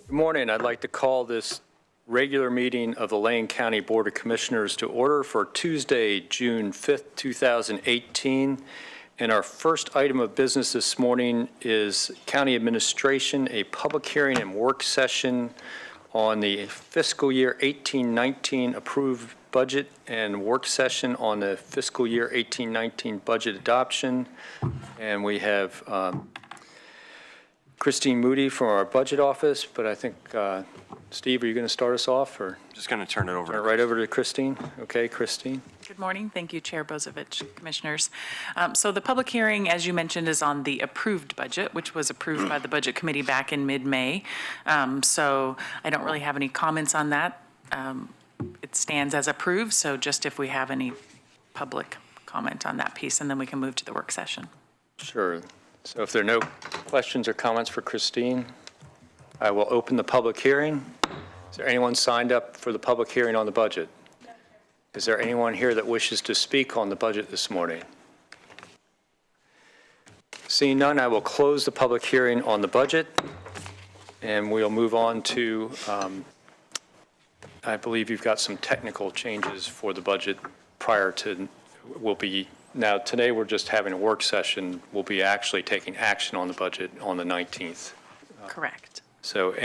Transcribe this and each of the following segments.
Good morning. I'd like to call this regular meeting of the Lane County Board of Commissioners to order for Tuesday, June 5th, 2018. And our first item of business this morning is County Administration, a public hearing and work session on the fiscal year 18-19 approved budget and work session on the fiscal year 18-19 budget adoption. And we have Christine Moody from our budget office, but I think, Steve, are you going to start us off, or? Just going to turn it over. Right over to Christine. Okay, Christine. Good morning. Thank you, Chair Bozovich, Commissioners. So the public hearing, as you mentioned, is on the approved budget, which was approved by the Budget Committee back in mid-May. So I don't really have any comments on that. It stands as approved, so just if we have any public comment on that piece, and then we can move to the work session. Sure. So if there are no questions or comments for Christine, I will open the public hearing. Is there anyone signed up for the public hearing on the budget? Is there anyone here that wishes to speak on the budget this morning? Seeing none, I will close the public hearing on the budget, and we'll move on to, I believe you've got some technical changes for the budget prior to, now, today we're just having a work session. We'll be actually taking action on the budget on the 19th. Correct. So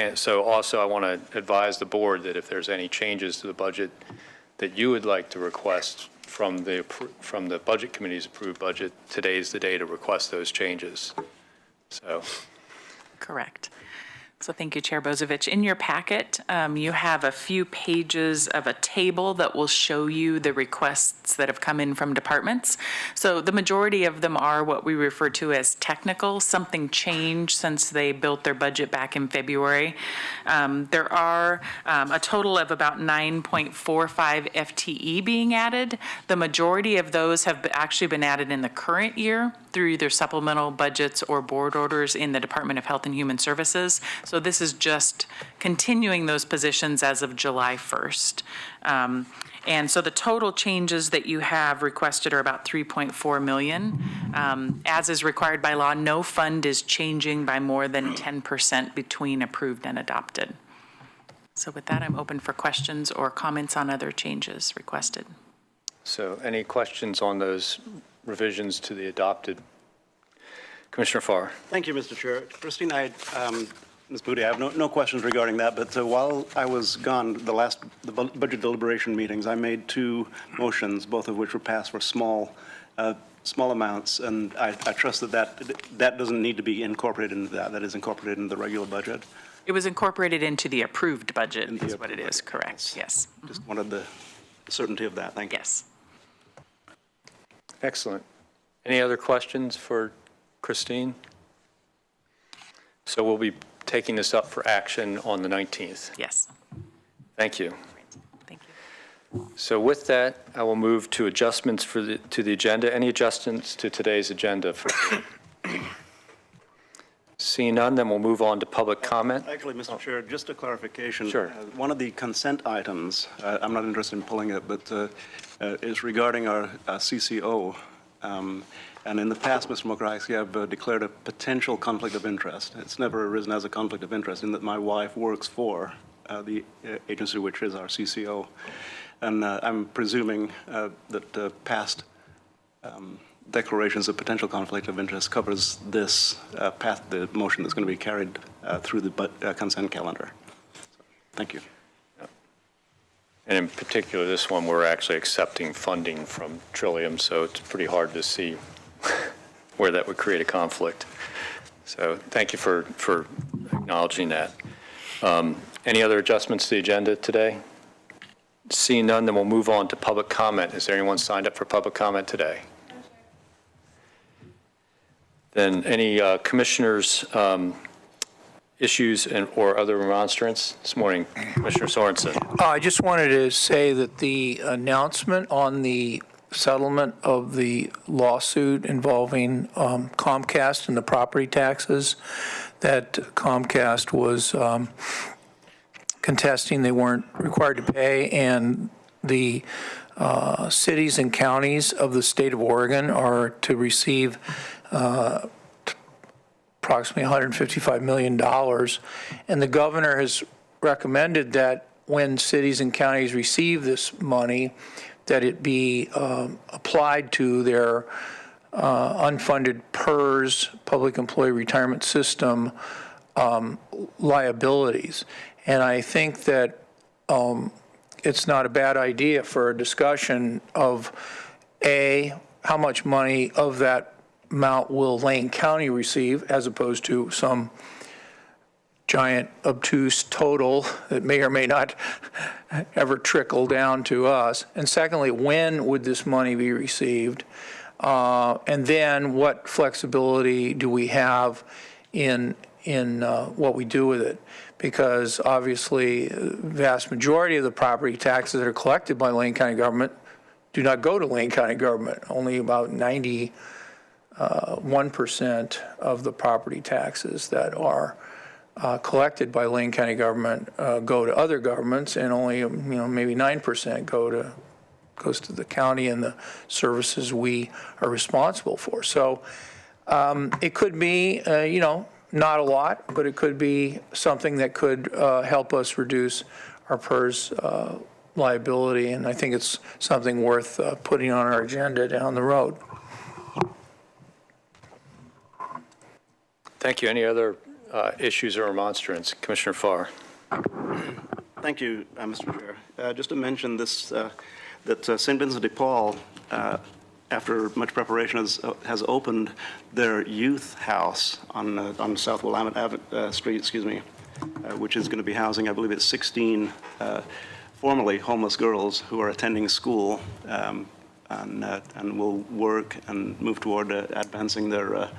also I want to advise the board that if there's any changes to the budget that you would like to request from the Budget Committee's approved budget, today's the day to request those changes. So. Correct. So thank you, Chair Bozovich. In your packet, you have a few pages of a table that will show you the requests that have come in from departments. So the majority of them are what we refer to as technical. Something changed since they built their budget back in February. There are a total of about 9.45 FTE being added. The majority of those have actually been added in the current year through either supplemental budgets or board orders in the Department of Health and Human Services. So this is just continuing those positions as of July 1st. And so the total changes that you have requested are about 3.4 million. As is required by law, no fund is changing by more than 10% between approved and adopted. So with that, I'm open for questions or comments on other changes requested. So any questions on those revisions to the adopted? Commissioner Farr. Thank you, Mr. Chair. Christine, Ms. Moody, I have no questions regarding that, but while I was gone, the budget deliberation meetings, I made two motions, both of which were passed for small amounts, and I trust that doesn't need to be incorporated into that is incorporated into the regular budget. It was incorporated into the approved budget is what it is, correct, yes. Just wanted the certainty of that, thank you. Yes. Excellent. Any other questions for Christine? So we'll be taking this up for action on the 19th. Yes. Thank you. Thank you. So with that, I will move to adjustments to the agenda. Any adjustments to today's agenda? Seeing none, then we'll move on to public comment. Actually, Mr. Chair, just a clarification. Sure. One of the consent items, I'm not interested in pulling it, but is regarding our CCO. And in the past, Mr. Mokrasky, I've declared a potential conflict of interest. It's never arisen as a conflict of interest in that my wife works for the agency which is our CCO. And I'm presuming that past declarations of potential conflict of interest covers this path, the motion that's going to be carried through the consent calendar. Thank you. And in particular, this one, we're actually accepting funding from Trillium, so it's pretty hard to see where that would create a conflict. So thank you for acknowledging that. Any other adjustments to the agenda today? Seeing none, then we'll move on to public comment. Is there anyone signed up for public comment today? Then any commissioners' issues or other remonstrance this morning? Commissioner Sorensen. I just wanted to say that the announcement on the settlement of the lawsuit involving Comcast and the property taxes that Comcast was contesting they weren't required to pay, and the cities and counties of the state of Oregon are to receive approximately $155 million. And the governor has recommended that when cities and counties receive this money, that it be applied to their unfunded PERS, Public Employee Retirement System, liabilities. And I think that it's not a bad idea for a discussion of, A, how much money of that amount will Lane County receive, as opposed to some giant obtuse total that may or may not ever trickle down to us. And secondly, when would this money be received? And then what flexibility do we have in what we do with it? Because obviously, the vast majority of the property taxes that are collected by Lane County government do not go to Lane County government. Only about 91% of the property taxes that are collected by Lane County government go to other governments, and only maybe 9% goes to the county and the services we are responsible for. So it could be not a lot, but it could be something that could help us reduce our PERS liability, and I think it's something worth putting on our agenda down the road. Thank you. Any other issues or remonstrance? Commissioner Farr. Thank you, Mr. Chair. Just to mention this, that St. Vincent de Paul, after much preparation, has opened their youth house on South Willamette Street, which is going to be housing, I believe it's 16 formerly homeless girls who are attending school and will work and move toward advancing their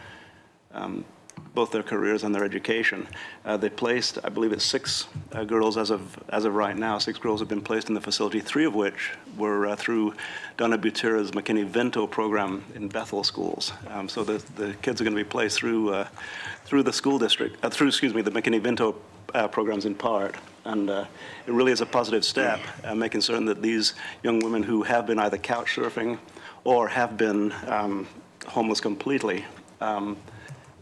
both their careers and their education. They placed, I believe it's 6 girls as of right now. 6 girls have been placed in the facility, 3 of which were through Donna Butera's McKinney-Vento program in Bethel schools. So the kids are going to be placed through the school district, the McKinney-Vento programs in part. And it really is a positive step, making certain that these young women who have been either couch surfing or have been homeless completely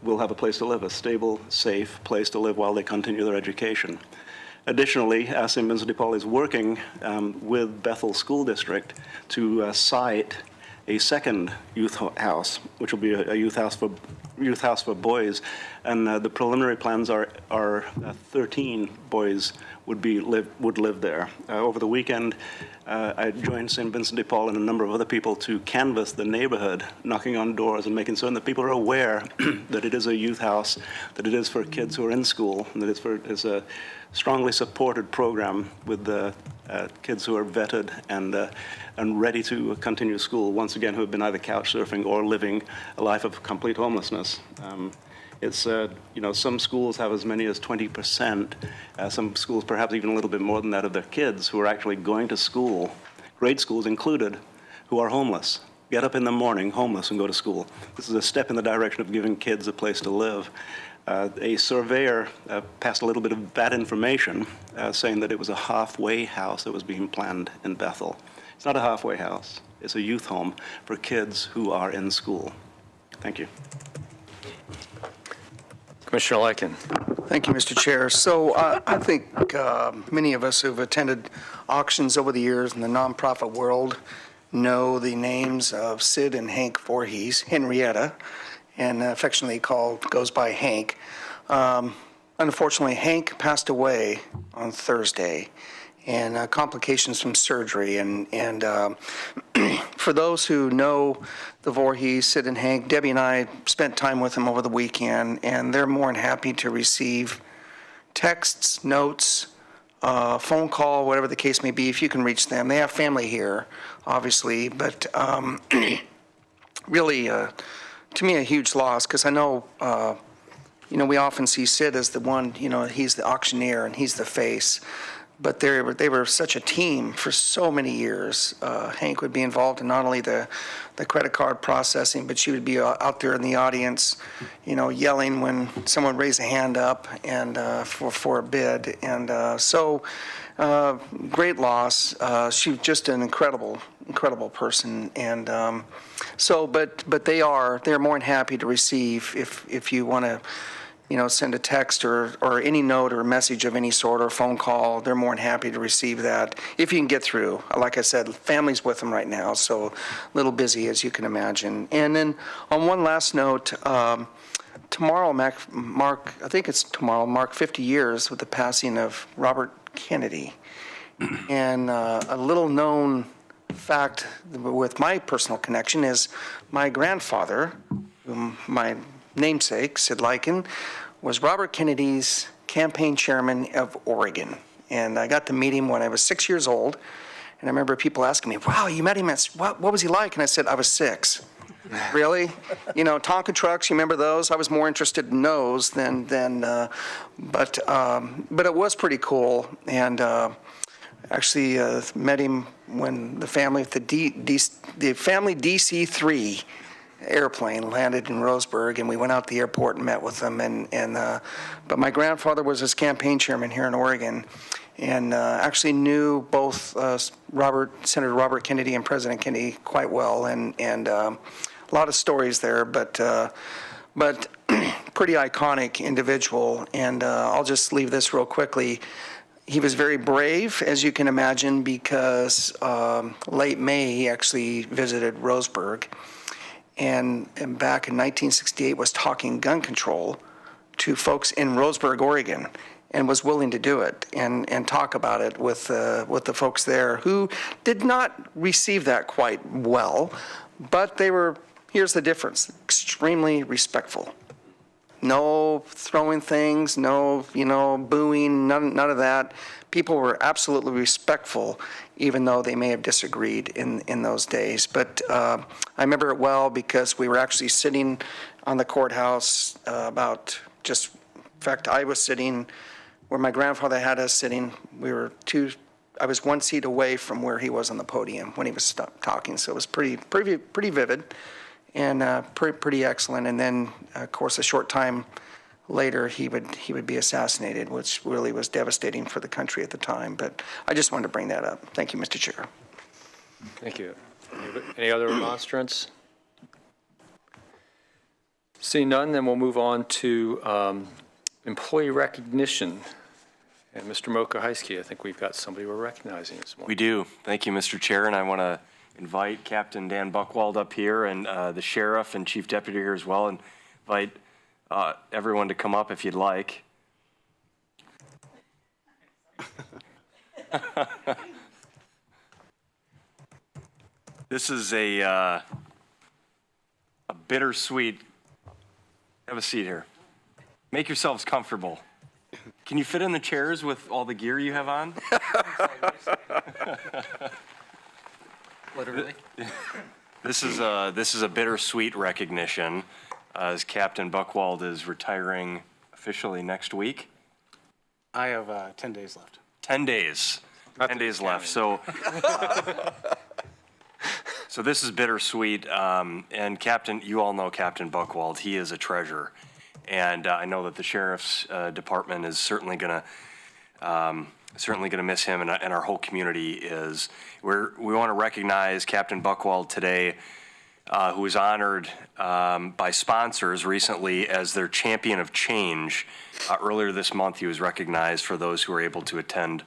will have a place to live, a stable, safe place to live while they continue their education. Additionally, St. Vincent de Paul is working with Bethel School District to site a second youth house, which will be a youth house for boys, and the preliminary plans are 13 boys would live there. Over the weekend, I joined St. Vincent de Paul and a number of other people to canvass the neighborhood, knocking on doors and making certain that people are aware that it is a youth house, that it is for kids who are in school, and that it's a strongly supported program with the kids who are vetted and ready to continue school, once again, who have been either couch surfing or living a life of complete homelessness. It's, some schools have as many as 20%, some schools perhaps even a little bit more than that, of their kids who are actually going to school, grade schools included, who are homeless. Get up in the morning, homeless, and go to school. This is a step in the direction of giving kids a place to live. A surveyor passed a little bit of bad information, saying that it was a halfway house that was being planned in Bethel. It's not a halfway house. It's a youth home for kids who are in school. Thank you. Commissioner Lycan. Thank you, Mr. Chair. So I think many of us who've attended auctions over the years in the nonprofit world know the names of Sid and Hank Voorhees, Henrietta, and affectionately goes by Hank. Unfortunately, Hank passed away on Thursday, and complications from surgery. And for those who know the Voorhees, Sid and Hank, Debbie and I spent time with them over the weekend, and they're more than happy to receive texts, notes, phone call, whatever the case may be, if you can reach them. They have family here, obviously, but really, to me, a huge loss, because I know, we often see Sid as the one, he's the auctioneer and he's the face. But they were such a team for so many years. Hank would be involved in not only the credit card processing, but she would be out there in the audience, yelling when someone raised a hand up and for a bid. And so great loss. She was just an incredible incredible person. And but they're more than happy to receive if you want to, send a text or any note or message of any sort or phone call. They're more than happy to receive that if you can get through. Like I said, family's with them right now, so a little busy, as you can imagine. And then on one last note, tomorrow, I think it's tomorrow, mark 50 years with the passing of Robert Kennedy. And a little known fact with my personal connection is my grandfather, my namesake, Sid Lycan, was Robert Kennedy's campaign chairman of Oregon. And I got to meet him when I was 6 years old. And I remember people asking me, wow, you met him what was he like? And I said, I was 6. Really? Tonka trucks, you remember those? I was more interested in those but it was pretty cool. And actually met him when the family, the family DC-3 airplane landed in Roseburg, and we went out to the airport and met with them. But my grandfather was his campaign chairman here in Oregon, and actually knew both Senator Robert Kennedy and President Kennedy quite well, and a lot of stories there, but pretty iconic individual. And I'll just leave this real quickly. He was very brave, as you can imagine, because late May he actually visited Roseburg, and back in 1968 was talking gun control to folks in Roseburg, Oregon, and was willing to do it and talk about it with the folks there who did not receive that quite well, but they were, here's the difference, extremely respectful. No throwing things, no, booing, none of that. People were absolutely respectful, even though they may have disagreed in those days. But I remember it well because we were actually sitting on the courthouse in fact, I was sitting where my grandfather had us sitting. I was one seat away from where he was on the podium when he was talking, so it was pretty vivid. And pretty excellent. And then, of course, a short time later, he would be assassinated, which really was devastating for the country at the time. But I just wanted to bring that up. Thank you, Mr. Chair. Thank you. Any other remonstrance? Seeing none, then we'll move on to employee recognition. And Mr. Moka-Heisky, I think we've got somebody we're recognizing this morning. We do. Thank you, Mr. Chair, and I want to invite Captain Dan Buchwald up here and the sheriff and chief deputy here as well, and invite everyone to come up if you'd like. This is a bittersweet. Have a seat here. Make yourselves comfortable. Can you fit in the chairs with all the gear you have on? Literally. This is a bittersweet recognition, as Captain Buchwald is retiring officially next week. I have 10 days left. 10 days. 10 days left. So this is bittersweet. And Captain, you all know Captain Buchwald. He is a treasure. And I know that the sheriff's department is certainly going to miss him, and our whole community is. We want to recognize Captain Buchwald today, who was honored by sponsors recently as their champion of change. Earlier this month, he was recognized for those who were able to attend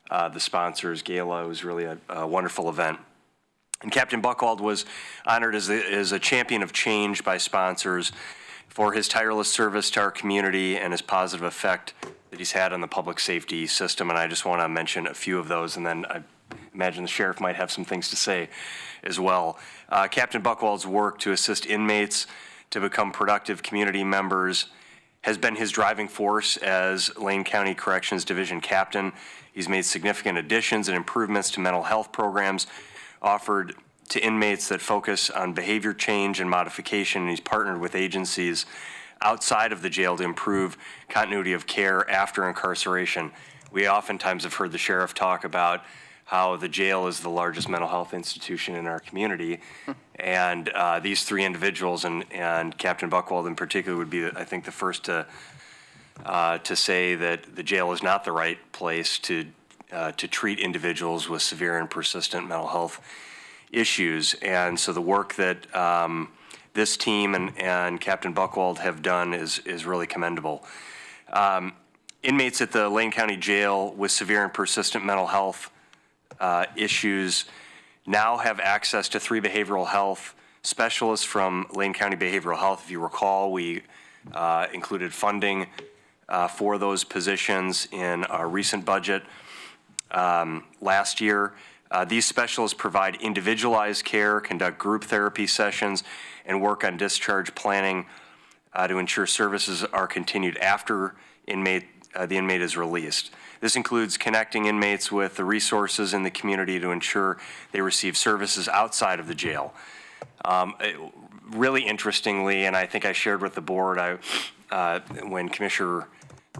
the sponsors gala. It was really a wonderful event. And Captain Buchwald was honored as a champion of change by sponsors for his tireless service to our community and his positive effect that he's had on the public safety system. And I just want to mention a few of those, and then I imagine the sheriff might have some things to say as well. Captain Buchwald's work to assist inmates to become productive community members has been his driving force as Lane County Corrections Division Captain. He's made significant additions and improvements to mental health programs offered to inmates that focus on behavior change and modification, and he's partnered with agencies outside of the jail to improve continuity of care after incarceration. We oftentimes have heard the sheriff talk about how the jail is the largest mental health institution in our community, and these three individuals, and Captain Buchwald in particular, would be, I think, the first to say that the jail is not the right place to treat individuals with severe and persistent mental health issues. And so the work that this team and Captain Buchwald have done is really commendable. Inmates at the Lane County Jail with severe and persistent mental health issues now have access to 3 behavioral health specialists from Lane County Behavioral Health. If you recall, we included funding for those positions in our recent budget last year. These specialists provide individualized care, conduct group therapy sessions, and work on discharge planning to ensure services are continued after the inmate is released. This includes connecting inmates with the resources in the community to ensure they receive services outside of the jail. Really interestingly, and I think I shared with the board, when Commissioner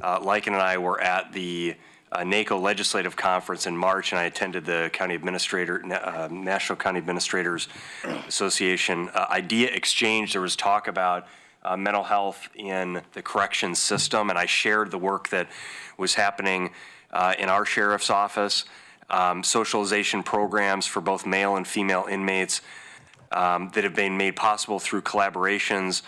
Lyken and I were at the NACO Legislative Conference in March, and I attended the National County Administrators Association Idea Exchange. There was talk about mental health in the corrections system, and I shared the work that was happening in our sheriff's office, socialization programs for both male and female inmates that have been made possible through collaborations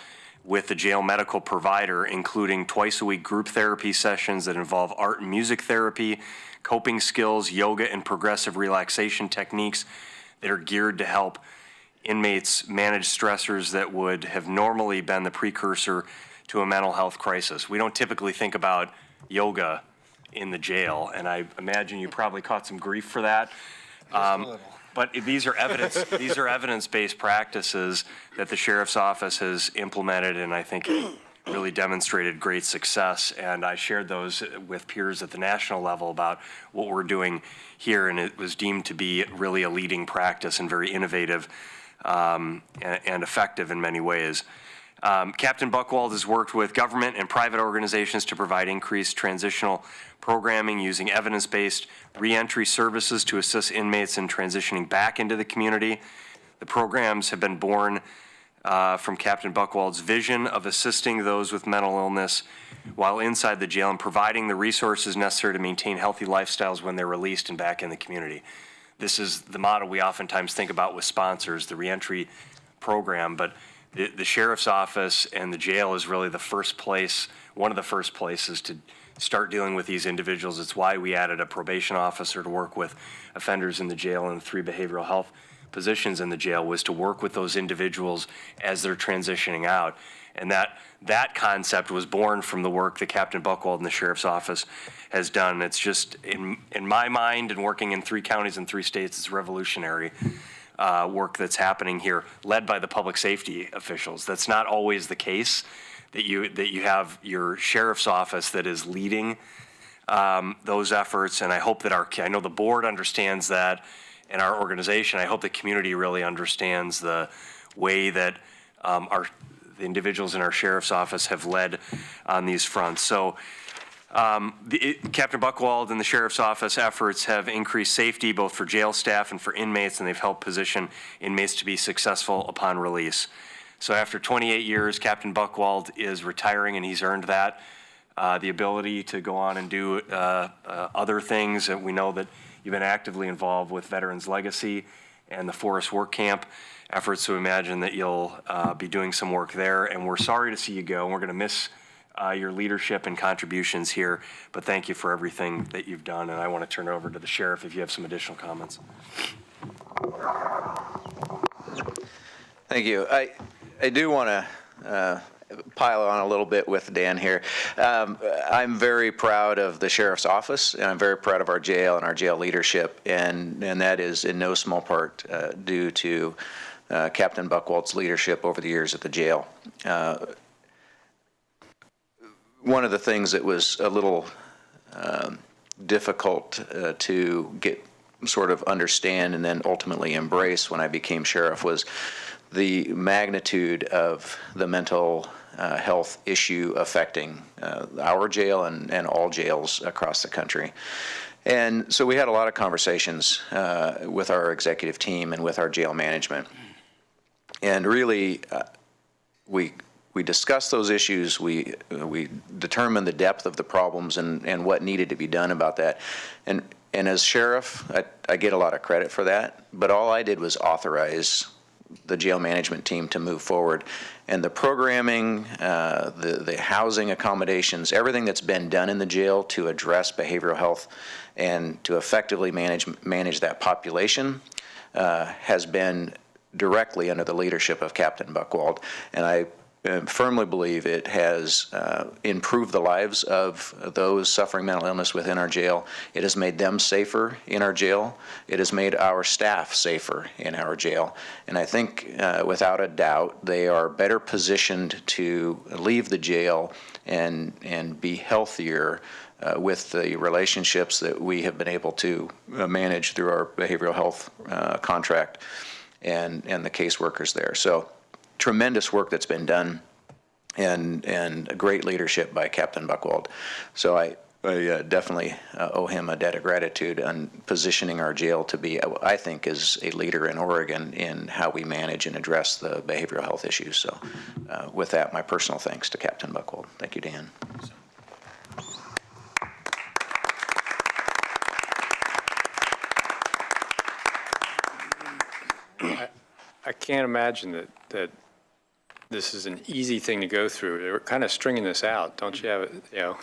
with the jail medical provider, including twice-a-week group therapy sessions that involve art and music therapy, coping skills, yoga, and progressive relaxation techniques that are geared to help inmates manage stressors that would have normally been the precursor to a mental health crisis. We don't typically think about yoga in the jail, and I imagine you probably caught some grief for that. But these are evidence-based practices that the sheriff's office has implemented, and I think really demonstrated great success. And I shared those with peers at the national level about what we're doing here, and it was deemed to be really a leading practice and very innovative and effective in many ways. Captain Buchwald has worked with government and private organizations to provide increased transitional programming using evidence-based reentry services to assist inmates in transitioning back into the community. The programs have been born from Captain Buchwald's vision of assisting those with mental illness while inside the jail and providing the resources necessary to maintain healthy lifestyles when they're released and back in the community. This is the model we oftentimes think about with sponsors, the reentry program, but the sheriff's office and the jail is really the first place, one of the first places to start dealing with these individuals. It's why we added a probation officer to work with offenders in the jail and 3 behavioral health positions in the jail, was to work with those individuals as they're transitioning out. And that concept was born from the work that Captain Buchwald and the sheriff's office has done. It's just, in my mind, and working in 3 counties and 3 states, it's revolutionary work that's happening here, led by the public safety officials. That's not always the case, that you have your sheriff's office that is leading those efforts. And I hope that I know the board understands that, and our organization, I hope the community really understands the way that the individuals in our sheriff's office have led on these fronts. So Captain Buchwald and the sheriff's office efforts have increased safety both for jail staff and for inmates, and they've helped position inmates to be successful upon release. So after 28 years, Captain Buchwald is retiring, and he's earned that, the ability to go on and do other things. And we know that you've been actively involved with Veterans Legacy and the Forest Work Camp efforts, so imagine that you'll be doing some work there. And we're sorry to see you go, and we're going to miss your leadership and contributions here, but thank you for everything that you've done. And I want to turn it over to the sheriff if you have some additional comments. Thank you. I do want to pile on a little bit with Dan here. I'm very proud of the sheriff's office, and I'm very proud of our jail and our jail leadership, and that is in no small part due to Captain Buchwald's leadership over the years at the jail. One of the things that was a little difficult to get sort of understand and then ultimately embrace when I became sheriff was the magnitude of the mental health issue affecting our jail and all jails across the country. And so we had a lot of conversations with our executive team and with our jail management. And really, we discussed those issues. We determined the depth of the problems and what needed to be done about that. And And as sheriff, I get a lot of credit for that, but all I did was authorize the jail management team to move forward. And the programming, the housing accommodations, everything that's been done in the jail to address behavioral health and to effectively manage that population has been directly under the leadership of Captain Buchwald. And I firmly believe it has improved the lives of those suffering mental illness within our jail. It has made them safer in our jail. It has made our staff safer in our jail. And I think, without a doubt, they are better positioned to leave the jail and be healthier with the relationships that we have been able to manage through our behavioral health contract and the caseworkers there. So tremendous work that's been done and great leadership by Captain Buchwald. So I definitely owe him a debt of gratitude on positioning our jail to be, I think, is a leader in Oregon in how we manage and address the behavioral health issues. So with that, my personal thanks to Captain Buchwald. Thank you, Dan. I can't imagine that this is an easy thing to go through. They were kind of stringing this out. Don't you have it,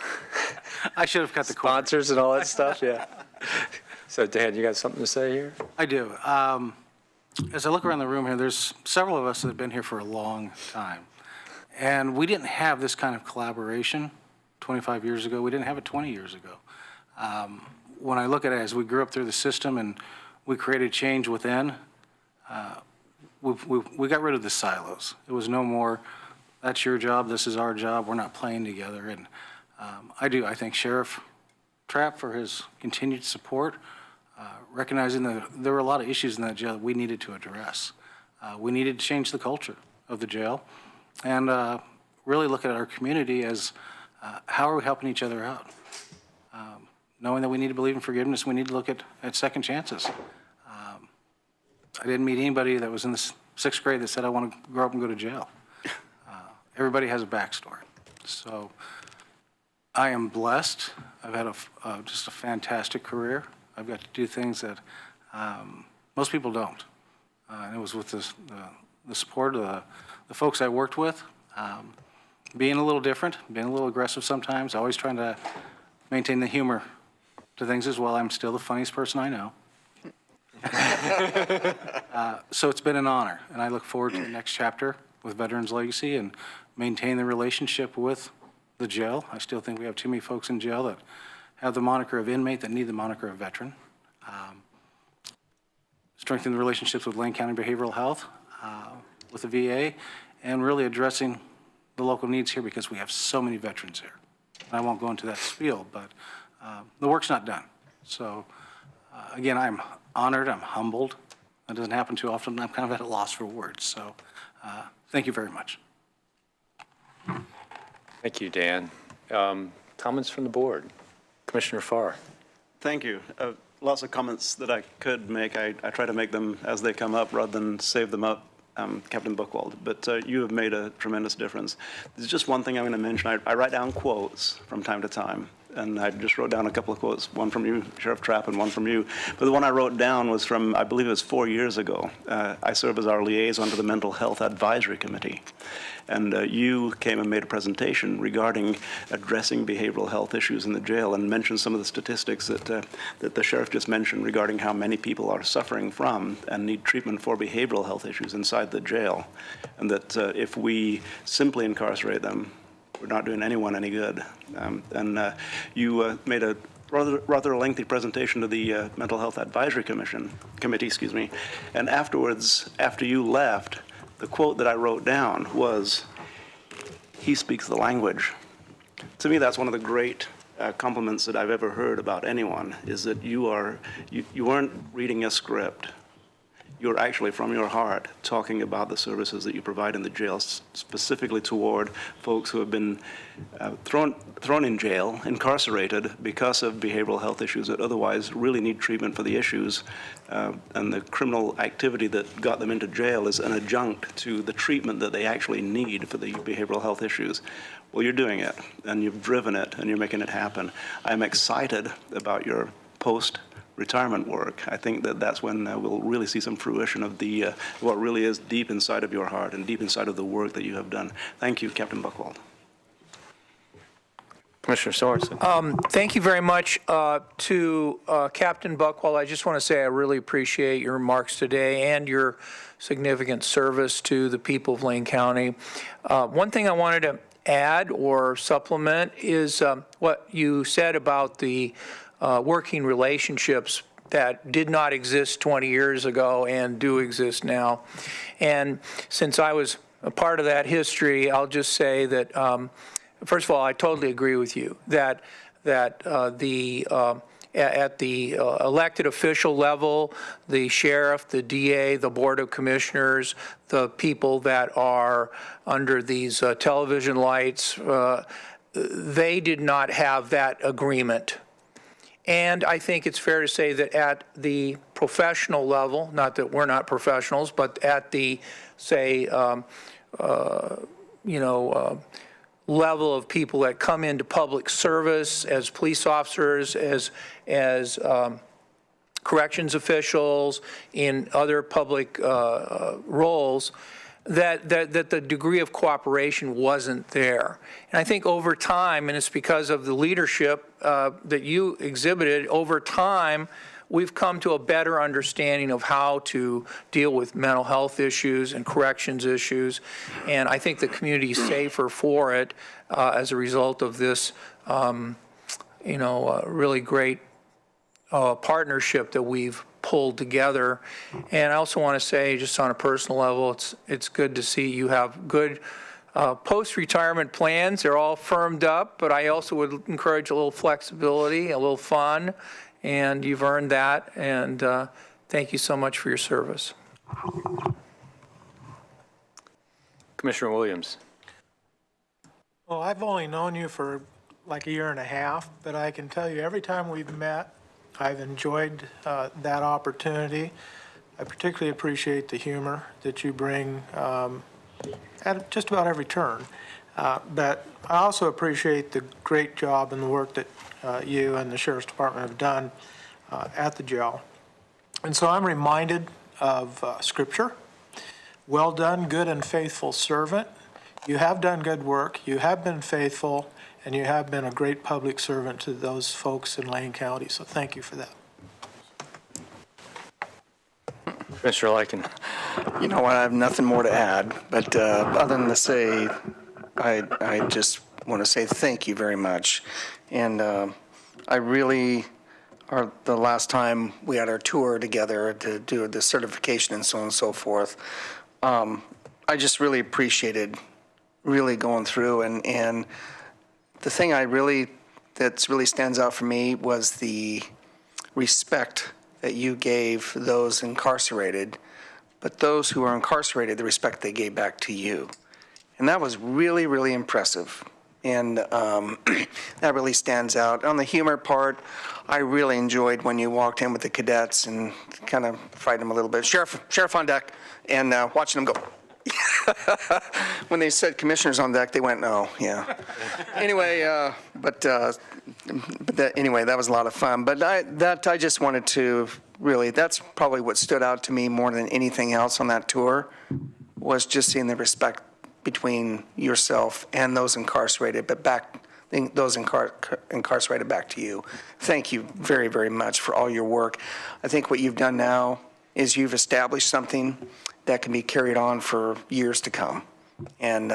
I should have cut the cord. sponsors and all that stuff? Yeah. So Dan, you got something to say here? I do. As I look around the room here, there's several of us that have been here for a long time. And we didn't have this kind of collaboration 25 years ago. We didn't have it 20 years ago. When I look at it as we grew up through the system and we created change within, we got rid of the silos. It was no more, that's your job, this is our job, we're not playing together. And I thank Sheriff Trapp for his continued support, recognizing that there were a lot of issues in that jail that we needed to address. We needed to change the culture of the jail and really look at our community as how are we helping each other out? Knowing that we need to believe in forgiveness, we need to look at second chances. I didn't meet anybody that was in the sixth grade that said, I want to grow up and go to jail. Everybody has a backstory. So I am blessed. I've had just a fantastic career. I've got to do things that most people don't. And it was with the support of the folks I worked with, being a little different, being a little aggressive sometimes, always trying to maintain the humor to things as well. I'm still the funniest person I know. So it's been an honor, and I look forward to the next chapter with Veterans Legacy and maintain the relationship with the jail. I still think we have too many folks in jail that have the moniker of inmate that need the moniker of veteran. Strengthen the relationships with Lane County Behavioral Health, with the VA, and really addressing the local needs here because we have so many veterans here. And I won't go into that spiel, but the work's not done. So again, I'm honored, I'm humbled. That doesn't happen too often. I'm kind of at a loss for words. So thank you very much. Thank you, Dan. Comments from the board? Commissioner Farr. Thank you. Lots of comments that I could make. I try to make them as they come up rather than save them up, Captain Buchwald. But you have made a tremendous difference. There's just one thing I'm going to mention. I write down quotes from time to time. And I just wrote down a couple of quotes, one from you, Sheriff Trapp, and one from you. But the one I wrote down was from, I believe it was 4 years ago. I serve as our liaison to the Mental Health Advisory Committee. And you came and made a presentation regarding addressing behavioral health issues in the jail and mentioned some of the statistics that the sheriff just mentioned regarding how many people are suffering from and need treatment for behavioral health issues inside the jail. And that if we simply incarcerate them, we're not doing anyone any good. You made a rather lengthy presentation to the Mental Health Advisory Committee, and afterwards, after you left, the quote that I wrote down was, "He speaks the language." To me, that's one of the great compliments that I've ever heard about anyone, is that you weren't reading a script. You're actually, from your heart, talking about the services that you provide in the jail, specifically toward folks who have been thrown in jail, incarcerated because of behavioral health issues that otherwise really need treatment for the issues. And the criminal activity that got them into jail is an adjunct to the treatment that they actually need for the behavioral health issues. Well, you're doing it, and you've driven it, and you're making it happen. I'm excited about your post retirement work, I think that that's when we'll really see some fruition of the what really is deep inside of your heart and deep inside of the work that you have done. Thank you, Captain Buchwald. Commissioner Sorensen. Thank you very much to Captain Buchwald. I just want to say I really appreciate your remarks today and your significant service to the people of Lane County. One thing I wanted to add or supplement is what you said about the working relationships that did not exist 20 years ago and do exist now. And since I was a part of that history, I'll just say that first of all, I totally agree with you that at the elected official level, the sheriff, the DA, the Board of Commissioners, the people that are under these television lights, they did not have that agreement. And I think it's fair to say that at the professional level, not that we're not professionals, but at the, say, level of people that come into public service as police officers, as corrections officials, in other public roles, that the degree of cooperation wasn't there. And I think over time, and it's because of the leadership that you exhibited, over time, we've come to a better understanding of how to deal with mental health issues and corrections issues. And I think the community is safer for it as a result of this, really great partnership that we've pulled together. And I also want to say, just on a personal level, it's good to see you have good post-retirement plans. They're all firmed up, but I also would encourage a little flexibility, a little fun, and you've earned that, and thank you so much for your service. Commissioner Williams. Well, I've only known you for like a year and a half, but I can tell you every time we've met, I've enjoyed that opportunity. I particularly appreciate the humor that you bring at just about every turn. But I also appreciate the great job and the work that you and the Sheriff's Department have done at the jail. And so I'm reminded of Scripture. Well done, good and faithful servant. You have done good work, you have been faithful, and you have been a great public servant to those folks in Lane County. So thank you for that. Commissioner Lycan. You know what, I have nothing more to add, but other than to say, I just want to say thank you very much. And I really, the last time we had our tour together to do the certification and so on and so forth, I just really appreciated really going through. And the thing that really stands out for me was the respect that you gave those incarcerated, but those who are incarcerated, the respect they gave back to you. And that was really, really impressive. And that really stands out. On the humor part, I really enjoyed when you walked in with the cadets and kind of frightened them a little bit. Sheriff on deck, and watching them go. When they said commissioners on deck, they went, oh, yeah. Anyway, anyway, that was a lot of fun. But I just wanted to really, that's probably what stood out to me more than anything else on that tour, was just seeing the respect between yourself and those incarcerated, but those incarcerated back to you. Thank you very, very much for all your work. I think what you've done now is you've established something that can be carried on for years to come. And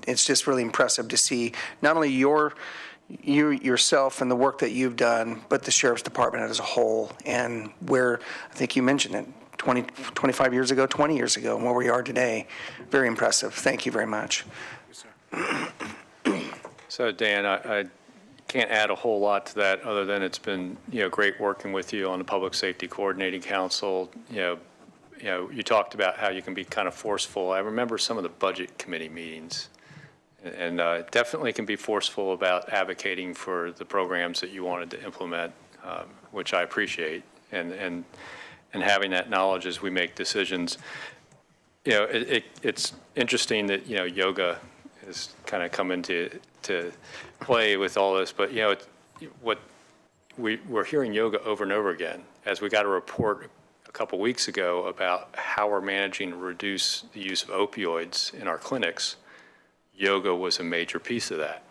it's just really impressive to see not only yourself and the work that you've done, but the Sheriff's Department as a whole, and where, I think you mentioned it, 25 years ago, 20 years ago, and where we are today. Very impressive. Thank you very much. Yes, sir. So Dan, I can't add a whole lot to that other than it's been, great working with you on the Public Safety Coordinating Council. You talked about how you can be kind of forceful. I remember some of the budget committee meetings, and definitely can be forceful about advocating for the programs that you wanted to implement, which I appreciate, and having that knowledge as we make decisions. It's interesting that yoga has kind of come into play with all this, but what we're hearing yoga over and over again, as we got a report a couple weeks ago about how we're managing to reduce the use of opioids in our clinics. Yoga was a major piece of that.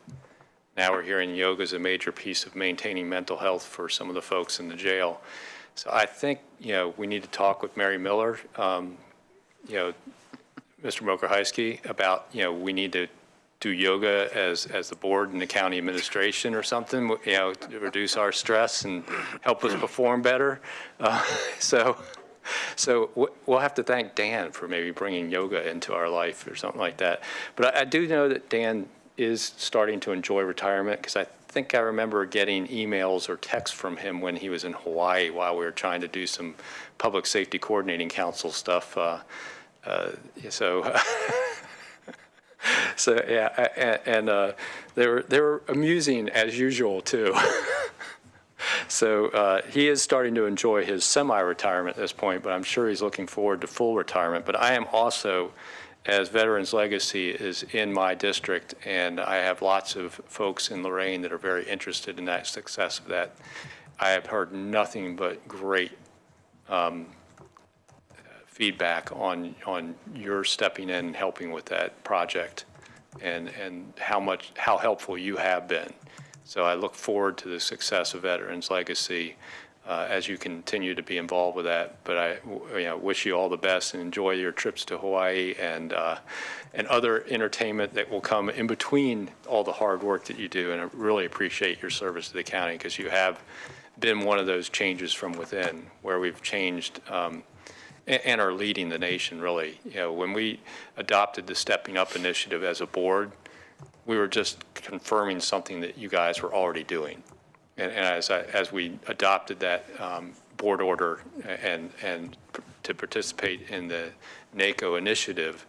Now we're hearing yoga is a major piece of maintaining mental health for some of the folks in the jail. So I think, we need to talk with Mary Miller, Mr. Mokrzycki, about, we need to do yoga as the board and the county administration or something, to reduce our stress and help us perform better. So we'll have to thank Dan for maybe bringing yoga into our life or something like that. But I do know that Dan is starting to enjoy retirement, because I think I remember getting emails or texts from him when he was in Hawaii while we were trying to do some public safety coordinating council stuff. So yeah, and they were amusing as usual too. So he is starting to enjoy his semi-retirement at this point, but I'm sure he's looking forward to full retirement. But I am also, as Veterans Legacy is in my district, and I have lots of folks in Lorraine that are very interested in that success of that. I have heard nothing but great feedback on your stepping in and helping with that project, and how helpful you have been. So I look forward to the success of Veterans Legacy as you continue to be involved with that. But I wish you all the best and enjoy your trips to Hawaii and other entertainment that will come in between all the hard work that you do. And I really appreciate your service to the county, because you have been one of those changes from within, where we've changed and are leading the nation, really. When we adopted the Stepping Up initiative as a board, we were just confirming something that you guys were already doing. And as we adopted that board order and to participate in the NACO initiative,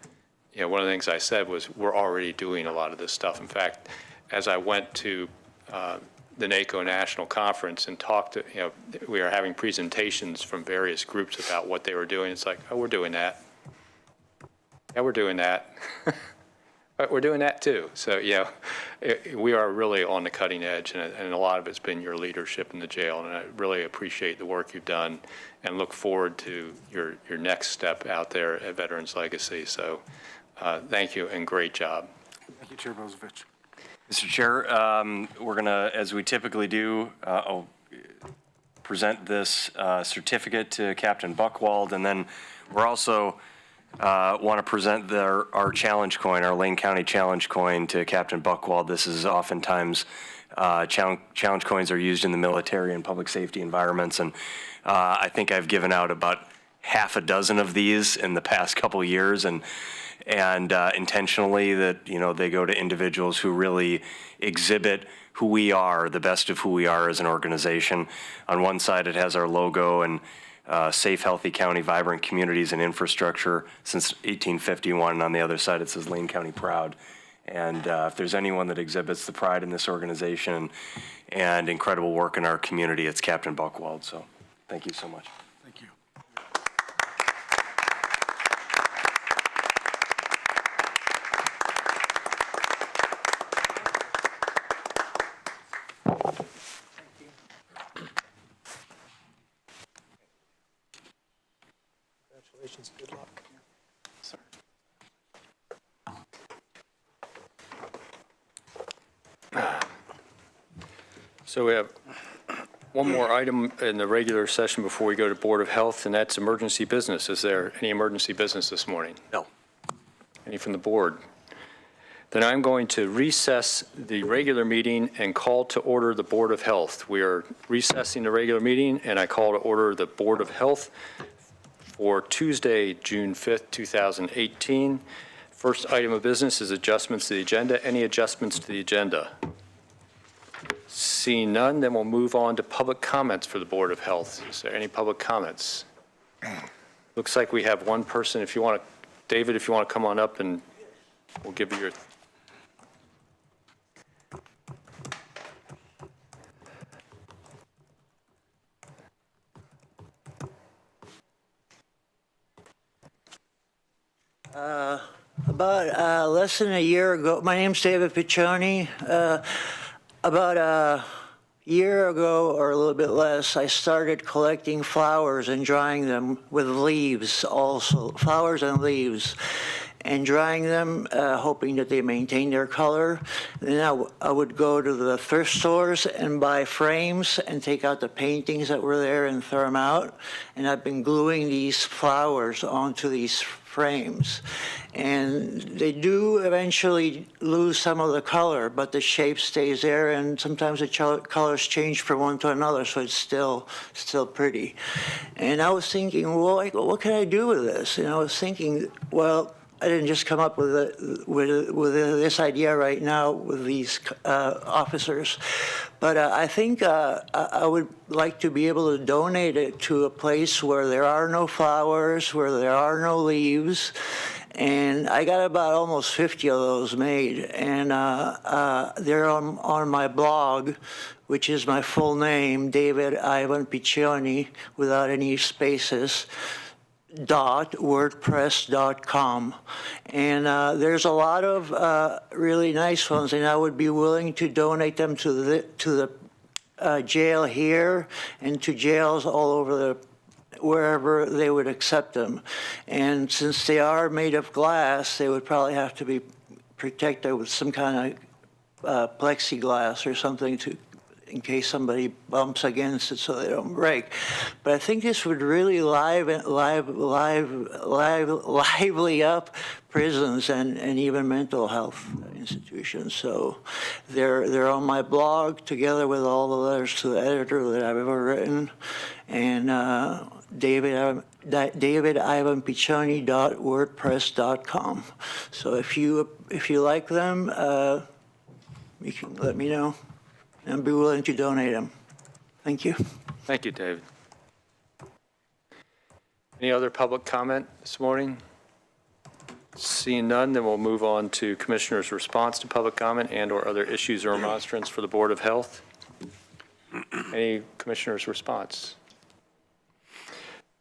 one of the things I said was, we're already doing a lot of this stuff. In fact, as I went to the NACO National Conference and talked to, we are having presentations from various groups about what they were doing. It's like, oh, we're doing that. Yeah, we're doing that. But we're doing that too. So, we are really on the cutting edge, and a lot of it's been your leadership in the jail, and I really appreciate the work you've done and look forward to your next step out there at Veterans Legacy. So thank you and great job. Thank you, Chair Bozovich. Mr. Chair, we're going to, as we typically do, I'll present this certificate to Captain Buchwald, and then we're also want to present our challenge coin, our Lane County challenge coin, to Captain Buchwald. This is oftentimes, challenge coins are used in the military and public safety environments, and I think I've given out about half a dozen of these in the past couple of years, and intentionally, that they go to individuals who really exhibit who we are, the best of who we are as an organization. On one side, it has our logo and safe, healthy county, vibrant communities and infrastructure since 1851. And on the other side, it says Lane County proud. And if there's anyone that exhibits the pride in this organization and incredible work in our community, it's Captain Buchwald. So thank you so much. Thank you. Congratulations, good luck. So we have one more item in the regular session before we go to Board of Health, and that's emergency business. Is there any emergency business this morning? No. Any from the board? Then I'm going to recess the regular meeting and call to order the Board of Health. We are recessing the regular meeting, and I call to order the Board of Health for Tuesday, June 5th, 2018. First item of business is adjustments to the agenda. Any adjustments to the agenda? Seeing none, then we'll move on to public comments for the Board of Health. Is there any public comments? Looks like we have one person. If you want to, David, if you want to come on up, and we'll give you your. About less than a year ago, my name's David Piccioni. About a year ago, or a little bit less, I started collecting flowers and drying them with leaves also, flowers and leaves, and drying them, hoping that they maintain their color. Then I would go to the thrift stores and buy frames and take out the paintings that were there and throw them out. And I've been gluing these flowers onto these frames. And they do eventually lose some of the color, but the shape stays there, and sometimes the colors change from one to another, so it's still pretty. And I was thinking, well, like, what can I do with this? And I was thinking, well, I didn't just come up with this idea right now with these officers, but I think I would like to be able to donate it to a place where there are no flowers, where there are no leaves. And I got about almost 50 of those made, and they're on my blog, which is my full name, David Ivan Piccioni, without any spaces, .wordpress.com. And there's a lot of really nice ones, and I would be willing to donate them to the jail here and to jails all over wherever they would accept them. And since they are made of glass, they would probably have to be protected with some kind of plexiglass or something in case somebody bumps against it so they don't break. But I think this would really lively up prisons and even mental health institutions. So they're on my blog together with all the letters to the editor that I've ever written. And davidivanpiccioni.wordpress.com. So if you like them, you can let me know. And be willing to donate them. Thank you. Thank you, David. Any other public comment this morning? Seeing none, then we'll move on to Commissioner's response to public comment and/or other issues or remonstrance for the Board of Health. Any Commissioner's response?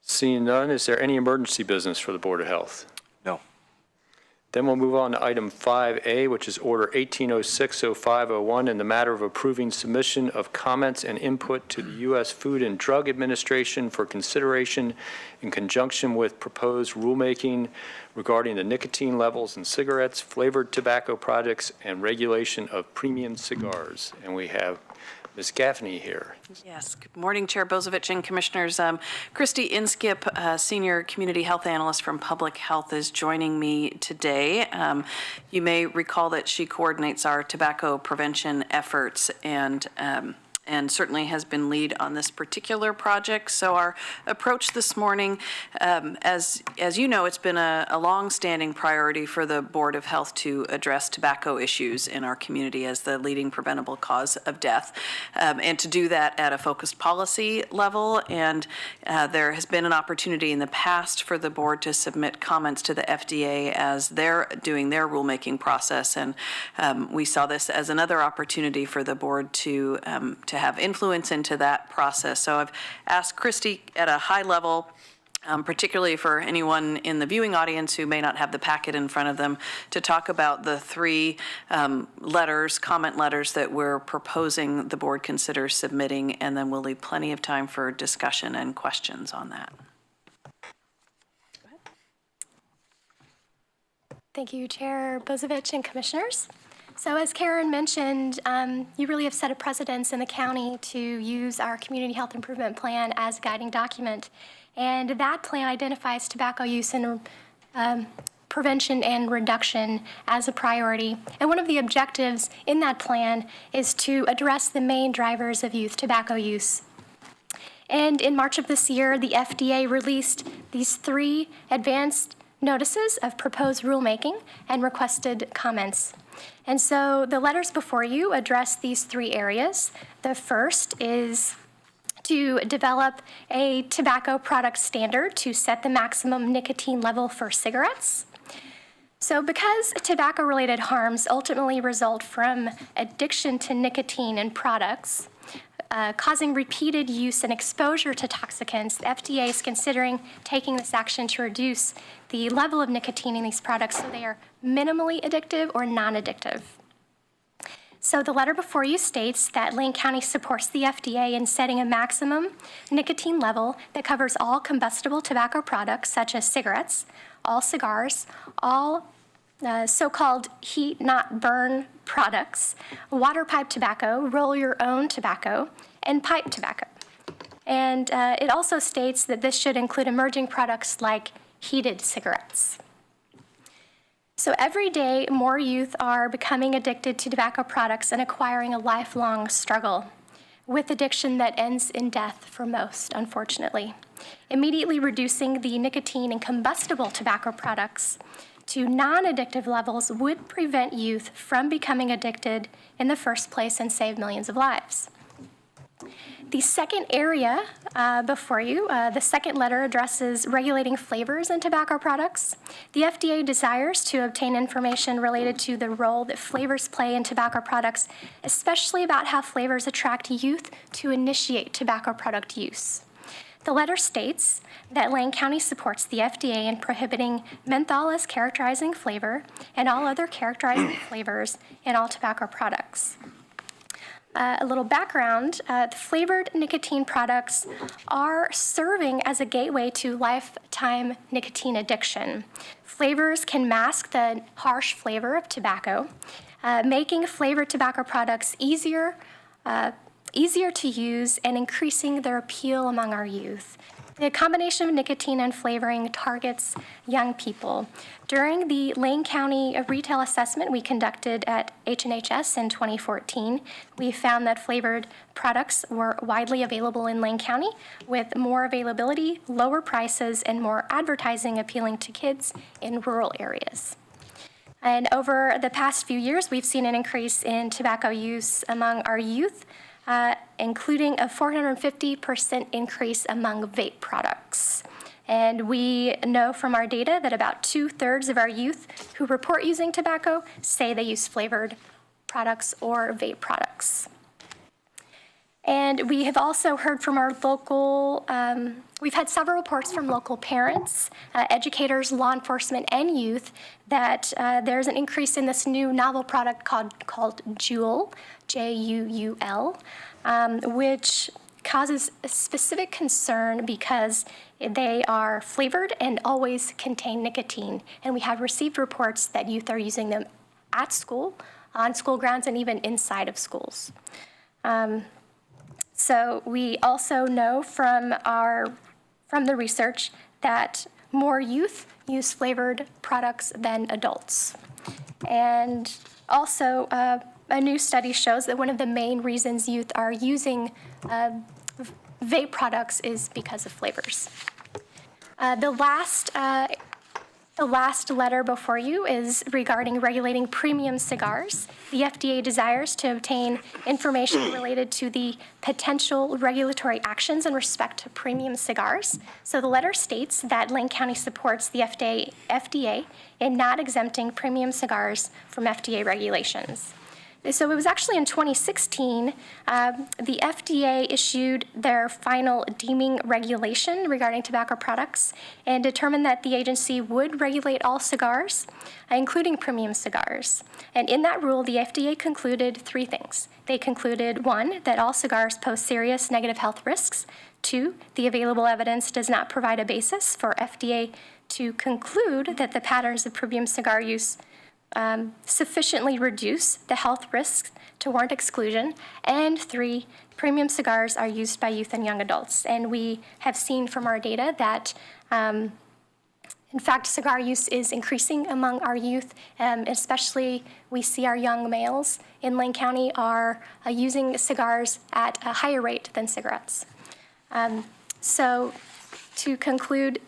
Seeing none, is there any emergency business for the Board of Health? No. Then we'll move on to item 5A, which is Order 1806-0501, in the matter of approving submission of comments and input to the U.S. Food and Drug Administration for consideration in conjunction with proposed rulemaking regarding the nicotine levels in cigarettes, flavored tobacco products, and regulation of premium cigars. And we have Ms. Gaffney here. Yes. Good morning, Chair Bozovich and Commissioners. Christy Inskip, Senior Community Health Analyst from Public Health, is joining me today. You may recall that she coordinates our tobacco prevention efforts and certainly has been lead on this particular project. So our approach this morning, as you know, it's been a long-standing priority for the Board of Health to address tobacco issues in our community as the leading preventable cause of death, and to do that at a focused policy level. And there has been an opportunity in the past for the board to submit comments to the FDA as they're doing their rulemaking process. And we saw this as another opportunity for the board to have influence into that process. So I've asked Christy at a high level, particularly for anyone in the viewing audience who may not have the packet in front of them, to talk about the three comment letters that we're proposing the board consider submitting, and then we'll leave plenty of time for discussion and questions on that. Thank you, Chair Bozovich and Commissioners. So as Karen mentioned, you really have set a precedence in the county to use our Community Health Improvement Plan as a guiding document. And that plan identifies tobacco use and prevention and reduction as a priority. And one of the objectives in that plan is to address the main drivers of youth tobacco use. And in March of this year, the FDA released these 3 advanced notices of proposed rulemaking and requested comments. And so the letters before you address these 3 areas. The first is to develop a tobacco product standard to set the maximum nicotine level for cigarettes. So because tobacco-related harms ultimately result from addiction to nicotine in products, causing repeated use and exposure to toxicants, the FDA is considering taking this action to reduce the level of nicotine in these products so they are minimally addictive or non-addictive. So the letter before you states that Lane County supports the FDA in setting a maximum nicotine level that covers all combustible tobacco products such as cigarettes, all cigars, all so-called heat not burn products, water pipe tobacco, roll your own tobacco, and pipe tobacco. And it also states that this should include emerging products like heated cigarettes. So every day, more youth are becoming addicted to tobacco products and acquiring a lifelong struggle with addiction that ends in death for most, unfortunately. Immediately reducing the nicotine in combustible tobacco products to non-addictive levels would prevent youth from becoming addicted in the first place and save millions of lives. The second area before you, the second letter addresses regulating flavors in tobacco products. The FDA desires to obtain information related to the role that flavors play in tobacco products, especially about how flavors attract youth to initiate tobacco product use. The letter states that Lane County supports the FDA in prohibiting menthol as characterizing flavor and all other characterizing flavors in all tobacco products. A little background, the flavored nicotine products are serving as a gateway to lifetime nicotine addiction. Flavors can mask the harsh flavor of tobacco, making flavored tobacco products easier to use and increasing their appeal among our youth. The combination of nicotine and flavoring targets young people. During the Lane County retail assessment we conducted at H&HS in 2014, we found that flavored products were widely available in Lane County with more availability, lower prices, and more advertising appealing to kids in rural areas. And over the past few years, we've seen an increase in tobacco use among our youth, including a 450% increase among vape products. And we know from our data that about 2/3 of our youth who report using tobacco say they use flavored products or vape products. And we have also heard from our local, we've had several reports from local parents, educators, law enforcement, and youth that there's an increase in this new novel product called Juul, Juul, which causes a specific concern because they are flavored and always contain nicotine. And we have received reports that youth are using them at school, on school grounds, and even inside of schools. So we also know from the research that more youth use flavored products than adults. And also, a new study shows that one of the main reasons youth are using vape products is because of flavors. The last letter before you is regarding regulating premium cigars. The FDA desires to obtain information related to the potential regulatory actions in respect to premium cigars. So the letter states that Lane County supports the FDA in not exempting premium cigars from FDA regulations. So it was actually in 2016, the FDA issued their final deeming regulation regarding tobacco products and determined that the agency would regulate all cigars, including premium cigars. And in that rule, the FDA concluded three things. They concluded, 1, that all cigars pose serious negative health risks. 2, the available evidence does not provide a basis for FDA to conclude that the patterns of premium cigar use sufficiently reduce the health risks to warrant exclusion. And 3, premium cigars are used by youth and young adults. And we have seen from our data that, in fact, cigar use is increasing among our youth, especially we see our young males in Lane County are using cigars at a higher rate than cigarettes. So to conclude,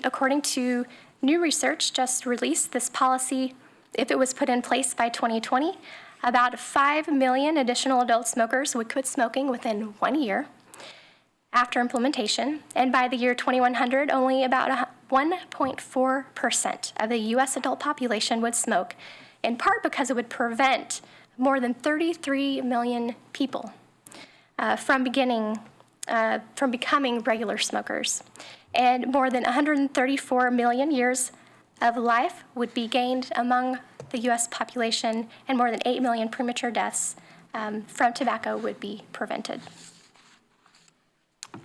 according to new research just released, this policy, if it was put in place by 2020, about 5 million additional adult smokers would quit smoking within 1 year after implementation. And by the year 2100, only about 1.4% of the U.S. adult population would smoke, in part because it would prevent more than 33 million people from becoming regular smokers. And more than 134 million years of life would be gained among the U.S. population, and more than 8 million premature deaths from tobacco would be prevented.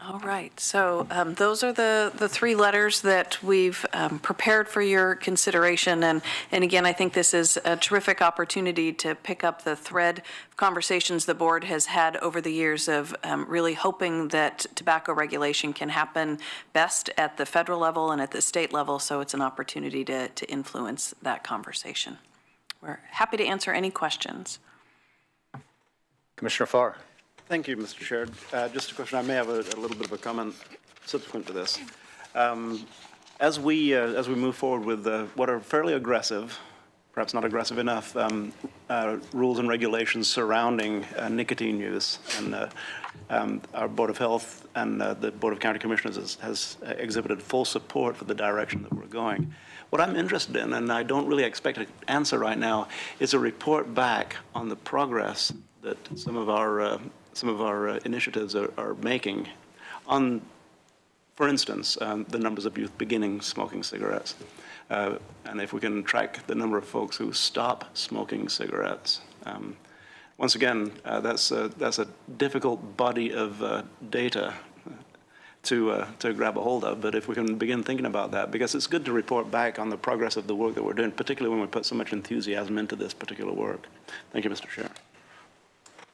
All right, so those are the three letters that we've prepared for your consideration. And again, I think this is a terrific opportunity to pick up the thread of conversations the board has had over the years of really hoping that tobacco regulation can happen best at the federal level and at the state level. So it's an opportunity to influence that conversation. We're happy to answer any questions. Commissioner Farr. Thank you, Mr. Chair. Just a question. I may have a little bit of a comment subsequent to this. As we move forward with what are fairly aggressive, perhaps not aggressive enough, rules and regulations surrounding nicotine use, and our Board of Health and the Board of County Commissioners has exhibited full support for the direction that we're going. What I'm interested in, and I don't really expect an answer right now, is a report back on the progress that some of our initiatives are making on, for instance, the numbers of youth beginning smoking cigarettes. And if we can track the number of folks who stop smoking cigarettes. Once again, that's a difficult body of data to grab a hold of, but if we can begin thinking about that, because it's good to report back on the progress of the work that we're doing, particularly when we put so much enthusiasm into this particular work. Thank you, Mr. Chair.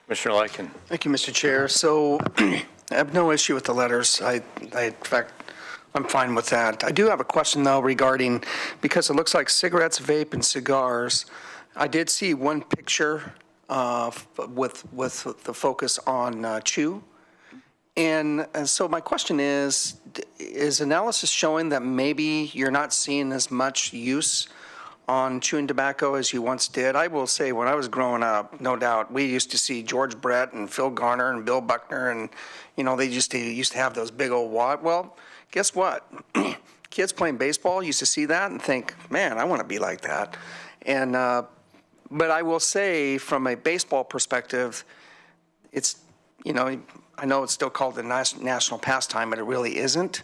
Commissioner Lycan. Thank you, Mr. Chair. So I have no issue with the letters. In fact, I'm fine with that. I do have a question, though, regarding, because it looks like cigarettes, vape, and cigars. I did see one picture with the focus on chew. And so my question is analysis showing that maybe you're not seeing as much use on chewing tobacco as you once did? I will say, when I was growing up, no doubt, we used to see George Brett and Phil Garner and Bill Buckner, and, you know, they used to have those big old wad. Well, guess what? Kids playing baseball used to see that and think, man, I want to be like that. And, but I will say, from a baseball perspective, it's, you know, I know it's still called the national pastime, but it really isn't.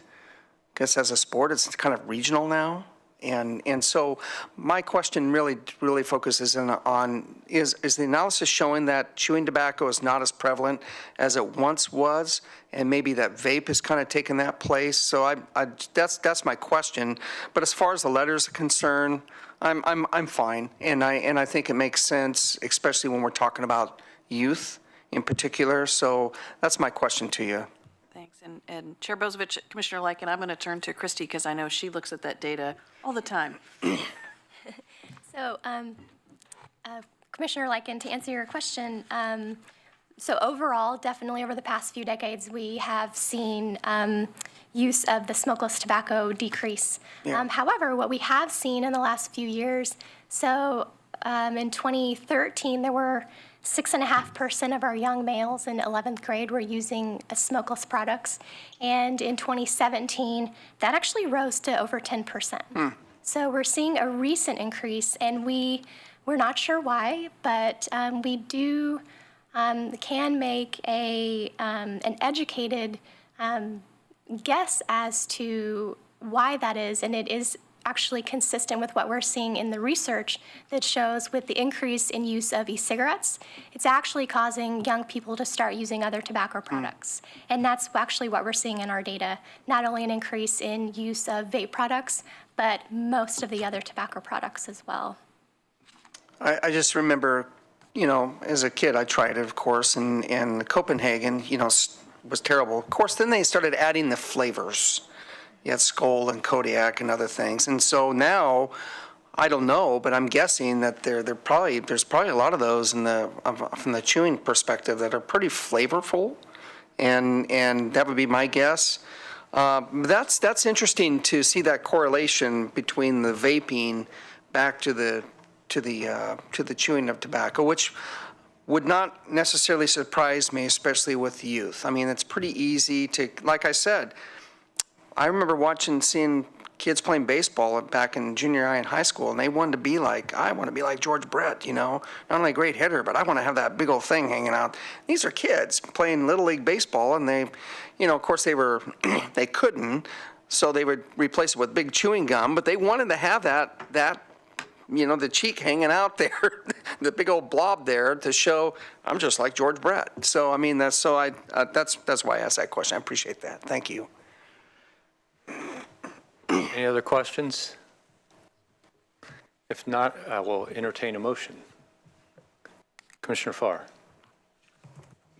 Because as a sport, it's kind of regional now. And so my question really focuses on is the analysis showing that chewing tobacco is not as prevalent as it once was, and maybe that vape has kind of taken that place? So that's my question. But as far as the letters are concerned, I'm fine, and I think it makes sense, especially when we're talking about youth in particular. So that's my question to you. Thanks. And Chair Bozovich, Commissioner Lycan, I'm going to turn to Christy because I know she looks at that data all the time. So, Commissioner Lycan, to answer your question, so overall, definitely over the past few decades, we have seen use of the smokeless tobacco decrease. Yeah. However, what we have seen in the last few years, so in 2013, there were 6.5% of our young males in 11th grade were using smokeless products. And in 2017, that actually rose to over 10%. So we're seeing a recent increase, and we're not sure why, but we can make an educated guess as to why that is, and it is actually consistent with what we're seeing in the research that shows with the increase in use of e-cigarettes, it's actually causing young people to start using other tobacco products. And that's actually what we're seeing in our data, not only an increase in use of vape products, but most of the other tobacco products as well. I just remember, you know, as a kid, I tried it, of course, and Copenhagen, you know, was terrible. Of course, then they started adding the flavors. You had Skoal and Kodiak and other things. And so now, I don't know, but I'm guessing that there's probably a lot of those from the chewing perspective that are pretty flavorful, and that would be my guess. That's interesting to see that correlation between the vaping back to the chewing of tobacco, which would not necessarily surprise me, especially with youth. I mean, it's pretty easy to, like I said, I remember seeing kids playing baseball back in junior high and high school, and they wanted to be I want to be like George Brett, you know, not only a great hitter, but I want to have that big old thing hanging out. These are kids playing Little League baseball, and they, you know, of course they couldn't, so they would replace it with big chewing gum, but they wanted to have that the cheek hanging out there, the big old blob there to show I'm just like George Brett. So, I mean, that's why I asked that question. I appreciate that. Thank you. Any other questions? If not, I will entertain a motion. Commissioner Farr.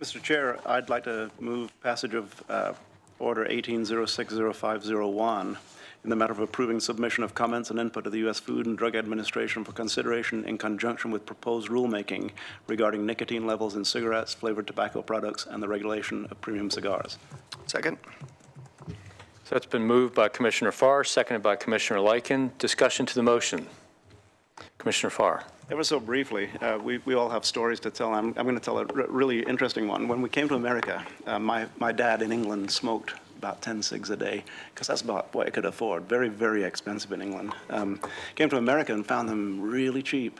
Mr. Chair, I'd like to move passage of Order 18060501 in the matter of approving submission of comments and input to the U.S. Food and Drug Administration for consideration in conjunction with proposed rulemaking regarding nicotine levels in cigarettes, flavored tobacco products, and the regulation of premium cigars. Second. So that's been moved by Commissioner Farr, seconded by Commissioner Lycan. Discussion to the motion. Commissioner Farr. Ever so briefly, we all have stories to tell. I'm going to tell a really interesting one. When we came to America, my dad in England smoked about 10 cigs a day, because that's about what I could afford. Very, very expensive in England. Came to America and found them really cheap.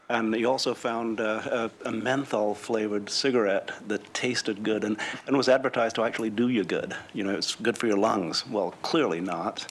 And he also found a menthol-flavored cigarette that tasted good and was advertised to actually do you good. It's good for your lungs. Well, clearly not.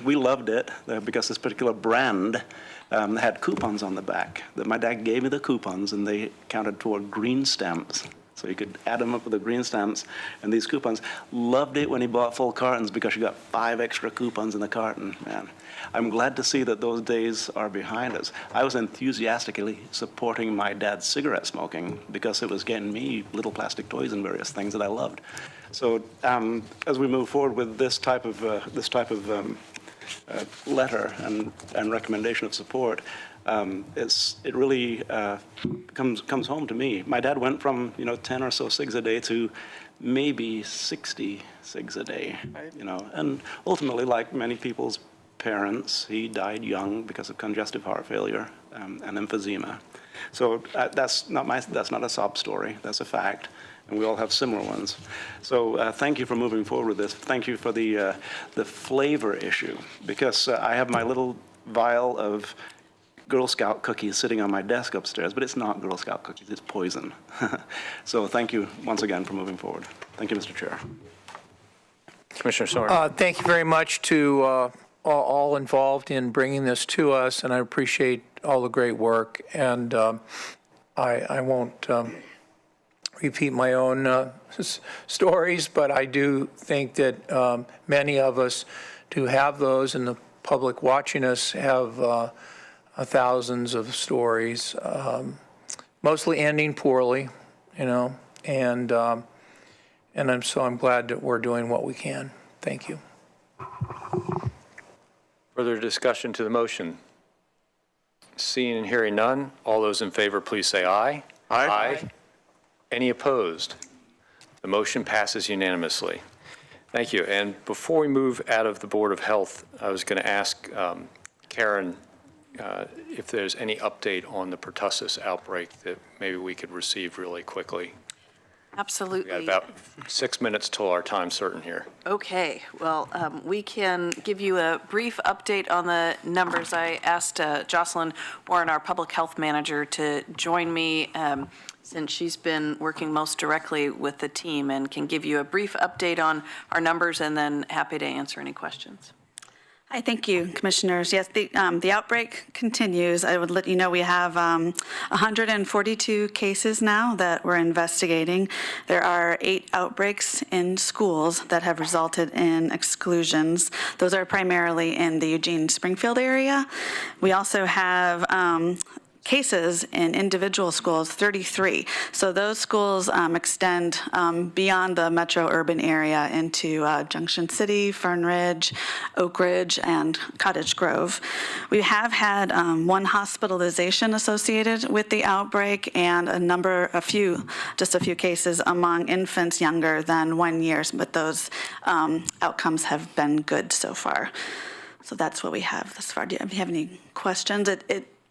We loved it because this particular brand had coupons on the back. That my dad gave me the coupons, and they counted toward green stamps. So you could add them up with the green stamps and these coupons. Loved it when he bought full cartons because you got 5 extra coupons in the carton, man. I'm glad to see that those days are behind us. I was enthusiastically supporting my dad's cigarette smoking because it was getting me little plastic toys and various things that I loved. So as we move forward with this type of letter and recommendation of support, it really comes home to me. My dad went from 10 or so cigs a day to maybe 60 cigs a day, and ultimately, like many people's parents, he died young because of congestive heart failure and emphysema. So that's not a sob story. That's a fact. And we all have similar ones. So thank you for moving forward with this. Thank you for the flavor issue, because I have my little vial of Girl Scout cookies sitting on my desk upstairs, but it's not Girl Scout cookies, it's poison. So thank you once again for moving forward. Thank you, Mr. Chair. Commissioner Soren. Thank you very much to all involved in bringing this to us, and I appreciate all the great work. And I won't repeat my own stories, but I do think that many of us do have those, and the public watching us have thousands of stories, mostly ending poorly, and I'm glad that we're doing what we can. Thank you. Further discussion to the motion? Seeing and hearing none, all those in favor, please say aye. Aye. Any opposed? The motion passes unanimously. Thank you. And before we move out of the Board of Health, I was going to ask Karen if there's any update on the pertussis outbreak that maybe we could receive really quickly. Absolutely. We got about 6 minutes till our time certain here. Okay, well, we can give you a brief update on the numbers. I asked Jocelyn Warren, our public health manager, to join me since she's been working most directly with the team and can give you a brief update on our numbers, and then happy to answer any questions. Hi, thank you, Commissioners. Yes, the outbreak continues. I would let you know we have 142 cases now that we're investigating. There are 8 outbreaks in schools that have resulted in exclusions. Those are primarily in the Eugene-Springfield area. We also have cases in individual schools, 33. So those schools extend beyond the metro urban area into Junction City, Fern Ridge, Oak Ridge, and Cottage Grove. We have had 1 hospitalization associated with the outbreak, and just a few cases among infants younger than 1 year, but those outcomes have been good so far. So that's what we have thus far. Do you have any questions?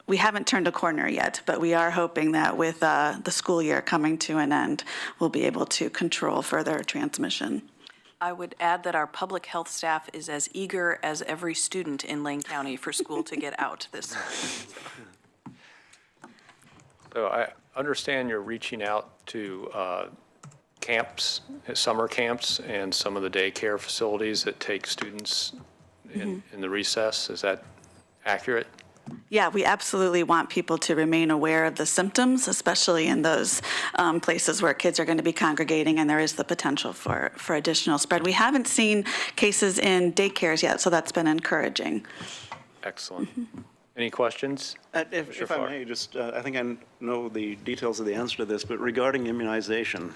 We haven't turned a corner yet, but we are hoping that with the school year coming to an end, we'll be able to control further transmission. I would add that our public health staff is as eager as every student in Lane County for school to get out this summer. So I understand you're reaching out to camps, summer camps, and some of the daycare facilities that take students in the recess. Is that accurate? Yeah, we absolutely want people to remain aware of the symptoms, especially in those places where kids are going to be congregating and there is the potential for additional spread. We haven't seen cases in daycares yet, so that's been encouraging. Excellent. Any questions? If I may, just, I think I know the details of the answer to this, but regarding immunization,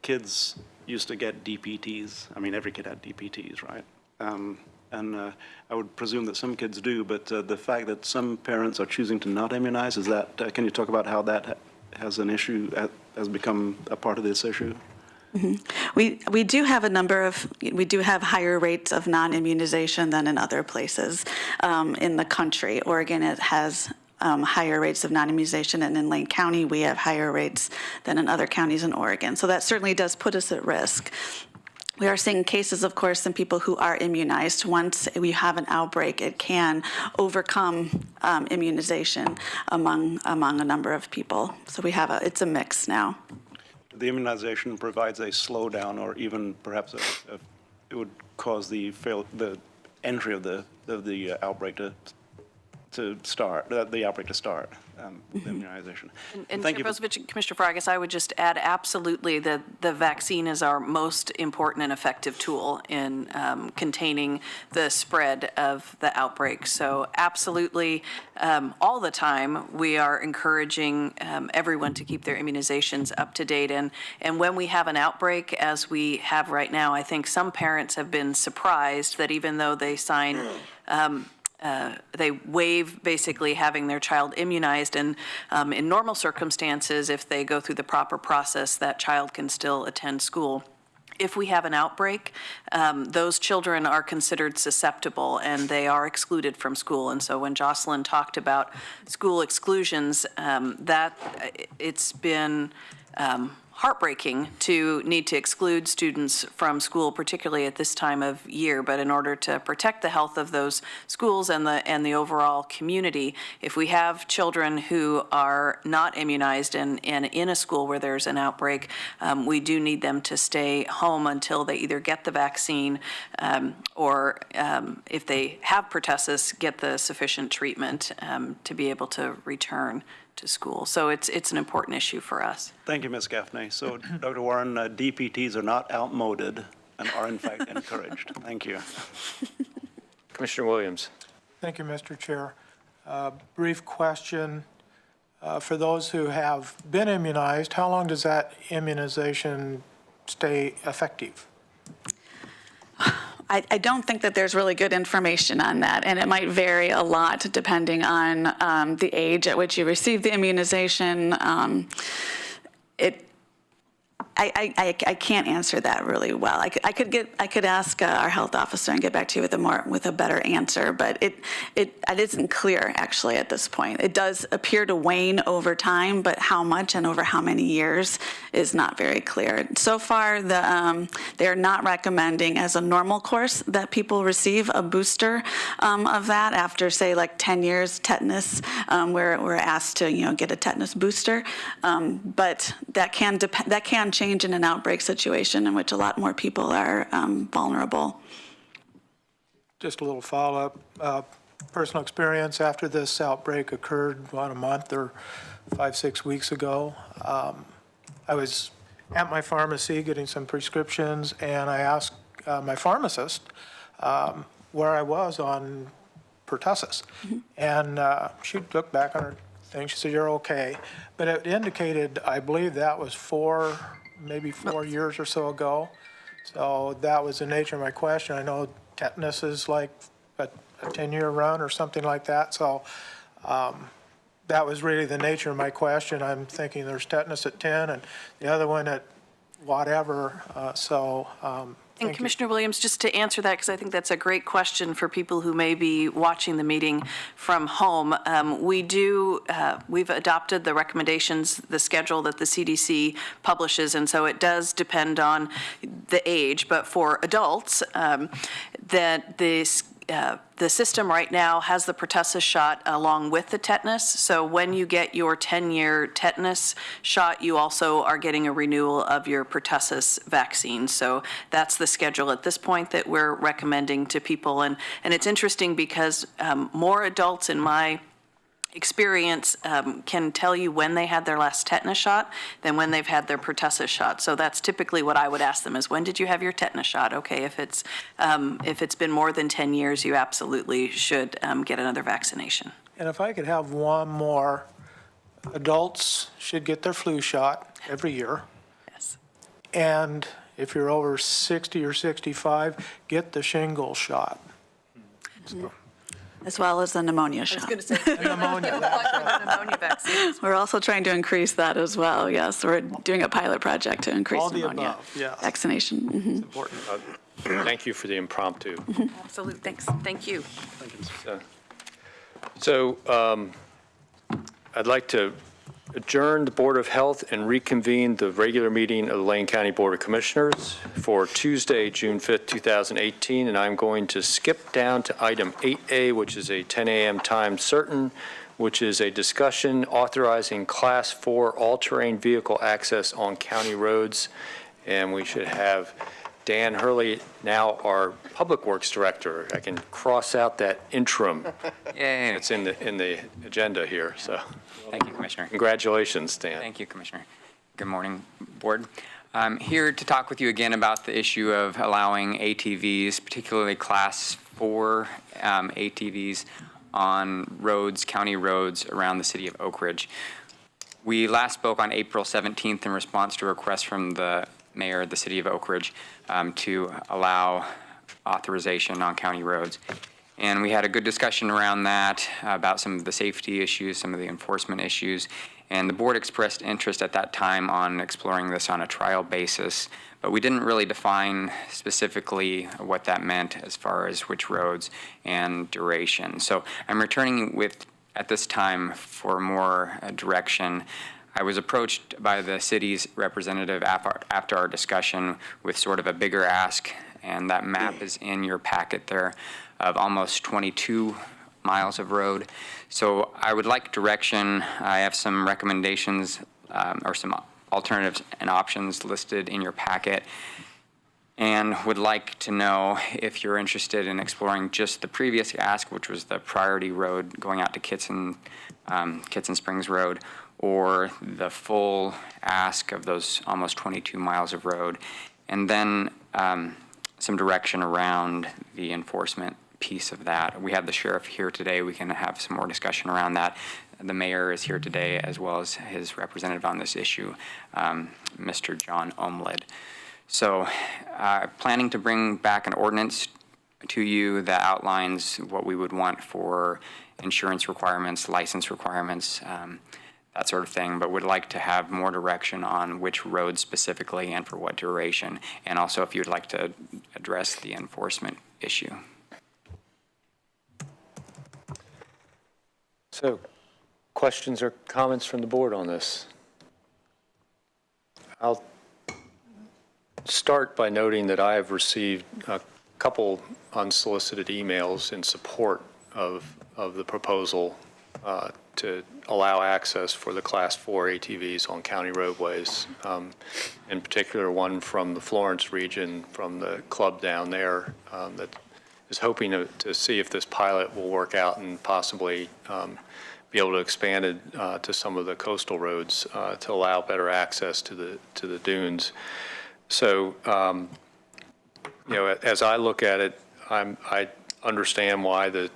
kids used to get DPTs. I mean, every kid had DPTs, right? And I would presume that some kids do, but the fact that some parents are choosing to not immunize, is that, can you talk about how that has an issue, has become a part of this issue? We do have higher rates of non-immunization than in other places in the country. Oregon, it has higher rates of non-immunization, and in Lane County, we have higher rates than in other counties in Oregon. So that certainly does put us at risk. We are seeing cases, of course, in people who are immunized. Once we have an outbreak, it can overcome immunization among a number of people. So it's a mix now. The immunization provides a slowdown, or even perhaps it would cause the entry of the outbreak to start, the outbreak to start, the immunization. And Thank Chair you. Bozovich and Commissioner Faragas, I would just add absolutely that the vaccine is our most important and effective tool in containing the spread of the outbreak. So absolutely, all the time, we are encouraging everyone to keep their immunizations up to date. And when we have an outbreak, as we have right now, I think some parents have been surprised that even though they sign they waive basically having their child immunized, and in normal circumstances, if they go through the proper process, that child can still attend school. If we have an outbreak, those children are considered susceptible and they are excluded from school. And so when Jocelyn talked about school exclusions, it's been heartbreaking to need to exclude students from school, particularly at this time of year. But in order to protect the health of those schools and the overall community, if we have children who are not immunized and in a school where there's an outbreak, we do need them to stay home until they either get the vaccine or if they have pertussis, get the sufficient treatment to be able to return to school. So it's an important issue for us. Thank you, Ms. Gaffney. So, Dr. Warren, DPTs are not outmoded and are in fact encouraged. Thank you. Commissioner Williams. Thank you, Mr. Chair. Brief question. For those who have been immunized, how long does that immunization stay effective? I don't think that there's really good information on that, and it might vary a lot depending on the age at which you receive the immunization. I can't answer that really well. I could ask our health officer and get back to you with a better answer, but it isn't clear actually at this point. It does appear to wane over time, but how much and over how many years is not very clear. So far, they are not recommending as a normal course that people receive a booster of that after, say, like 10 years tetanus, where we're asked to get a tetanus booster, but that can change in an outbreak situation in which a lot more people are vulnerable. Just a little follow-up. Personal experience after this outbreak occurred about a month or 5-6 weeks ago. I was at my pharmacy getting some prescriptions, and I asked my pharmacist where I was on pertussis. Mm-hmm. And she looked back on her thing. She said, "You're okay." But it indicated, I believe that was maybe 4 years or so ago. So that was the nature of my question. I know tetanus is like a 10-year run or something like that. So that was really the nature of my question. I'm thinking there's tetanus at 10 and the other one at whatever. And Commissioner Williams, just to answer that, because I think that's a great question for people who may be watching the meeting from home. We've adopted the recommendations, the schedule that the CDC publishes, and so it does depend on the age. But for adults, that this the system right now has the pertussis shot along with the tetanus. So when you get your 10-year tetanus shot, you also are getting a renewal of your pertussis vaccine. So that's the schedule at this point that we're recommending to people. And it's interesting because more adults in my experience can tell you when they had their last tetanus shot than when they've had their pertussis shot. So that's typically what I would ask them is, when did you have your tetanus shot? Okay, if it's been more than 10 years, you absolutely should get another vaccination. And if I could have one more, adults should get their flu shot every year. Yes. And if you're over 60 or 65, get the shingles shot. As well as the pneumonia shot. say. Pneumonia, Pneumonia vaccine. We're also trying to increase that as well, yes. We're doing a pilot project to increase All the pneumonia above, yes. vaccination. Mhm. Important. Thank you for the impromptu. Absolutely, thanks. Thank you. So I'd like to adjourn the Board of Health and reconvene the regular meeting of the Lane County Board of Commissioners for Tuesday, June 5th, 2018. And I'm going to skip down to item 8A, which is a 10 a.m. time certain, which is a discussion authorizing Class 4 all-terrain vehicle access on county roads. And we should have Dan Hurley, now our Public Works Director. I can cross out that interim. Yay. It's in the agenda here, so Thank you, Commissioner. congratulations, Dan. Thank you, Commissioner. Good morning, Board. I'm here to talk with you again about the issue of allowing ATVs, particularly Class 4 ATVs, on roads, county roads around the city of Oak Ridge. We last spoke on April 17th in response to a request from the mayor of the city of Oak Ridge to allow authorization on county roads. And we had a good discussion around that, about some of the safety issues, some of the enforcement issues. And the board expressed interest at that time on exploring this on a trial basis, but we didn't really define specifically what that meant as far as which roads and duration. So I'm returning at this time for more direction. I was approached by the city's representative after our discussion with sort of a bigger ask, and that map is in your packet there, of almost 22 miles of road. So I would like direction. I have some recommendations or some alternatives and options listed in your packet, and would like to know if you're interested in exploring just the previous ask, which was the priority road going out to Kitson Springs Road, or the full ask of those almost 22 miles of road, and then some direction around the enforcement piece of that. We have the sheriff here today. We can have some more discussion around that. The mayor is here today, as well as his representative on this issue, Mr. John Omlid. So planning to bring back an ordinance to you that outlines what we would want for insurance requirements, license requirements, that sort of thing, but would like to have more direction on which roads specifically and for what duration, and also if you'd like to address the enforcement issue. So, questions or comments from the board on this? I'll start by noting that I have received a couple unsolicited emails in support of the proposal to allow access for the Class 4 ATVs on county roadways. In particular, one from the Florence region, from the club down there, that is hoping to see if this pilot will work out and possibly be able to expand it to some of the coastal roads to allow better access to the dunes. So, as I look at it, I understand why the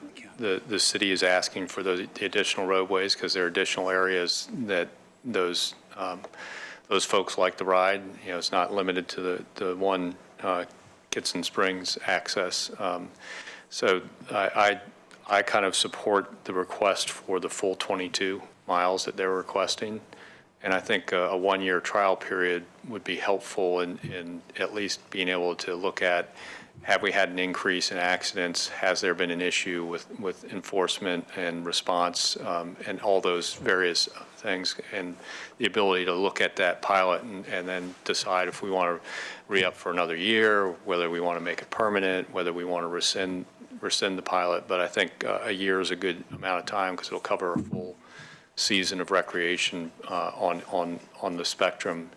city is asking for the additional roadways, because there are additional areas that those folks like to ride. It's not limited to the one Kitson Springs access. So I kind of support the request for the full 22 miles that they're requesting. And I think a one-year trial period would be helpful in at least being able to look at, have we had an increase in accidents? Has there been an issue with enforcement and response and all those various things? And the ability to look at that pilot and then decide if we want to re-up for another year, whether we want to make it permanent, whether we want to rescind rescind the pilot, but I think a year is a good amount of time because it'll cover a full season of recreation on the spectrum.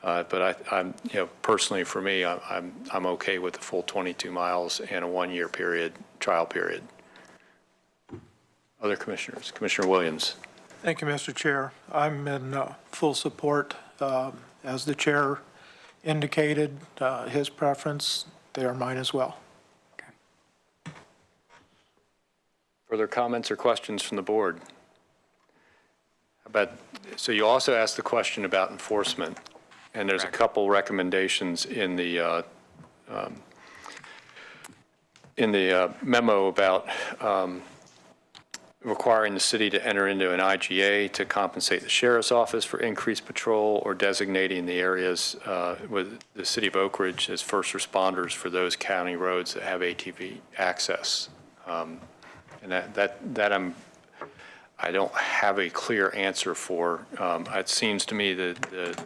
But I'm, personally for me, I'm okay with the full 22 miles and a 1-year period, trial period. Other commissioners, Commissioner Williams. Thank you, Mr. Chair. I'm in full support. As the chair indicated, his preference, they are mine as well. Further comments or questions from the board? So you also asked the question about enforcement, and there's a couple recommendations in the memo about requiring the city to enter into an IGA to compensate the sheriff's office for increased patrol, or designating the areas with the city of Oak Ridge as first responders for those county roads that have ATV access. And that I don't have a clear answer for. It seems to me that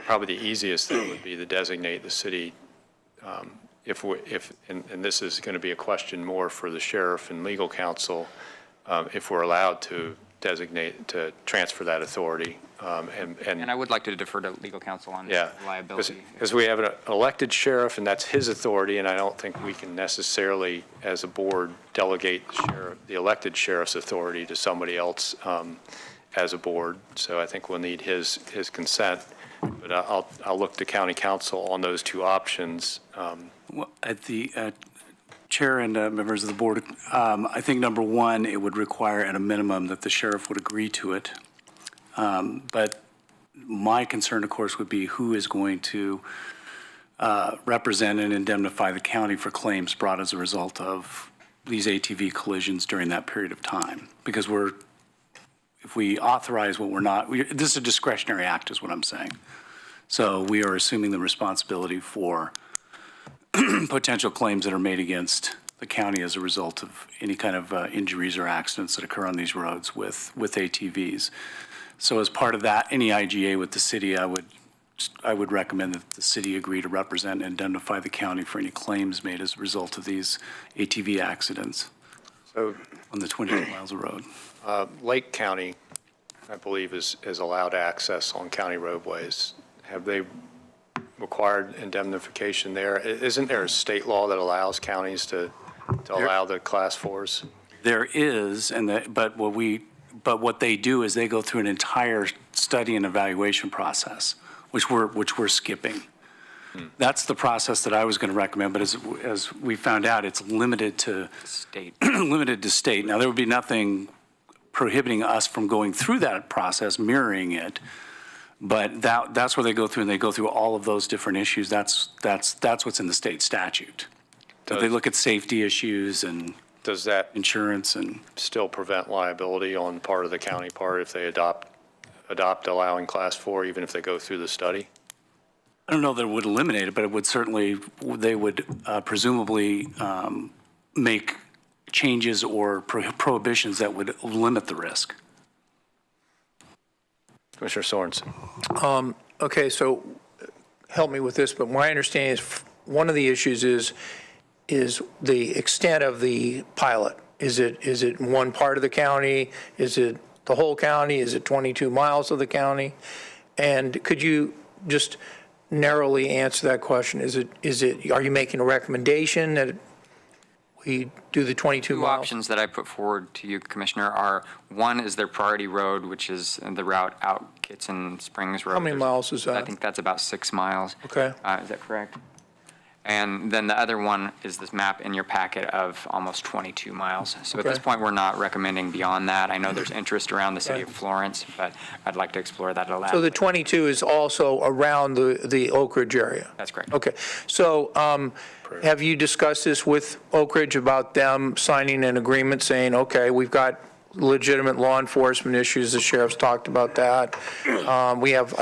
probably the easiest thing would be to designate the city, and this is going to be a question more for the sheriff and legal counsel, if we're allowed to to transfer that authority. And I would like to defer to legal counsel on liability. Because we have an elected sheriff, and that's his authority, and I don't think we can necessarily, as a board, delegate the elected sheriff's authority to somebody else as a board. So I think we'll need his consent. But I'll look to county council on those two options. At the Chair and members of the board, I think number one, it would require at a minimum that the sheriff would agree to it. But my concern, of course, would be who is going to represent and indemnify the county for claims brought as a result of these ATV collisions during that period of time. Because if we authorize what we're not, this is a discretionary act is what I'm saying. So we are assuming the responsibility for potential claims that are made against the county as a result of any kind of injuries or accidents that occur on these roads with ATVs. So as part of that, any IGA with the city, I would recommend that the city agree to represent and indemnify the county for any claims made as a result of these ATV accidents on the 22 miles of road. Lake County, I believe, is allowed access on county roadways. Have they required indemnification there? Isn't there a state law that allows counties to allow the Class 4s? There is, but what they do is they go through an entire study and evaluation process, which we're skipping. That's the process that I was going to recommend, but as we found out, it's limited to state. Limited to state. Now, there would be nothing prohibiting us from going through that process, mirroring it, but that's where they go through, and they go through all of those different issues. That's what's in the state statute. They look at safety issues and does that insurance and still prevent liability on part of the county part if they adopt allowing Class 4, even if they go through the study? I don't know that it would eliminate it, but it would certainly, they would presumably make changes or prohibitions that would limit the risk. Commissioner Sorensen. Okay, so help me with this, but my understanding is one of the issues is the extent of the pilot. Is it one part of the county? Is it the whole county? Is it 22 miles of the county? And could you just narrowly answer that question? Are you making a recommendation that we do the 22 Two miles? options that I put forward to you, Commissioner, are one is their priority road, which is the route out Kitson Springs Road. How many miles is that? I think that's about 6 miles. Okay. Is that correct? And then the other one is this map in your packet of almost 22 miles. So at this Okay. point, we're not recommending beyond that. I know there's interest around the city Okay. of Florence, but I'd like to explore that a lot. So the 22 is also around the Oak Ridge area? That's correct. Okay. So have you discussed this with Oak Ridge about them signing an agreement saying, okay, we've got legitimate law enforcement issues, the sheriff's talked about that. We have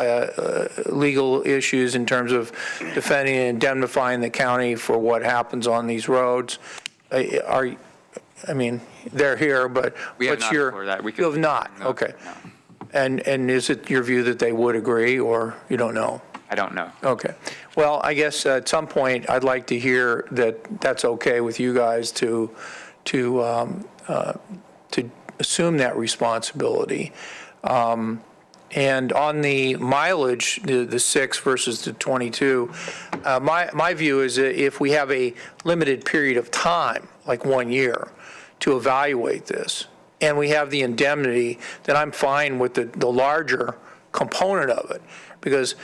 legal issues in terms of defending and indemnifying the county for what happens on these roads. I mean, they're here, but We have what's not your? explored that. We You have could- not? no, Okay. no. And is it your view that they would agree, or you don't know? I don't know. Okay. Well, I guess at some point, I'd like to hear that that's okay with you guys to assume that responsibility. And on the mileage, the 6 versus the 22, my view is that if we have a limited period of time, like 1 year, to evaluate this, and we have the indemnity, then I'm fine with the larger component of it, because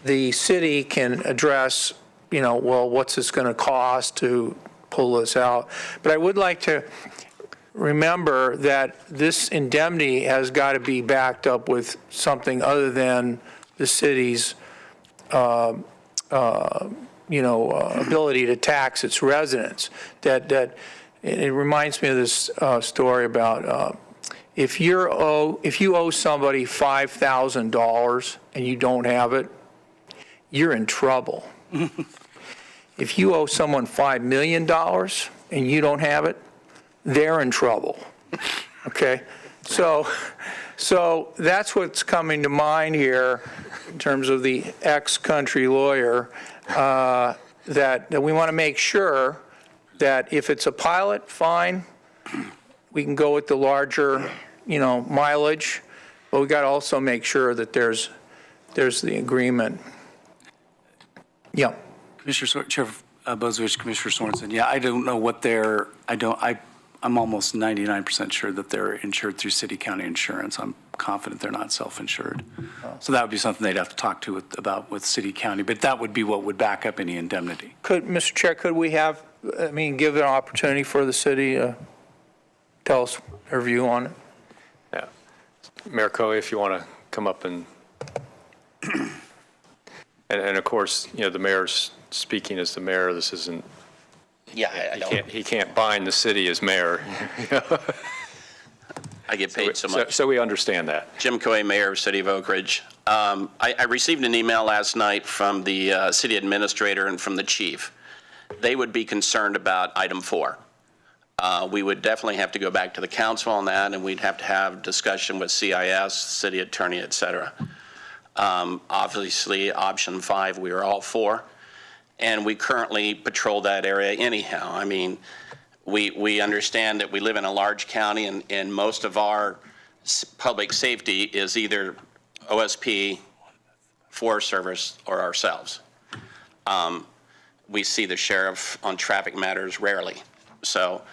the city can address, well, what's this going to cost to pull this out? But I would like to remember that this indemnity has got to be backed up with something other than the city's, ability to tax its residents. That it reminds me of this story about if you owe somebody $5,000 and you don't have it, you're in trouble. If you owe someone $5 million and you don't have it, they're in trouble, okay? So that's what's coming to mind here in terms of the ex-country lawyer, that we want to make sure that if it's a pilot, fine, we can go with the larger, mileage, but we got to also make sure that there's the agreement. Yeah. Chair Bozovich, Commissioner Sorensen, yeah, I don't know what I'm almost 99% sure that they're insured through city-county insurance. I'm confident they're not self-insured. So that would be something they'd have to talk about with city-county, but that would be what would back up any indemnity. Mr. Chair, could we give an opportunity for the city to tell us their view on it? Yeah. Mayor Coe, if you want to come up and of course, the mayor's speaking as the mayor. This isn't. Yeah, I don't. He can't bind the city as mayor. I get paid so much. So we understand that. Jim Coe, Mayor of City of Oak Ridge. I received an email last night from the city administrator and from the chief. They would be concerned about item 4. We would definitely have to go back to the council on that, and we'd have to have discussion with CIS, city attorney, et cetera. Obviously, option 5, we are all for. And we currently patrol that area anyhow. I mean, we understand that we live in a large county, and most of our public safety is either OSP, Forest Service, or ourselves. We see the sheriff on traffic matters rarely. So,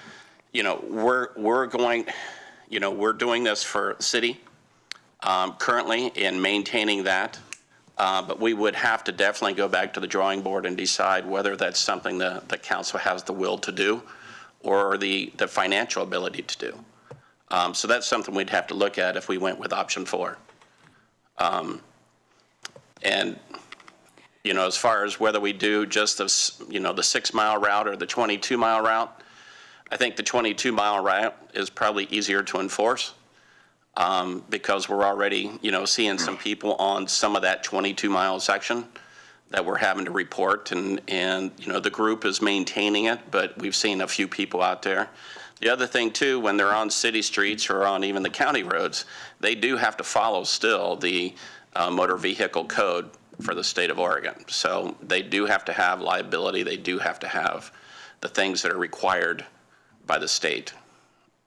we're doing this for city currently in maintaining that. But we would have to definitely go back to the drawing board and decide whether that's something the council has the will to do or the financial ability to do. So that's something we'd have to look at if we went with option 4. And, as far as whether we do just the 6-mile route or the 22-mile route, I think the 22-mile route is probably easier to enforce. Because we're already, seeing some people on some of that 22-mile section that we're having to report, and the group is maintaining it, but we've seen a few people out there. The other thing, too, when they're on city streets or on even the county roads, they do have to follow still the motor vehicle code for the state of Oregon. So they do have to have liability. They do have to have the things that are required by the state.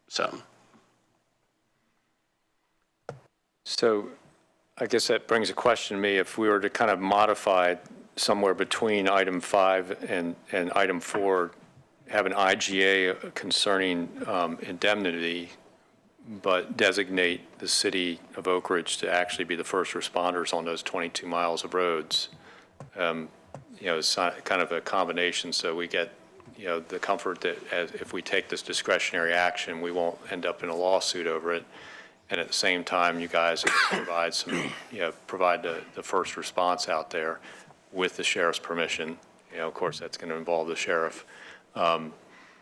So I guess that brings a question to me. If we were to kind of modify somewhere between item 5 and item 4, have an IGA concerning indemnity, but designate the city of Oak Ridge to actually be the first responders on those 22 miles of roads, it's kind of a combination. So we get, the comfort that if we take this discretionary action, we won't end up in a lawsuit over it. And at the same time, you guys provide provide the first response out there with the sheriff's permission. Of course, that's going to involve the sheriff.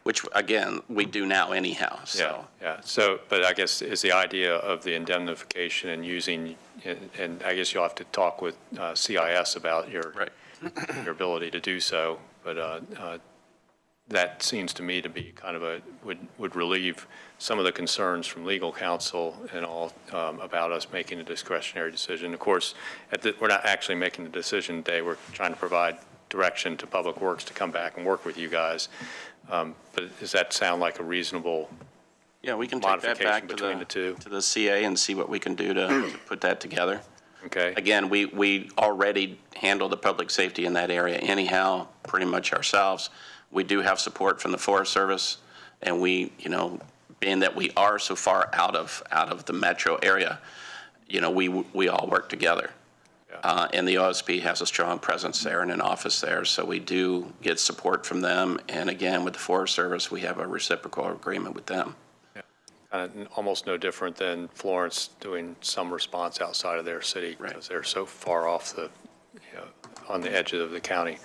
Which, again, we do now anyhow. So. Yeah. So, but I guess is the idea of the indemnification and using, and I guess you'll have to talk with CIS about your ability to do so. But that seems to me to be kind of would relieve some of the concerns from legal counsel and all about us making a discretionary decision. Of course, we're not actually making the decision today. We're trying to provide direction to Public Works to come back and work with you guys. But does that sound like a reasonable Yeah, we can take that back between the two? to the CA and see what we can do to put that together. Okay. Again, we already handle the public safety in that area anyhow, pretty much ourselves. We do have support from the Forest Service, and we, being that we are so far out of the metro area, we all work together. And the OSP has a strong presence there and an office there, so we do get support from them. And again, with the Forest Service, we have a reciprocal agreement with them. Almost no different than Florence doing some response outside of their city because they're so far off on the edge of the county.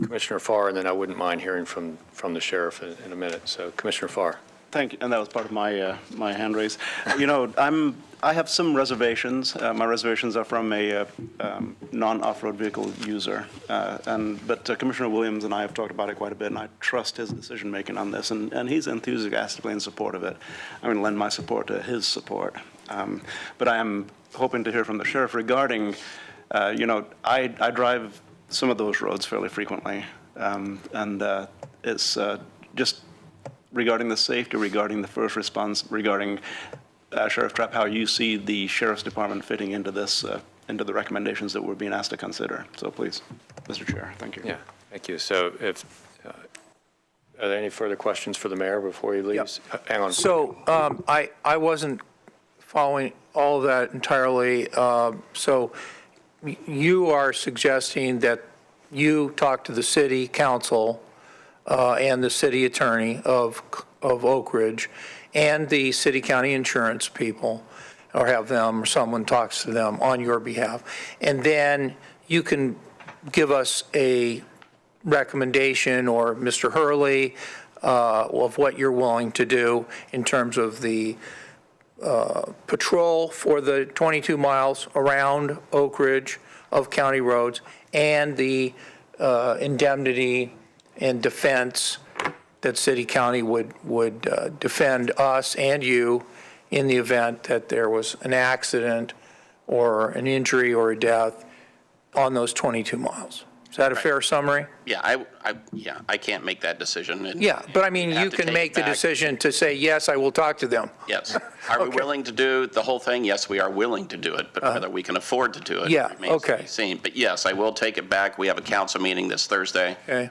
Commissioner Farr, and then I wouldn't mind hearing from the sheriff in a minute. So Commissioner Farr. Thank you, and that was part of my hand raise. I have some reservations. My reservations are from a non-off-road vehicle user, but Commissioner Williams and I have talked about it quite a bit, and I trust his decision-making on this, and he's enthusiastically in support of it. I'm going to lend my support to his support. But I am hoping to hear from the sheriff regarding, I drive some of those roads fairly frequently, and it's just regarding the safety, regarding the first response, regarding Sheriff Trapp, how you see the Sheriff's Department fitting into this, into the recommendations that we're being asked to consider. So please, Mr. Chair, thank you. Yeah, thank you. So are there any further questions for the mayor before he leaves? Yep. Hang on. So I wasn't following all of that entirely. So you are suggesting that you talk to the city council and the city attorney of Oak Ridge and the city county insurance people, or have them, or someone talks to them on your behalf. And then you can give us a recommendation, or Mr. Hurley, of what you're willing to do in terms of the patrol for the 22 miles around Oak Ridge of county roads, and the indemnity and defense that city county would defend us and you in the event that there was an accident or an injury or a death on those 22 miles. Is that a fair summary? Yeah, I can't make that decision. Yeah, but I mean, you can make the decision to say, yes, I will talk to them. Yes. Are we willing to do the whole thing? Yes, we are willing to do it, but whether we can afford to do it remains to be seen. But yes, I will take it back. We have a council meeting this Thursday. Okay.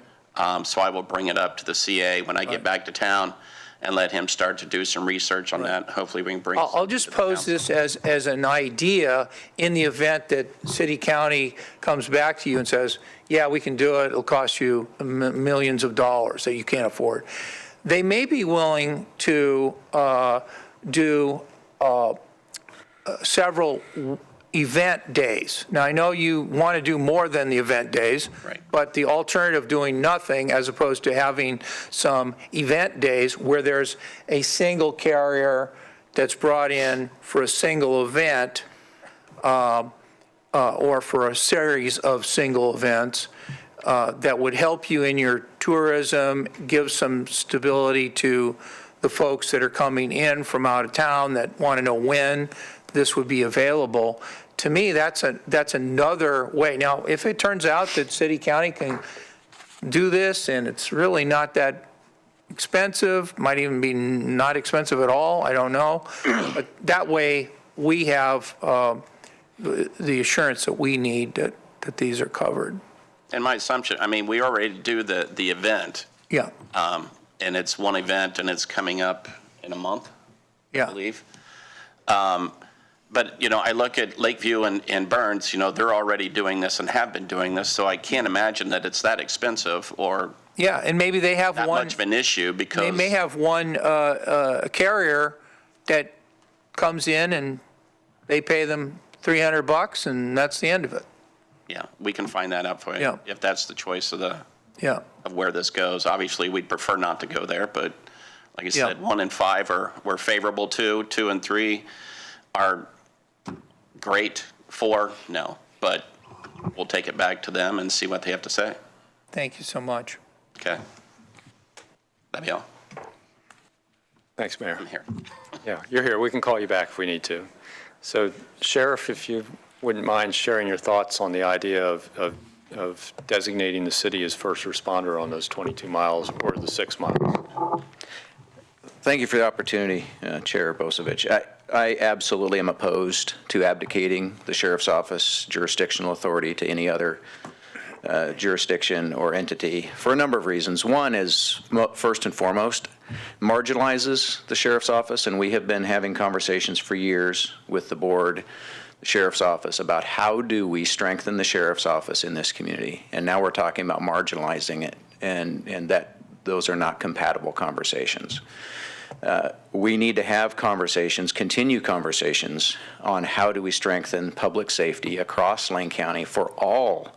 So I will bring it up to the CA when I get back to town and let him start to do some research on that. Hopefully we can bring. I'll just pose this as an idea in the event that city county comes back to you and says, yeah, we can do it. It'll cost you millions of dollars that you can't afford. They may be willing to do several event days. Now, I know you want to do more than the event days, but the alternative of doing nothing as opposed to having some event days where there's a single carrier that's brought in for a single event or for a series of single events that would help you in your tourism, give some stability to the folks that are coming in from out of town that want to know when this would be available. To me, that's another way. Now, if it turns out that city county can do this and it's really not that expensive, might even be not expensive at all, I don't know. But that way we have the assurance that we need that these are covered. And my assumption, I mean, we already do the event. Yeah. And it's one event and it's coming up in a month, Yeah. I believe. But, I look at Lakeview and Burns, they're already doing this and have been doing this, so I can't imagine that it's that expensive or Yeah, and maybe they have that one. much of an issue because. They may have one carrier that comes in and they pay them $300 and that's the end of it. Yeah, we can find that out for you. Yeah. If that's the choice of where this goes. Obviously, we'd prefer not to go there, but like I said, 1 and 5 we're favorable to, 2 and 3 are great, 4, no. But we'll take it back to them and see what they have to say. Thank you so much. Okay. That'd be all. Thanks, Mayor. I'm here. Yeah, you're here. We can call you back if we need to. So Sheriff, if you wouldn't mind sharing your thoughts on the idea of designating the city as first responder on those 22 miles or the 6 miles. Thank you for the opportunity, Chair Bosevich. I absolutely am opposed to abdicating the Sheriff's Office jurisdictional authority to any other jurisdiction or entity for a number of reasons. One is, first and foremost, marginalizes the Sheriff's Office, and we have been having conversations for years with the board, the Sheriff's Office, about how do we strengthen the Sheriff's Office in this community. And now we're talking about marginalizing it, and that those are not compatible conversations. We need to have conversations, continue conversations on how do we strengthen public safety across Lane County for all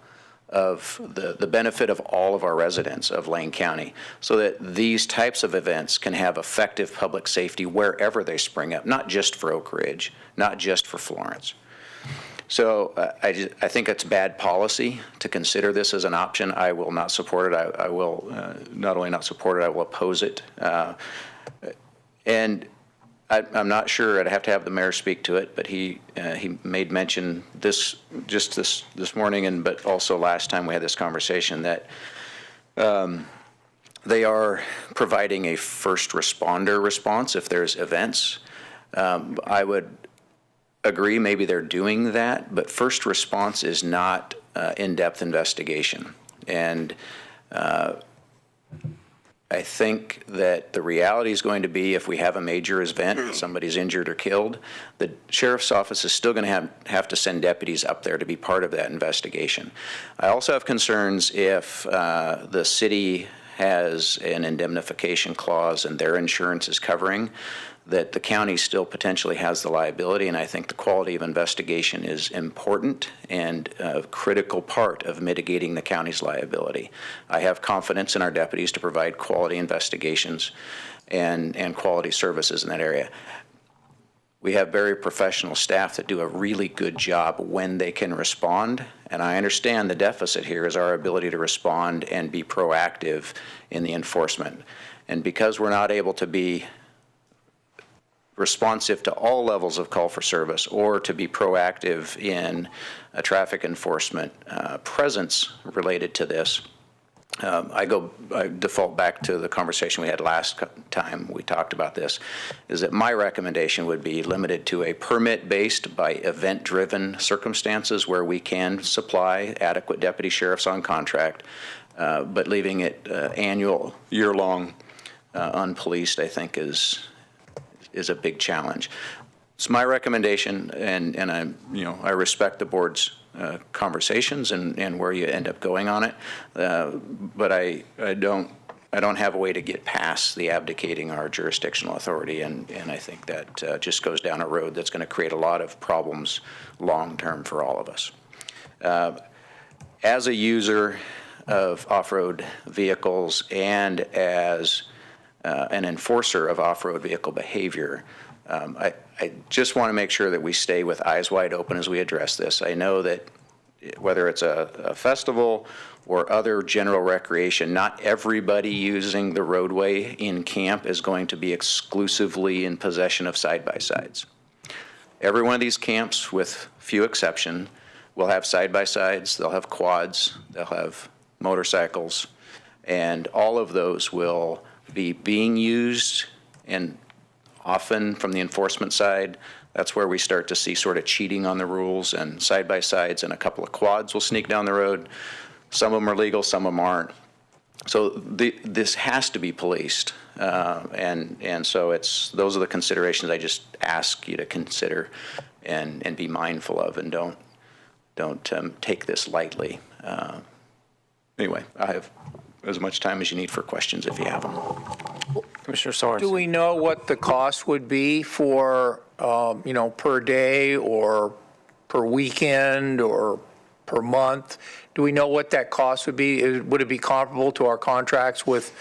of the benefit of all of our residents of Lane County, so that these types of events can have effective public safety wherever they spring up, not just for Oak Ridge, not just for Florence. So I think it's bad policy to consider this as an option. I will not support it. I will not only not support it, I will oppose it. And I'm not sure, I'd have to have the mayor speak to it, but he made mention this morning, but also last time we had this conversation, that they are providing a first responder response if there's events. I would agree, maybe they're doing that, but first response is not in-depth investigation. And I think that the reality is going to be, if we have a major event, somebody's injured or killed, the Sheriff's Office is still going to have to send deputies up there to be part of that investigation. I also have concerns if the city has an indemnification clause and their insurance is covering, that the county still potentially has the liability, and I think the quality of investigation is important and a critical part of mitigating the county's liability. I have confidence in our deputies to provide quality investigations and quality services in that area. We have very professional staff that do a really good job when they can respond, and I understand the deficit here is our ability to respond and be proactive in the enforcement. And because we're not able to be responsive to all levels of call for service or to be proactive in a traffic enforcement presence related to this, I default back to the conversation we had last time we talked about this, is that my recommendation would be limited to a permit-based by event-driven circumstances where we can supply adequate deputy sheriffs on contract, but leaving it annual, year-long, unpoliced, I think is a big challenge. It's my recommendation, and I respect the board's conversations and where you end up going on it, but I don't have a way to get past the abdicating our jurisdictional authority, and I think that just goes down a road that's going to create a lot of problems long-term for all of us. As a user of off-road vehicles and as an enforcer of off-road vehicle behavior, I just want to make sure that we stay with eyes wide open as we address this. I know that whether it's a festival or other general recreation, not everybody using the roadway in camp is going to be exclusively in possession of side-by-sides. Every one of these camps, with few exception, will have side-by-sides, they'll have quads, they'll have motorcycles, and all of those will be being used, and often from the enforcement side, that's where we start to see sort of cheating on the rules, and side-by-sides and a couple of quads will sneak down the road. Some of them are legal, some of them aren't. So this has to be policed, and so those are the considerations I just ask you to consider and be mindful of, and don't take this lightly. Anyway, I have as much time as you need for questions if you have them. Commissioner Sorensen. Do we know what the cost would be for, per day or per weekend or per month? Do we know what that cost would be? Would it be comparable to our contracts with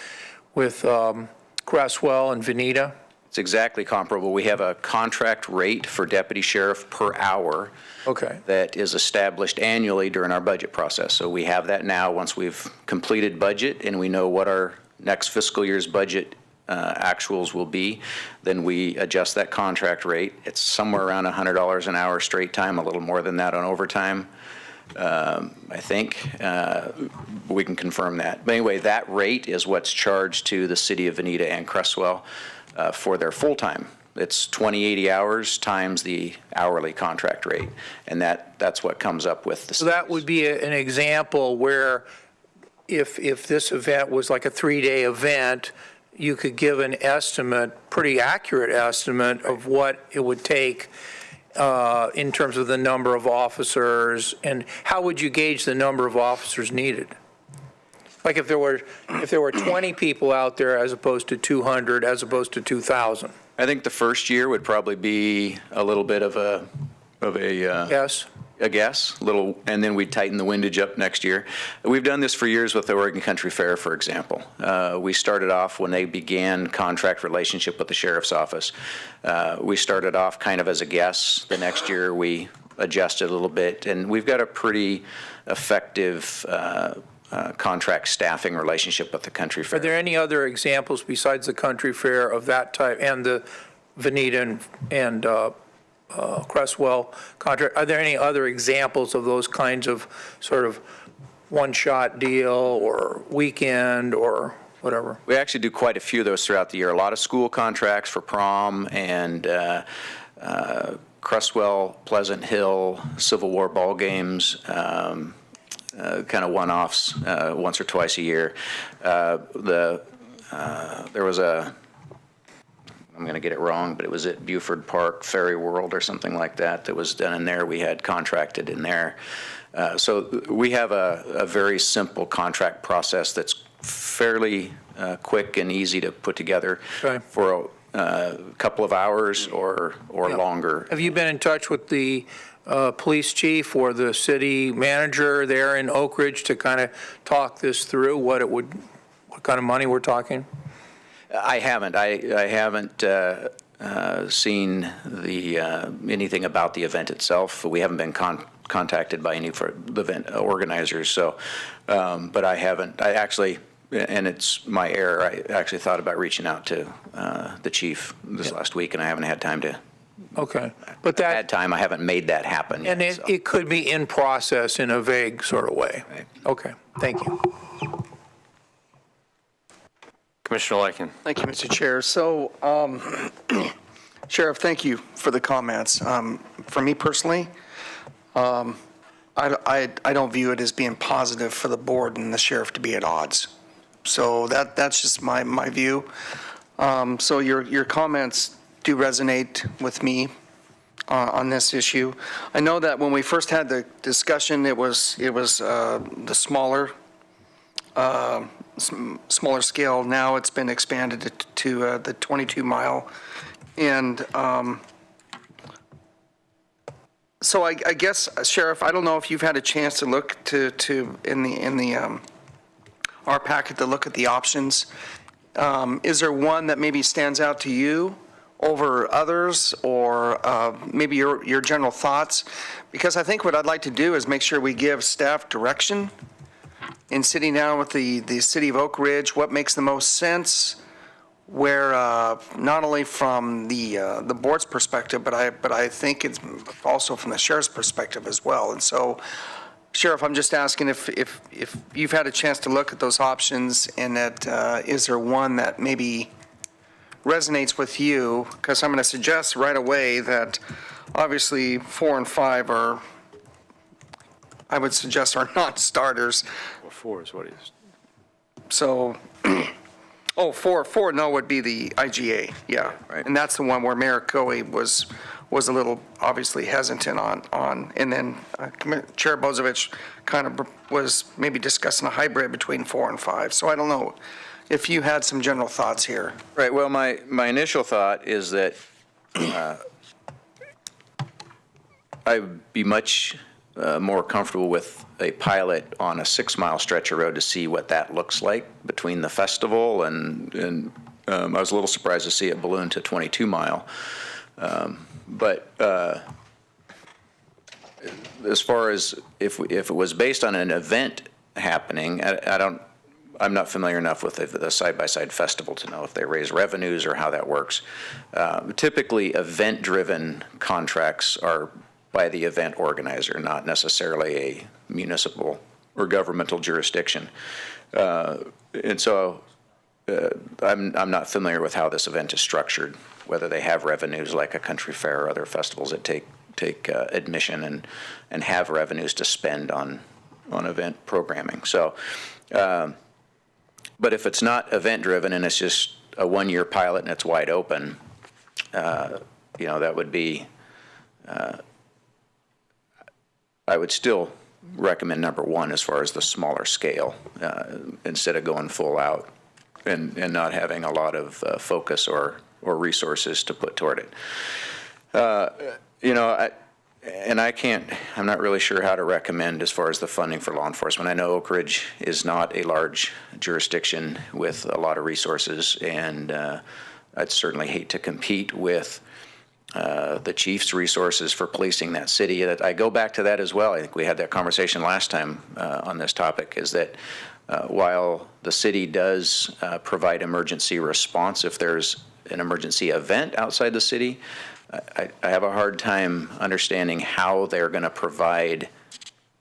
Cresswell and Veneta? It's exactly comparable. We have a contract rate for deputy sheriff per hour Okay. that is established annually during our budget process. So we have that now once we've completed budget and we know what our next fiscal year's budget actuals will be, then we adjust that contract rate. It's somewhere around $100 an hour straight time, a little more than that on overtime. I think. We can confirm that. But anyway, that rate is what's charged to the city of Veneta and Cresswell for their full-time. It's 2080 hours times the hourly contract rate, and that's what comes up with the. So that would be an example where if this event was like a 3-day event, you could give an estimate, pretty accurate estimate of what it would take in terms of the number of officers, and how would you gauge the number of officers needed? Like if there were 20 people out there as opposed to 200, as opposed to 2,000? I think the first year would probably be a little bit of a Yes? a guess, and then we tighten the windage up next year. We've done this for years with the Oregon Country Fair, for example. We started off when they began contract relationship with the sheriff's office. We started off kind of as a guess. The next year we adjusted a little bit, and we've got a pretty effective contract staffing relationship with the Country Fair. Are there any other examples besides the Country Fair of that type and the Veneta and Cresswell contract? Are there any other examples of those kinds of sort of one-shot deal or weekend or whatever? We actually do quite a few of those throughout the year. A lot of school contracts for prom and Cresswell, Pleasant Hill, Civil War ball games, kind of one-offs once or twice a year. There was I'm going to get it wrong, but it was at Buford Park Ferry World or something like that was done in there. We had contracted in there. So we have a very simple contract process that's fairly quick and easy to put together for a couple of hours or longer. Have you been in touch with the police chief or the city manager there in Oak Ridge to kind of talk this through, what kind of money we're talking? I haven't. I haven't seen anything about the event itself. We haven't been contacted by any for the event organizers. So, but I haven't. I actually, and it's my error. I actually thought about reaching out to the chief this last week, and I haven't had time to. Okay, but that had time. I haven't made that happen. And yet, it could be in process in a vague sort of way. Right. Okay, thank you. Commissioner Lycan. Thank you, Mr. Chair. So, Sheriff, thank you for the comments. For me personally, I don't view it as being positive for the board and the sheriff to be at odds. So that's just my view. So your comments do resonate with me on this issue. I know that when we first had the discussion, it was the smaller scale. Now it's been expanded to the 22-mile. And so I guess, Sheriff, I don't know if you've had a chance to look in our packet to look at the options. Is there one that maybe stands out to you over others, or maybe your general thoughts? Because I think what I'd like to do is make sure we give staff direction in sitting down with the city of Oak Ridge, what makes the most sense, where not only from the board's perspective, but I think it's also from the sheriff's perspective as well. And so, Sheriff, I'm just asking if you've had a chance to look at those options, and that is there one that maybe resonates with you? Because I'm going to suggest right away that obviously 4 and 5 are, I would suggest, are not starters. Well, 4 is what it is. So, 4 no would be the IGA, yeah. Right. And that's the one where Mayor Coey was a little obviously hesitant on. And then Chair Bozovich kind of was maybe discussing a hybrid between 4 and 5. So I don't know if you had some general thoughts here. Right. Well, my initial thought is that I would be much more comfortable with a pilot on a 6-mile stretch of road to see what that looks like between the festival and I was a little surprised to see it balloon to 22 mile. But as far as if it was based on an event happening, I'm not familiar enough with the side-by-side festival to know if they raise revenues or how that works. Typically, event-driven contracts are by the event organizer, not necessarily a municipal or governmental jurisdiction. And so I'm not familiar with how this event is structured, whether they have revenues like a country fair or other festivals that take admission and have revenues to spend on event programming. So, but if it's not event-driven and it's just a one-year pilot and it's wide open, that would be, I would still recommend number one as far as the smaller scale, instead of going full out and not having a lot of focus or resources to put toward it. I'm not really sure how to recommend as far as the funding for law enforcement. I know Oak Ridge is not a large jurisdiction with a lot of resources, and I'd certainly hate to compete with the chief's resources for policing that city. I go back to that as well. I think we had that conversation last time on this topic, is that while the city does provide emergency response if there's an emergency event outside the city, I have a hard time understanding how they're going to provide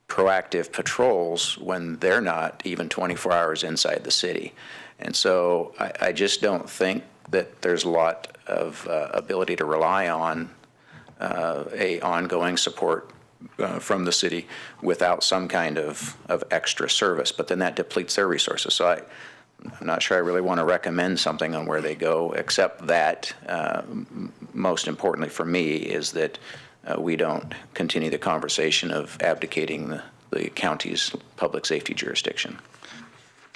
proactive patrols when they're not even 24 hours inside the city. And so I just don't think that there's a lot of ability to rely on a ongoing support from the city without some kind of extra service. But then that depletes their resources. So I'm not sure I really want to recommend something on where they go, except that most importantly for me is that we don't continue the conversation of abdicating the county's public safety jurisdiction.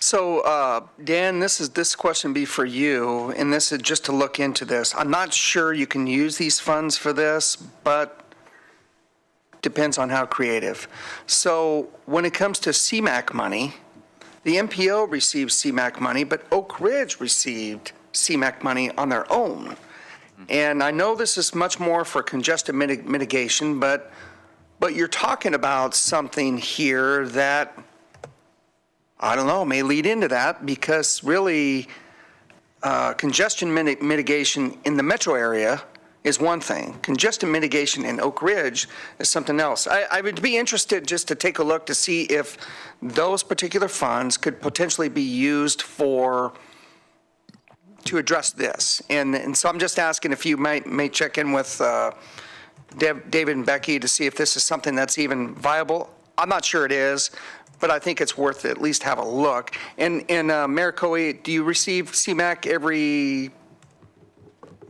So, Dan, this question be for you, and this is just to look into this. I'm not sure you can use these funds for this, but depends on how creative. So when it comes to CMAQ money, the MPO received CMAQ money, but Oak Ridge received CMAQ money on their own. And I know this is much more for congestion mitigation, but you're talking about something here that, I don't know, may lead into that, because really congestion mitigation in the metro area is one thing. Congestion mitigation in Oak Ridge is something else. I would be interested just to take a look to see if those particular funds could potentially be used to address this. And so I'm just asking if you may check in with David and Becky to see if this is something that's even viable. I'm not sure it is, but I think it's worth at least have a look. And Mayor Coey, do you receive CMAQ every?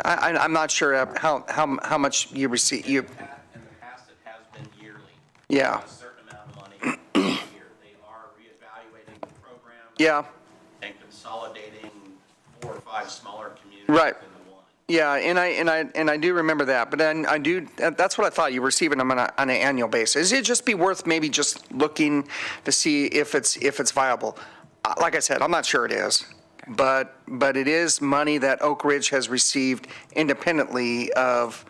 I'm not sure how much you receive. In the past, it has been yearly. Yeah. A certain amount of money a year. They are reevaluating the program. Yeah. And consolidating 4 or 5 smaller communities. Right. Into one. Yeah, and I do remember that, but then that's what I thought, you were receiving them on an annual basis. It'd just be worth maybe just looking to see if it's viable. Like I said, I'm not sure it is, but it is money that Oak Ridge has received independently of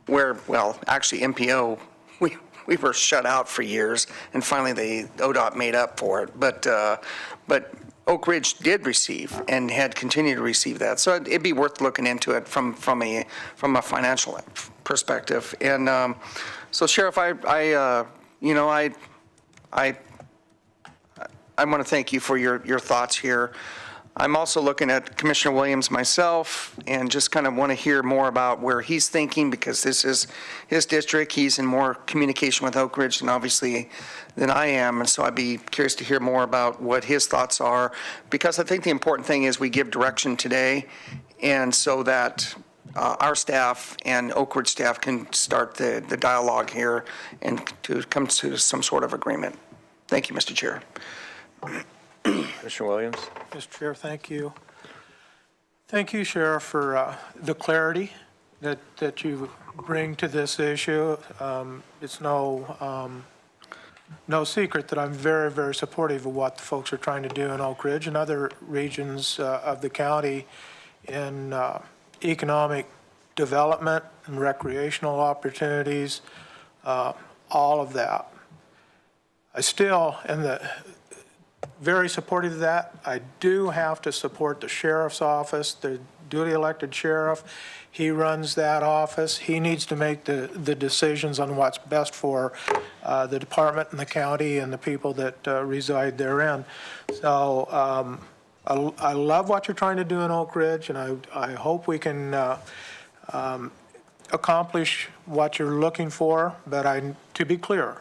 where, well, actually MPO, we were shut out for years, and finally ODOT made up for it, but Oak Ridge did receive and had continued to receive that. So it'd be worth looking into it from a financial perspective. And so Sheriff, I want to thank you for your thoughts here. I'm also looking at Commissioner Williams myself and just kind of want to hear more about where he's thinking, because this is his district. He's in more communication with Oak Ridge than I am. And so I'd be curious to hear more about what his thoughts are, because I think the important thing is we give direction today, and so that our staff and Oak Ridge staff can start the dialogue here and to come to some sort of agreement. Thank you, Mr. Chair. Commissioner Williams? Mr. Chair, thank you. Thank you, Sheriff, for the clarity that you bring to this issue. It's no secret that I'm very, very supportive of what the folks are trying to do in Oak Ridge and other regions of the county in economic development and recreational opportunities, all of that. I still am very supportive of that. I do have to support the sheriff's office, the duly elected sheriff. He runs that office. He needs to make the decisions on what's best for the department and the county and the people that reside therein. So I love what you're trying to do in Oak Ridge, and I hope we can accomplish what you're looking for. But to be clear,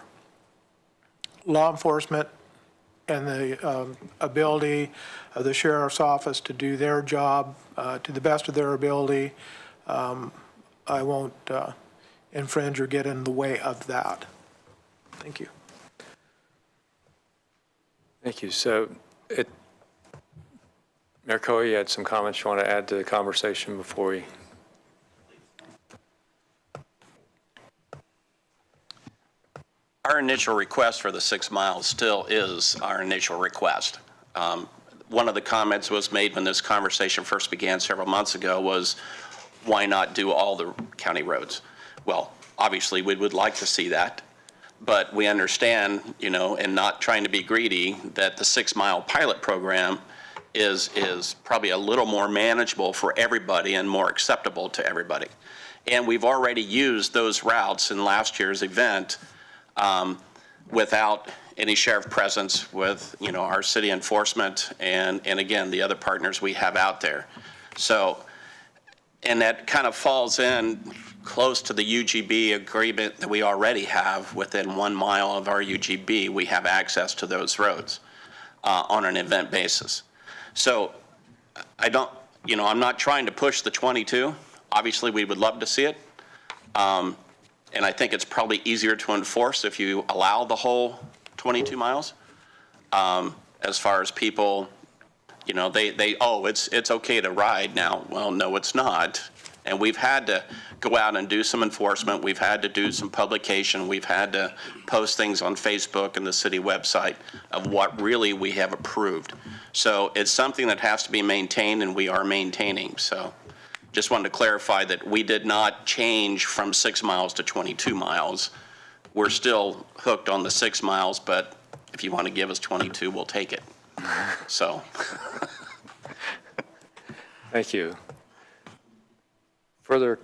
law enforcement and the ability of the sheriff's office to do their job to the best of their ability, I won't infringe or get in the way of that. Thank you. Thank you. So, Mayor Coe, you had some comments you want to add to the conversation before we? Our initial request for the 6 miles still is our initial request. One of the comments was made when this conversation first began several months ago was, why not do all the county roads? Well, obviously, we would like to see that, but we understand, and not trying to be greedy, that the 6 mile pilot program is probably a little more manageable for everybody and more acceptable to everybody. And we've already used those routes in last year's event without any sheriff presence, with our city enforcement and again the other partners we have out there. So, and that kind of falls in close to the UGB agreement that we already have. Within 1 mile of our UGB, we have access to those roads on an event basis. So I don't, I'm not trying to push the 22. Obviously, we would love to see it. And I think it's probably easier to enforce if you allow the whole 22 miles. As far as people, it's okay to ride now. Well, no, it's not. And we've had to go out and do some enforcement. We've had to do some publication. We've had to post things on Facebook and the city website of what really we have approved. So it's something that has to be maintained, and we are maintaining. So just wanted to clarify that we did not change from 6 miles to 22 miles. We're still hooked on the 6 miles, but if you want to give us 22, we'll take it. So. Thank you. Further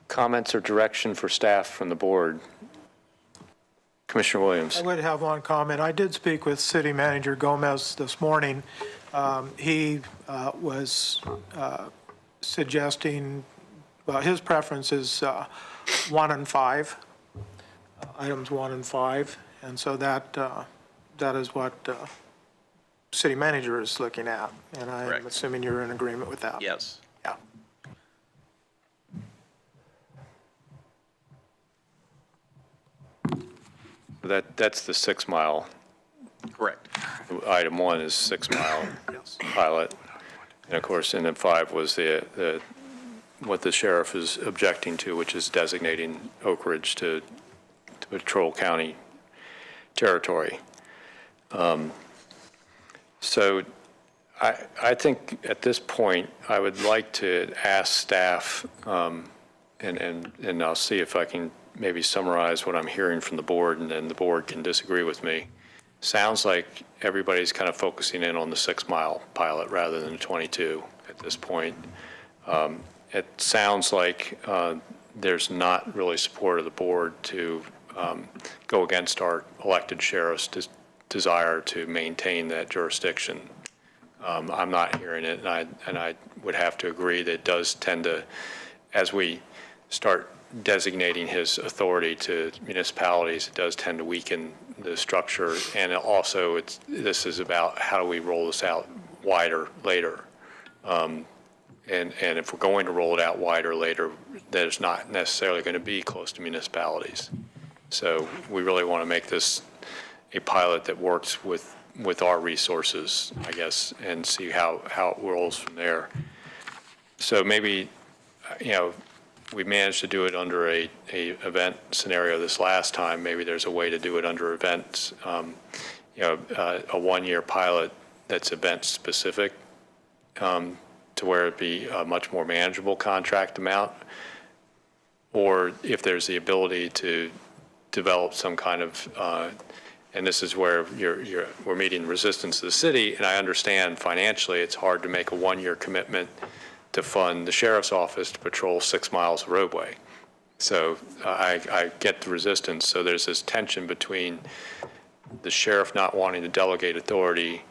comments or direction for staff from the board? Commissioner Williams. I would have one comment. I did speak with City Manager Gomez this morning. He was suggesting, well, his preference is 1 and 5, items 1 and 5, and so that is what City Manager is looking at, and I'm assuming you're in agreement with that. Yes. Yeah. That's the 6 mile. Correct. Item 1 is 6 mile pilot. And of course, and then 5 was what the sheriff is objecting to, which is designating Oak Ridge to patrol county territory. So I think at this point, I would like to ask staff, and I'll see if I can maybe summarize what I'm hearing from the board, and then the board can disagree with me. Sounds like everybody's kind of focusing in on the 6 mile pilot rather than the 22 at this point. It sounds like there's not really support of the board to go against our elected sheriff's desire to maintain that jurisdiction. I'm not hearing it, and I would have to agree that it does tend to, as we start designating his authority to municipalities, it does tend to weaken the structure. And also, this is about how do we roll this out wider later. And if we're going to roll it out wider later, that it's not necessarily going to be close to municipalities. So we really want to make this a pilot that works with our resources, I guess, and see how it rolls from there. So maybe, we managed to do it under a event scenario this last time. Maybe there's a way to do it under events, a 1-year pilot that's event specific, to to where it'd be a much more manageable contract amount, or if there's the ability to develop some kind of, and this is where we're meeting resistance to the city, and I understand financially it's hard to make a one-year commitment to fund the sheriff's office to patrol 6 miles of roadway. So I get the resistance. So there's this tension between the sheriff not wanting to delegate authority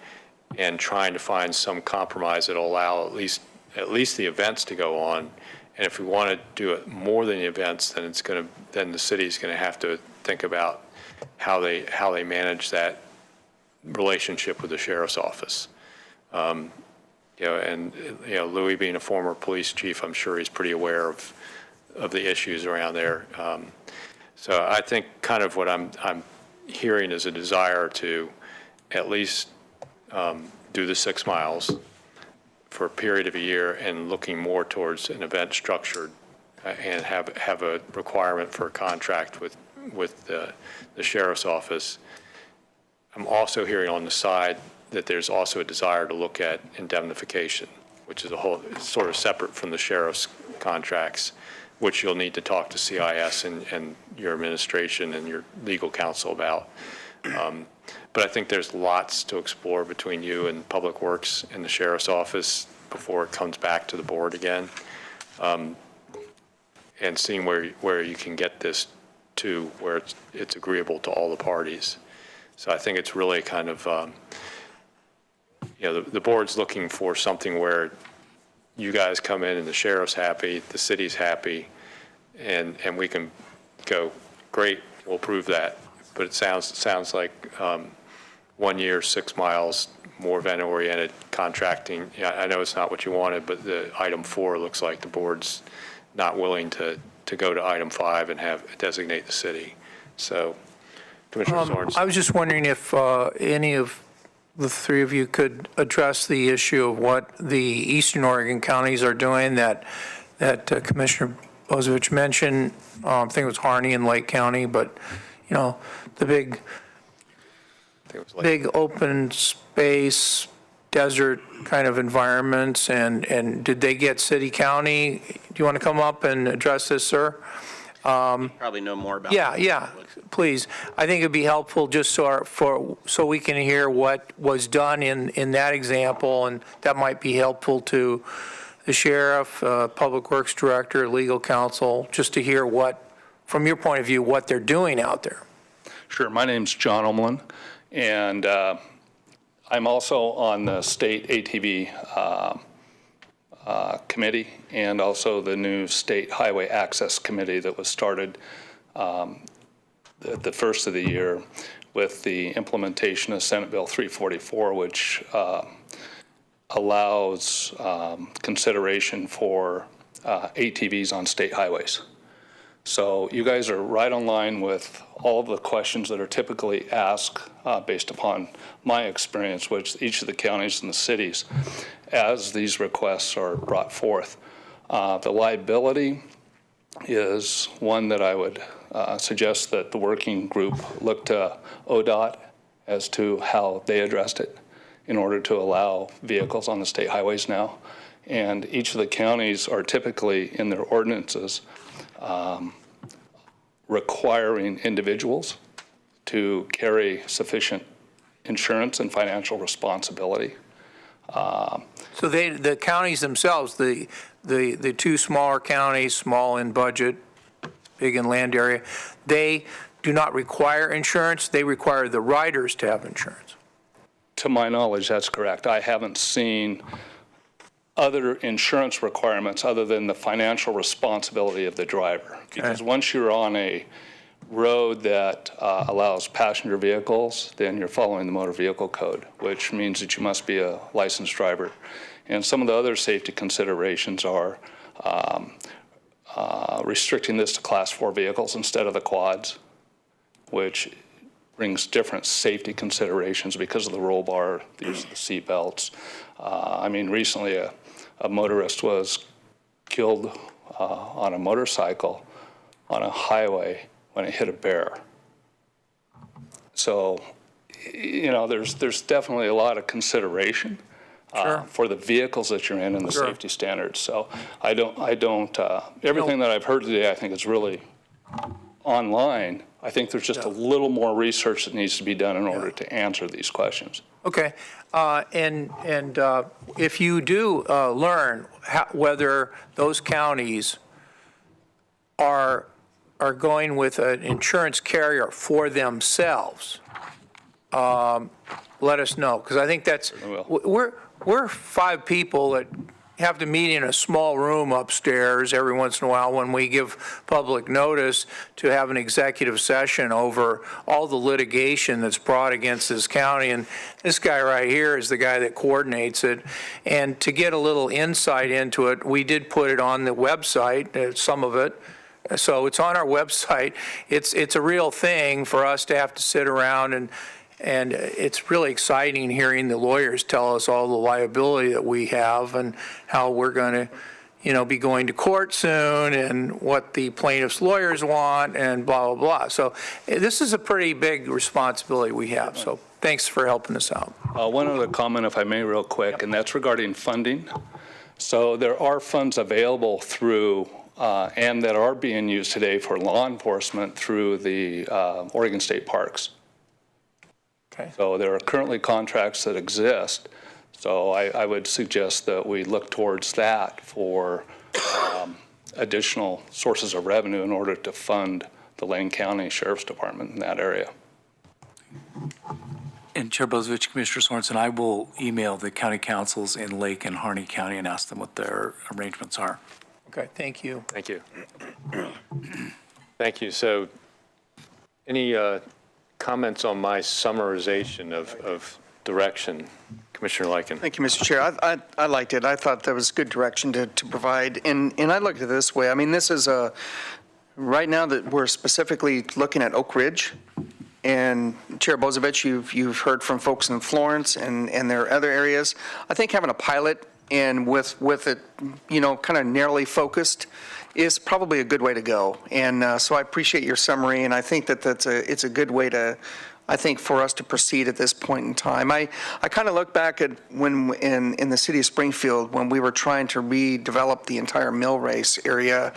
and trying to find some compromise that'll allow at least the events to go on. And if we want to do it more than the events, then the city's going to have to think about how they manage that relationship with the sheriff's office. Louis being a former police chief, I'm sure he's pretty aware of the issues around there. So I think kind of what I'm hearing is a desire to at least do the 6 miles for a period of a year, and looking more towards an event structured and have a requirement for a contract with the sheriff's office. I'm also hearing on the side that there's also a desire to look at indemnification, which is sort of separate from the sheriff's contracts, which you'll need to talk to CIS and your administration and your legal counsel about. But I think there's lots to explore between you and Public Works and the sheriff's office before it comes back to the board again, and seeing where you can get this to where it's agreeable to all the parties. So I think it's really kind of, the board's looking for something where you guys come in and the sheriff's happy, the city's happy, and we can go, great, we'll prove that. But it sounds like 1 year, 6 miles, more event-oriented contracting. Yeah, I know it's not what you wanted, but the item 4 looks like the board's not willing to go to item 5 and designate the city. So, Commissioner Zorns. I was just wondering if any of the three of you could address the issue of what the Eastern Oregon counties are doing that Commissioner Bozovich mentioned. I think it was Harney and Lake County, but the big open space desert kind of environments, and did they get city county? Do you want to come up and address this, sir? Probably know more about Yeah, please. I think it'd be helpful just so we can hear what was done in that example, and that might be helpful to the sheriff, public works director, legal counsel, just to hear from your point of view, what they're doing out there. Sure. My name's John Omlin, and I'm also on the state ATV committee, and also the new state highway access committee that was started at the first of the year with the implementation of Senate Bill 344, which allows consideration for ATVs on state highways. So you guys are right on line with all of the questions that are typically asked based upon my experience with each of the counties and the cities as these requests are brought forth. The liability is one that I would suggest that the working group look to ODOT as to how they addressed it in order to allow vehicles on the state highways now. And each of the counties are typically in their ordinances requiring individuals to carry sufficient insurance and financial responsibility. So the counties themselves, the two smaller counties, small in budget, big in land area, they do not require insurance. They require the riders to have insurance. To my knowledge, that's correct. I haven't seen other insurance requirements other than the financial responsibility of the driver. Because once you're on a road that allows passenger vehicles, then you're following the motor vehicle code, which means that you must be a licensed driver. And some of the other safety considerations are restricting this to class 4 vehicles instead of the quads, which brings different safety considerations because of the roll bar, the use of the seat belts. Recently a motorist was killed on a motorcycle on a highway when it hit a bear. So, there's definitely a lot of consideration for the vehicles that you're in and the Sure. safety standards. So I don't, everything that I've heard today, I think is really online. I think there's just a little more research that needs to be done in order to answer these questions. Okay, and if you do learn whether those counties are going with an insurance carrier for themselves, let us know, because I think that's, we're 5 people that have to meet in a small room upstairs every once in a while when we give public notice to have an executive session over all the litigation that's brought against this county. And this guy right here is the guy that coordinates it. And to get a little insight into it, we did put it on the website, some of it. So it's on our website. It's a real thing for us to have to sit around, and it's really exciting hearing the lawyers tell us all the liability that we have and how we're going to, be going to court soon and what the plaintiff's lawyers want and blah, blah, blah. So this is a pretty big responsibility we have. So thanks for helping us out. One other comment, if I may, real quick, and that's regarding funding. So there are funds available through and that are being used today for law enforcement through the Oregon State Parks. Okay. So there are currently contracts that exist. So I would suggest that we look towards that for additional sources of revenue in order to fund the Lane County Sheriff's Department in that area. And Chair Bozovich, Commissioner Sorensen, I will email the county councils in Lake and Harney County and ask them what their arrangements are. Okay, thank you. Thank you. Thank you. So any comments on my summarization of direction? Commissioner Lyken. Thank you, Mr. Chair. I liked it. I thought that was good direction to provide. And I look at it this way. I mean, this is right now that we're specifically looking at Oak Ridge. And Chair Bozovich, you've heard from folks in Florence and there are other areas. I think having a pilot and with it, kind of narrowly focused is probably a good way to go. And so I appreciate your summary, and I think that it's a good way to, I think, for us to proceed at this point in time. I kind of look back at when in the city of Springfield, when we were trying to redevelop the entire mill race area.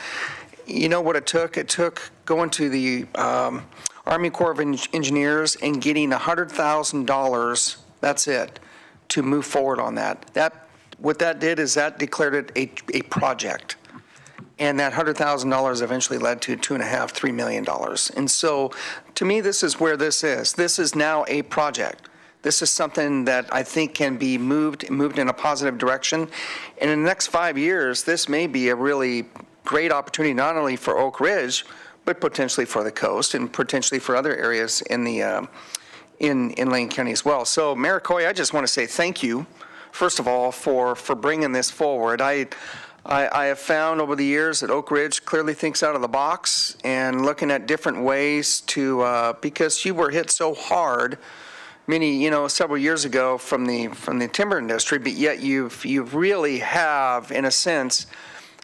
You know what it took? It took going to the Army Corps of Engineers and getting $100,000, that's it, to move forward on that. What that did is that declared it a project. And that $100,000 eventually led to $2.5–3 million. And so, to me, this is where this is. This is now a project. This is something that I think can be moved in a positive direction. And in the next 5 years, this may be a really great opportunity not only for Oak Ridge, but potentially for the coast and potentially for other areas in the in Lane County as well. So, Mayor Coy, I just want to say thank you, first of all, for bringing this forward. I have found over the years that Oak Ridge clearly thinks out of the box and looking at different ways to, because you were hit so hard several years ago from the timber industry, but yet you've really have, in a sense,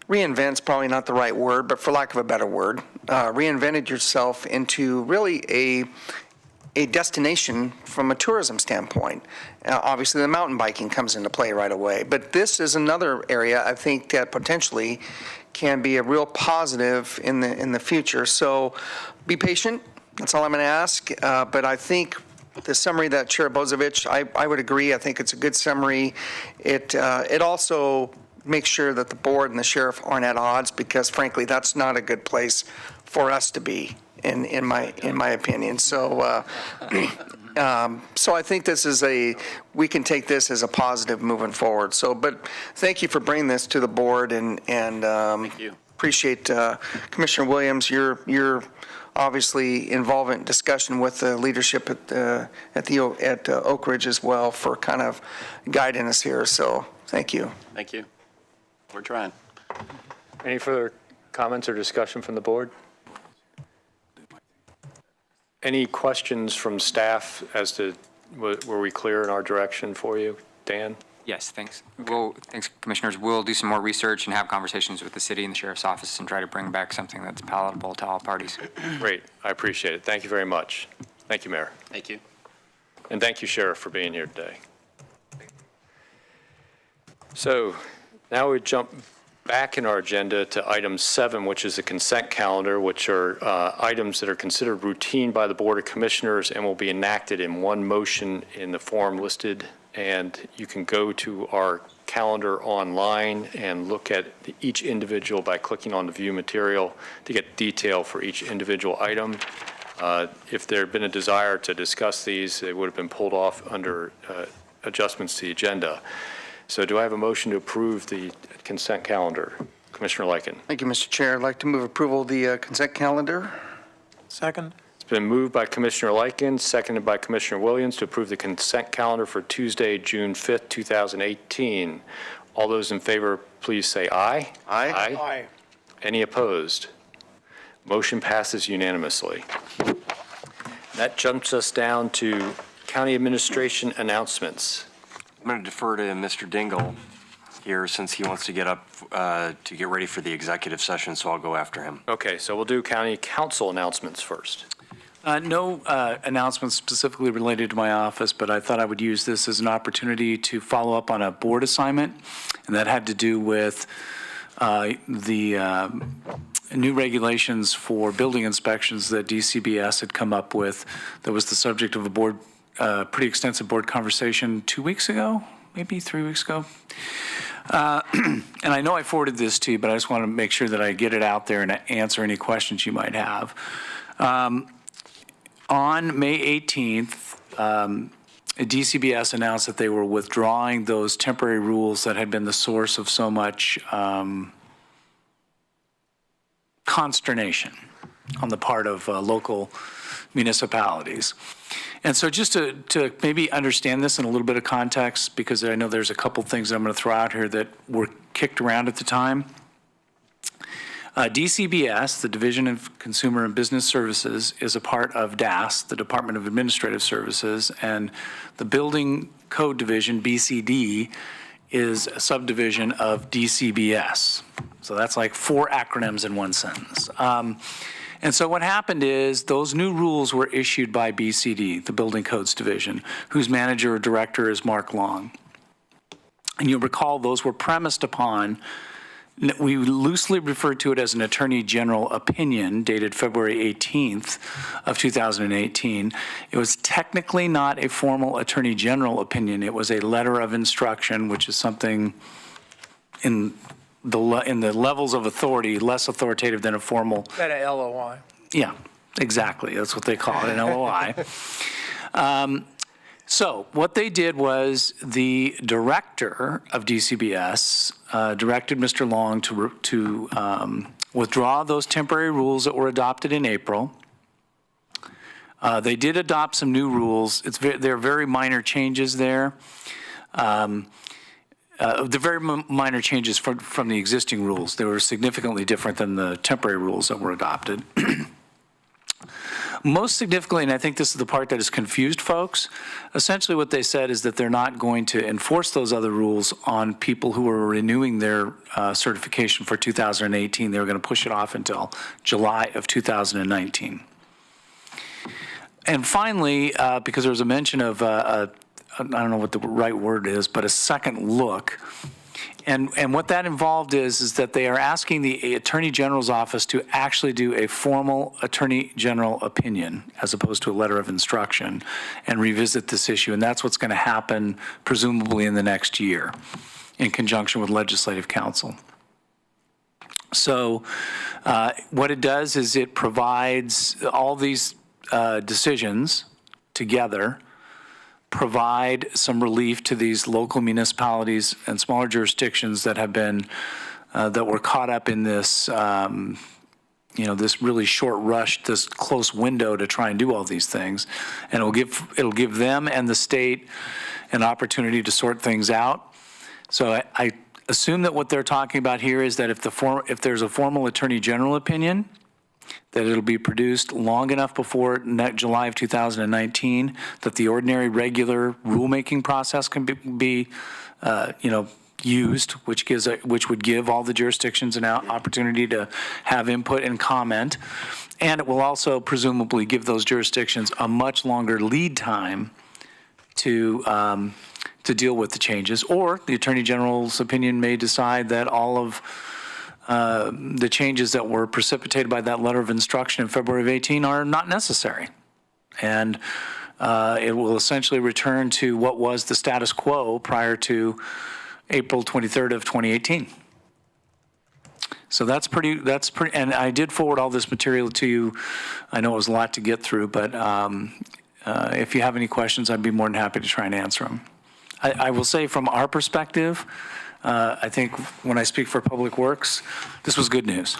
reinvent's probably not the right word, but for lack of a better word, reinvented yourself into really a destination from a tourism standpoint. Obviously, the mountain biking comes into play right away, but this is another area I think that potentially can be a real positive in the future. So be patient. That's all I'm going to ask. But I think the summary that Chair Bozovich, I would agree. I think it's a good summary. It also makes sure that the board and the sheriff aren't at odds, because frankly, that's not a good place for us to be. In my opinion. So so I think we can take this as a positive moving forward. So, but thank you for bringing this to the board, and Thank you. Appreciate Commissioner Williams, your obviously involvement in discussion with the leadership at Oak Ridge as well for kind of guiding us here. So thank you. Thank you. We're trying. Any further comments or discussion from the board? Any questions from staff as to, were we clear in our direction for you? Dan? Yes, thanks. Thanks, Commissioners. We'll do some more research and have conversations with the city and the sheriff's office and try to bring back something that's palatable to all parties. Great. I appreciate it. Thank you very much. Thank you, Mayor. Thank you. And thank you, Sheriff, for being here today. So now we jump back in our agenda to item 7, which is the consent calendar, which are items that are considered routine by the Board of Commissioners and will be enacted in one motion in the form listed. And you can go to our calendar online and look at each individual by clicking on the view material to get detail for each individual item. If there had been a desire to discuss these, they would have been pulled off under adjustments to the agenda. So do I have a motion to approve the consent calendar? Commissioner Lycan. Thank you, Mr. Chair. I'd like to move approval of the consent calendar. Second? It's been moved by Commissioner Lycan, seconded by Commissioner Williams to approve the consent calendar for Tuesday, June 5th, 2018. All those in favor, please say aye. Aye. Aye. Any opposed? Motion passes unanimously. That jumps us down to county administration announcements. I'm going to defer to Mr. Dingle here since he wants to get up to get ready for the executive session, so I'll go after him. Okay, so we'll do county council announcements first. No announcements specifically related to my office, but I thought I would use this as an opportunity to follow up on a board assignment, and that had to do with the new regulations for building inspections that DCBS had come up with. That was the subject of a board, pretty extensive board conversation 2 weeks ago, maybe 3 weeks ago. And I know I forwarded this to you, but I just want to make sure that I get it out there and answer any questions you might have. On May 18th, DCBS announced that they were withdrawing those temporary rules that had been the source of so much consternation on the part of local municipalities. And so just to maybe understand this in a little bit of context, because I know there's a couple things that I'm going to throw out here that were kicked around at the time. DCBS, the Division of Consumer and Business Services, is a part of DAS, the Department of Administrative Services, and the Building Code Division, BCD, is a subdivision of DCBS. So that's like 4 acronyms in one sentence. And so what happened is those new rules were issued by BCD, the Building Codes Division, whose manager or director is Mark Long. And you'll recall those were premised upon, we loosely referred to it as an Attorney General opinion dated February 18th of 2018. It was technically not a formal Attorney General opinion. It was a letter of instruction, which is something in the levels of authority, less authoritative than a formal. That a LOI. Yeah, exactly. That's what they call it, an LOI. So what they did was the director of DCBS directed Mr. Long to withdraw those temporary rules that were adopted in April. They did adopt some new rules. There are very minor changes there. They're very minor changes from the existing rules. They were significantly different than the temporary rules that were adopted. Most significantly, and I think this is the part that has confused folks, essentially what they said is that they're not going to enforce those other rules on people who are renewing their certification for 2018. They were going to push it off until July of 2019. And finally, because there was a mention of, I don't know what the right word is, but a second look. And what that involved is that they are asking the Attorney General's office to actually do a formal Attorney General opinion as opposed to a letter of instruction and revisit this issue. And that's what's going to happen presumably in the next year in conjunction with Legislative Council. So what it does is it provides all these decisions together, provide some relief to these local municipalities and smaller jurisdictions that have been, that were caught up in this, this really short rush, this close window to try and do all these things. And it'll give them and the state an opportunity to sort things out. So I assume that what they're talking about here is that if there's a formal Attorney General opinion, that it'll be produced long enough before July of 2019 that the ordinary regular rulemaking process can be used, which would give all the jurisdictions an opportunity to have input and comment. And it will also presumably give those jurisdictions a much longer lead time to to deal with the changes, or the Attorney General's opinion may decide that all of the changes that were precipitated by that letter of instruction in February of 18 are not necessary. And it will essentially return to what was the status quo prior to April 23rd of 2018. So that's pretty, and I did forward all this material to you. I know it was a lot to get through, but if you have any questions, I'd be more than happy to try and answer them. I will say from our perspective, I think when I speak for Public Works, this was good news.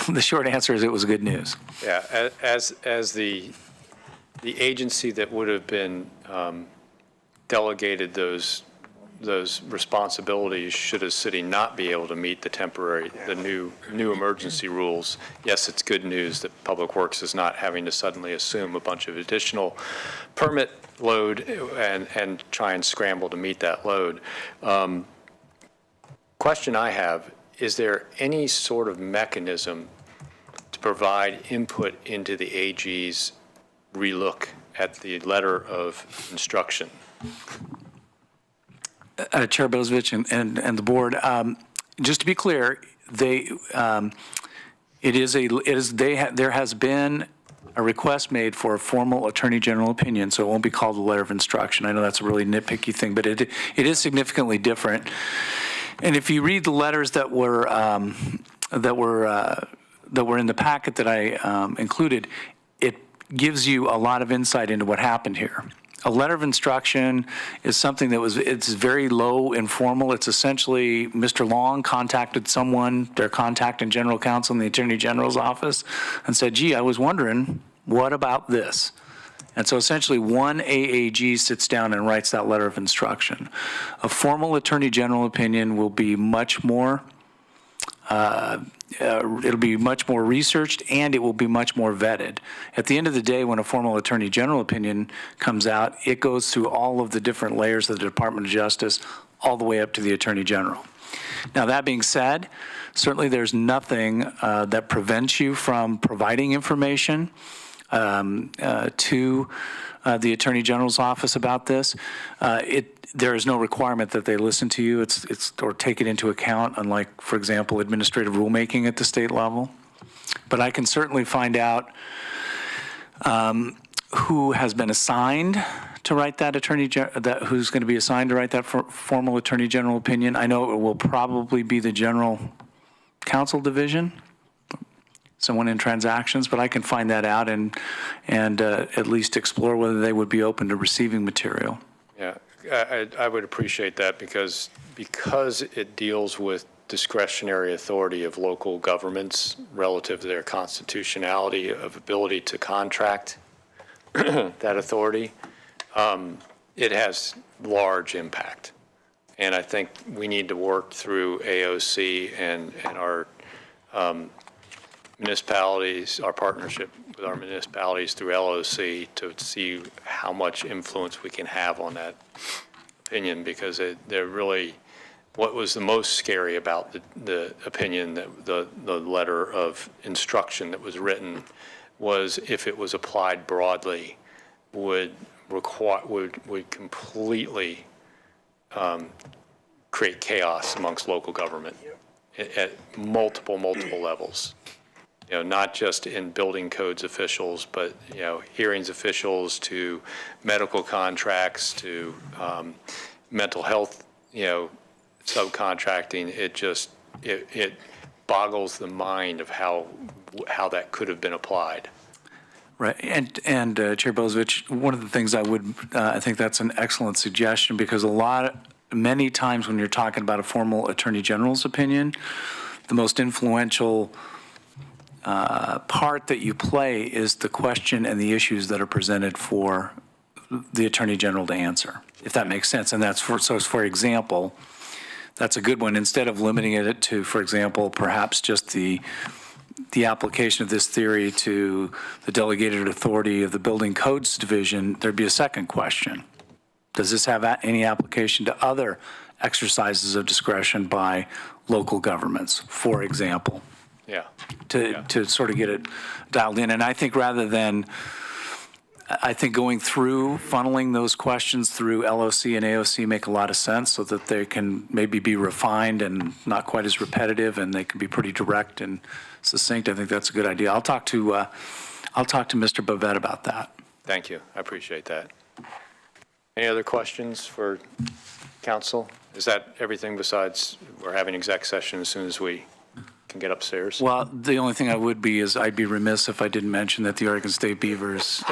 The short answer is it was good news. Yeah, as the agency that would have been delegated those responsibilities should a city not be able to meet the new emergency rules. Yes, it's good news that Public Works is not having to suddenly assume a bunch of additional permit load and try and scramble to meet that load. Question I have, is there any sort of mechanism to provide input into the AG's relook at the letter of instruction? Chair Bozovich and the board, just to be clear, there has been a request made for a formal Attorney General opinion, so it won't be called a letter of instruction. I know that's a really nitpicky thing, but it is significantly different. And if you read the letters that were in the packet that I included, it gives you a lot of insight into what happened here. A letter of instruction is something it's very low, informal. It's essentially Mr. Long contacted someone, their contact in General Counsel in the Attorney General's office, and said, gee, I was wondering, what about this? And so essentially one AAG sits down and writes that letter of instruction. A formal Attorney General opinion will be much more it'll be much more researched, and it will be much more vetted. At the end of the day, when a formal Attorney General opinion comes out, it goes through all of the different layers of the Department of Justice, all the way up to the Attorney General. Now, that being said, certainly there's nothing that prevents you from providing information to the Attorney General's office about this. There is no requirement that they listen to you or take it into account, unlike, for example, administrative rulemaking at the state level. But I can certainly find out who has been assigned to write that who's going to be assigned to write that formal Attorney General opinion. I know it will probably be the General Counsel Division, someone in transactions, but I can find that out and at least explore whether they would be open to receiving material. Yeah, I would appreciate that because it deals with discretionary authority of local governments relative to their constitutionality of ability to contract that authority. It has large impact. And I think we need to work through AOC and our municipalities, our partnership with our municipalities through LOC to see how much influence we can have on that opinion, because they're really, what was the most scary about the opinion, that the letter of instruction that was written, was if it was applied broadly, would completely create chaos amongst local government at multiple levels. You know, not just in building codes officials, but, you know, hearings officials to medical contracts to mental health, you know, subcontracting. It boggles the mind of how that could have been applied. Right, and Chair Bozovich, one of the things I think that's an excellent suggestion, because many times when you're talking about a formal Attorney General's opinion, the most influential part that you play is the question and the issues that are presented for the Attorney General to answer, if that makes sense. And that's for example, that's a good one. Instead of limiting it to, for example, perhaps just the application of this theory to the delegated authority of the Building Codes Division, there'd be a second question. Does this have any application to other exercises of discretion by local governments, for example? Yeah. To sort of get it dialed in. And I think rather than I think going through, funneling those questions through LOC and AOC make a lot of sense so that they can maybe be refined and not quite as repetitive, and they can be pretty direct and succinct. I think that's a good idea. I'll talk to Mr. Bovet about that. Thank you. I appreciate that. Any other questions for council? Is that everything besides we're having exec session as soon as we can get upstairs? Well, the only thing I'd be remiss if I didn't mention that the Oregon State Beavers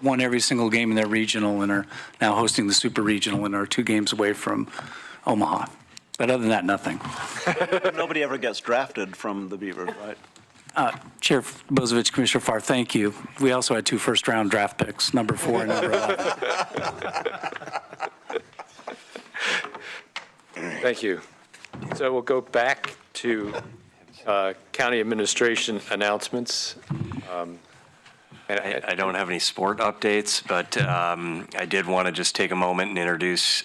won every single game in their regional and are now hosting the super regional and are 2 games away from Omaha. But other than that, nothing. Nobody ever gets drafted from the Beavers, right? Chair Bozovich, Commissioner Farr, thank you. We also had 2 first-round draft picks, number 4 and number 11. Thank you. So we'll go back to county administration announcements. I don't have any sport updates, but I did want to just take a moment and introduce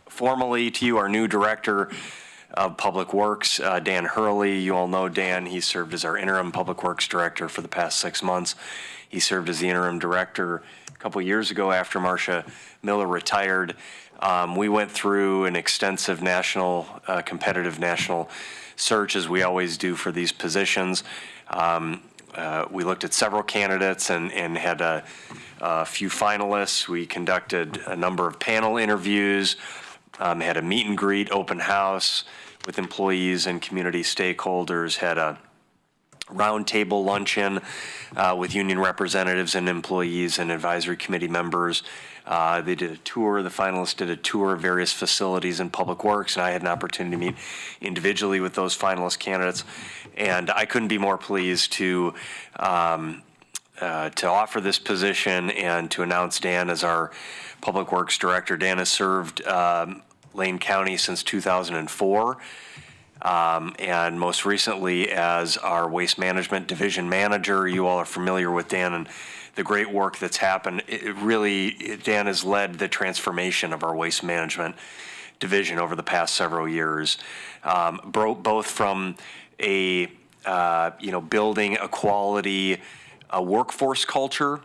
formally to you our new director of Public Works, Dan Hurley. You all know Dan. He served as our interim Public Works director for the past 6 months. He served as the interim director a couple years ago after Marcia Miller retired. We went through an extensive competitive national search, as we always do for these positions. We looked at several candidates and had a few finalists. We conducted a number of panel interviews, had a meet and greet open house with employees and community stakeholders, had a roundtable luncheon with union representatives and employees and advisory committee members. They did a tour, the finalists did a tour of various facilities in Public Works, and I had an opportunity to meet individually with those finalist candidates. And I couldn't be more pleased to offer this position and to announce Dan as our Public Works Director. Dan has served Lane County since 2004. And most recently as our Waste Management Division Manager. You all are familiar with Dan and the great work that's happened. Dan has led the transformation of our Waste Management Division over the past several years, both from building a quality workforce culture,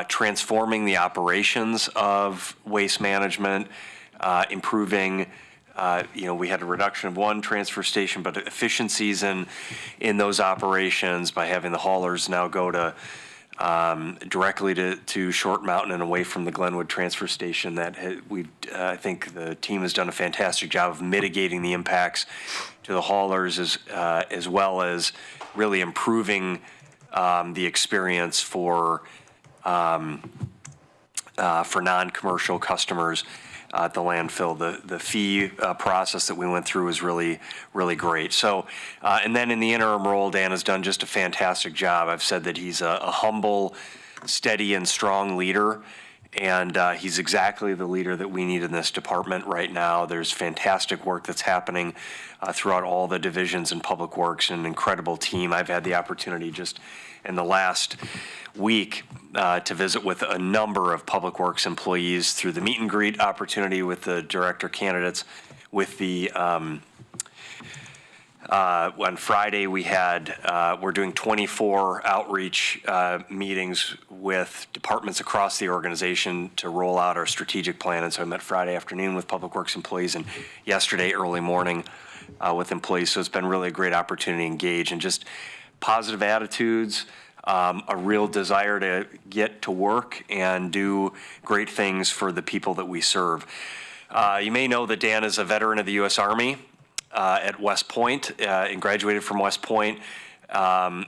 transforming the operations of waste management, improving. We had a reduction of 1 transfer station, but efficiencies in those operations by having the haulers now go to directly to Short Mountain and away from the Glenwood transfer station. I think the team has done a fantastic job of mitigating the impacts to the haulers as well as really improving the experience for non-commercial customers at the landfill. The fee process that we went through was really, really great. So, and then in the interim role, Dan has done just a fantastic job. I've said that he's a humble, steady, and strong leader, and he's exactly the leader that we need in this department right now. There's fantastic work that's happening throughout all the divisions in Public Works, and an incredible team. I've had the opportunity just in the last week to visit with a number of Public Works employees through the meet and greet opportunity with the director candidates. With the on Friday we're doing 24 outreach meetings with departments across the organization to roll out our strategic plan. And so I met Friday afternoon with Public Works employees and yesterday early morning with employees. So it's been really a great opportunity to engage and just positive attitudes, a real desire to get to work and do great things for the people that we serve. You may know that Dan is a veteran of the U.S. Army at West Point and graduated from West Point.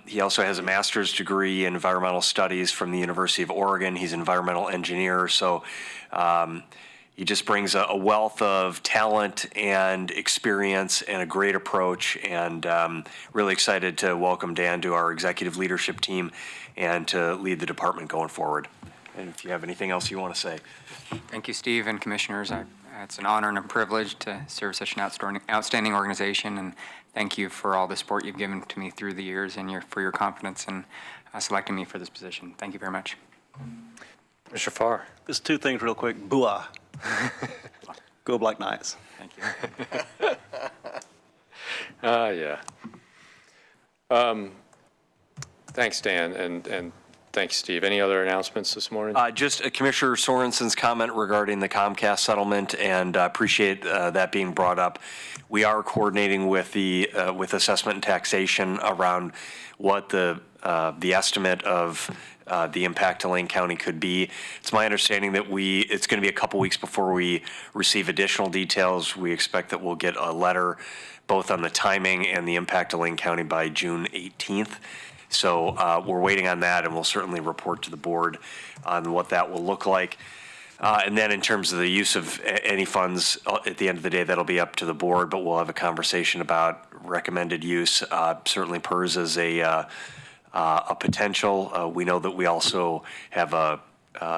He also has a master's degree in environmental studies from the University of Oregon. He's an environmental engineer, so he just brings a wealth of talent and experience and a great approach, and really excited to welcome Dan to our executive leadership team and to lead the department going forward. And if you have anything else you want to say. Thank you, Steve and commissioners. It's an honor and a privilege to serve such an outstanding organization, and thank you for all the support you've given to me through the years and for your confidence in selecting me for this position. Thank you very much. Mr. Farr. Just 2 things real quick. Booah. Go Black Knights. Thank you. Yeah. Thanks, Dan, and Thanks, Steve. Any other announcements this morning? Just Commissioner Sorensen's comment regarding the Comcast settlement, and appreciate that being brought up. We are coordinating with with assessment and taxation around what the estimate of the impact to Lane County could be. It's my understanding that it's going to be a couple weeks before we receive additional details. We expect that we'll get a letter both on the timing and the impact to Lane County by June 18th. So we're waiting on that, and we'll certainly report to the board on what that will look like. And then in terms of the use of any funds, at the end of the day, that'll be up to the board, but we'll have a conversation about recommended use. Certainly PERS is a potential. We know that we also have a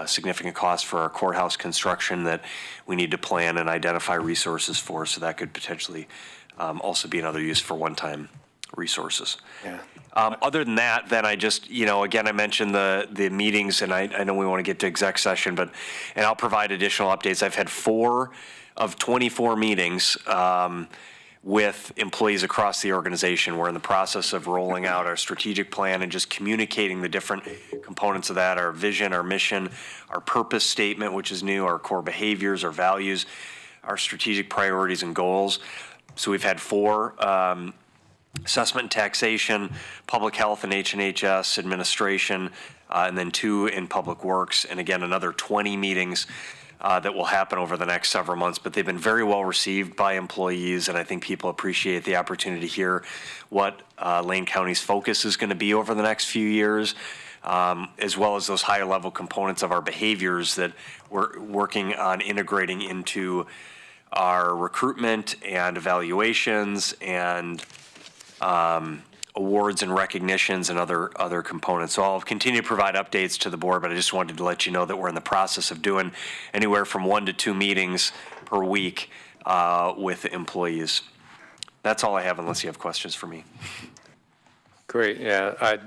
significant cost for our courthouse construction that we need to plan and identify resources for, so that could potentially also be another use for one-time resources. Yeah. Other than that, then I just, again, I mentioned the meetings, and I know we want to get to exec session, and I'll provide additional updates. I've had 4 of 24 meetings with employees across the organization. We're in the process of rolling out our strategic plan and just communicating the different components of that, our vision, our mission, our purpose statement, which is new, our core behaviors, our values, our strategic priorities and goals. So we've had 4, assessment and taxation, public health and H&HS, administration, and then 2 in public works, and again, another 20 meetings that will happen over the next several months. But they've been very well received by employees, and I think people appreciate the opportunity to hear what Lane County's focus is going to be over the next few years, as well as those higher level components of our behaviors that we're working on integrating into our recruitment and evaluations and awards and recognitions and other components. So I'll continue to provide updates to the board, but I just wanted to let you know that we're in the process of doing anywhere from 1 to 2 meetings per week with employees. That's all I have, unless you have questions for me. Great, yeah. I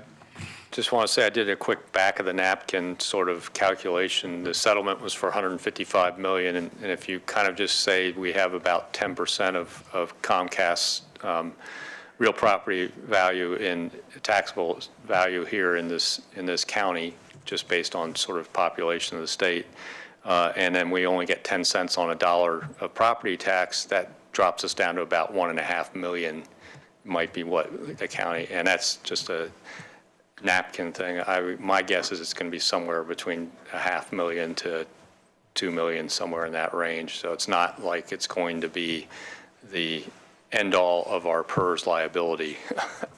just want to say I did a quick back of the napkin sort of calculation. The settlement was for $155 million, and if you kind of just say we have about 10% of Comcast's real property value in taxable value here in this county, just based on sort of population of the state, and then we only get 10 cents on a dollar of property tax, that drops us down to about $1.5 million might be what the county, and that's just a napkin thing. My guess is it's going to be somewhere between $500,000 to $2 million, somewhere in that range. So it's not like it's going to be the end-all of our PERS liability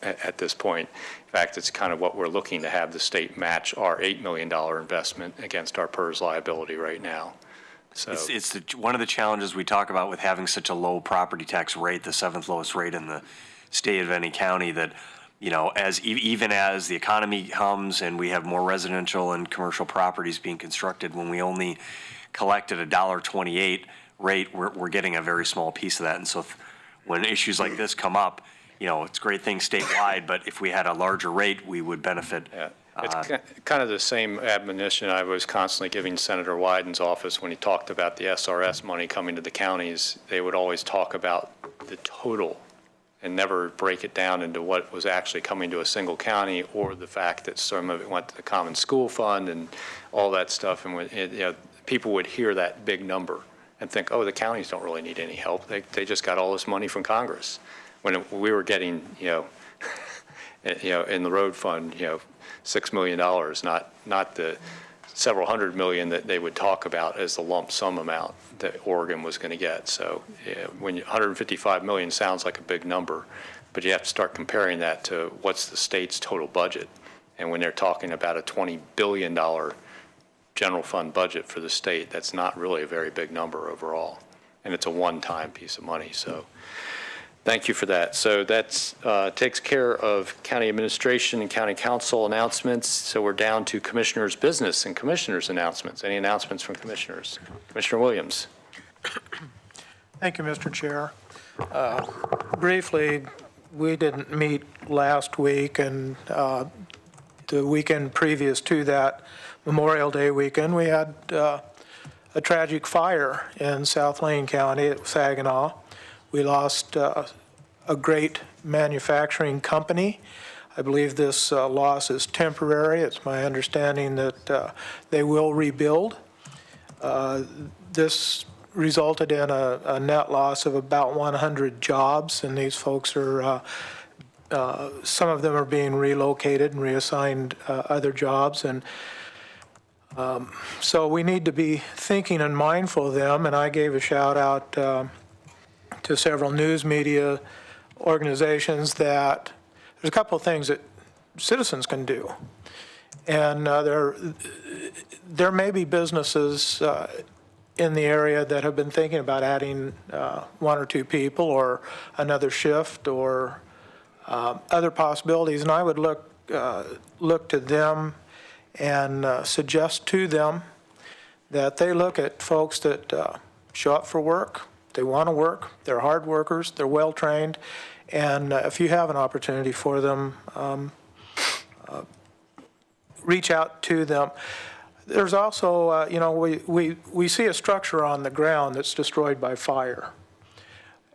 at this point. In fact, it's kind of what we're looking to have the state match our $8 million investment against our PERS liability right now. So It's one of the challenges we talk about with having such a low property tax rate, the 7th lowest rate in the state of any county, that even as the economy hums and we have more residential and commercial properties being constructed, when we only collected a $1.28 rate, we're getting a very small piece of that. And so when issues like this come up, it's a great thing statewide, but if we had a larger rate, we would benefit. Yeah. It's kind of the same admonition I was constantly giving Senator Wyden's office when he talked about the SRS money coming to the counties. They would always talk about the total and never break it down into what was actually coming to a single county, or the fact that some of it went to the Common School Fund and all that stuff. And people would hear that big number and think, oh, the counties don't really need any help. They just got all this money from Congress. When we were getting, in the road fund, $6 million, not the several hundred million that they would talk about as the lump sum amount that Oregon was going to get. So when $155 million sounds like a big number, but you have to start comparing that to what's the state's total budget. And when they're talking about a $20 billion general fund budget for the state, that's not really a very big number overall. And it's a one-time piece of money. So thank you for that. So that takes care of county administration and county council announcements. So we're down to commissioners' business and commissioners' announcements. Any announcements from commissioners? Commissioner Williams. Thank you, Mr. Chair. Briefly, we didn't meet last week, and the weekend previous to that, Memorial Day weekend, we had a tragic fire in South Lane County at Saginaw. We lost a great manufacturing company. I believe this loss is temporary. It's my understanding that they will rebuild. This resulted in a net loss of about 100 jobs, and these folks are, some of them are being relocated and reassigned other jobs. And so we need to be thinking and mindful of them, and I gave a shout out to several news media organizations that there's a couple of things that citizens can do. And there may be businesses in the area that have been thinking about adding one or two people or another shift or other possibilities. And I would look to them and suggest to them that they look at folks that show up for work, they want to work, they're hard workers, they're well-trained, and if you have an opportunity for them, reach out to them. There's also, we see a structure on the ground that's destroyed by fire.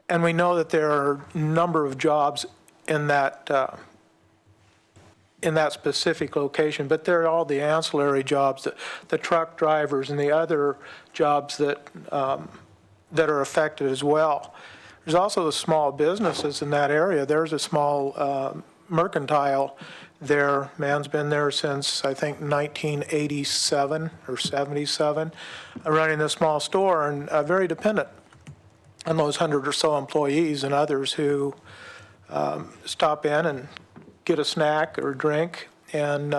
And we know that there are a number of jobs in that specific location, but there are all the ancillary jobs, the truck drivers and the other jobs that are affected as well. There's also the small businesses in that area. There's a small mercantile there. Man's been there since, I think, 1987 or 77, running a small store and very dependent on those 100 or so employees and others who stop in and get a snack or a drink. And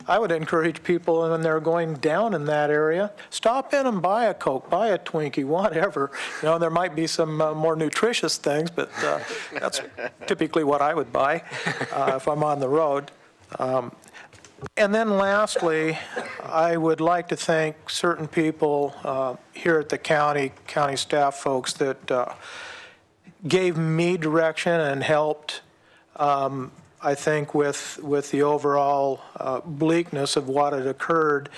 I would encourage people when they're going down in that area, stop in and buy a Coke, buy a Twinkie, whatever. There might be some more nutritious things, but that's typically what I would buy if I'm on the road. And then lastly, I would like to thank certain people here at the county staff folks that gave me direction and helped, I think, with the overall bleakness of what had occurred.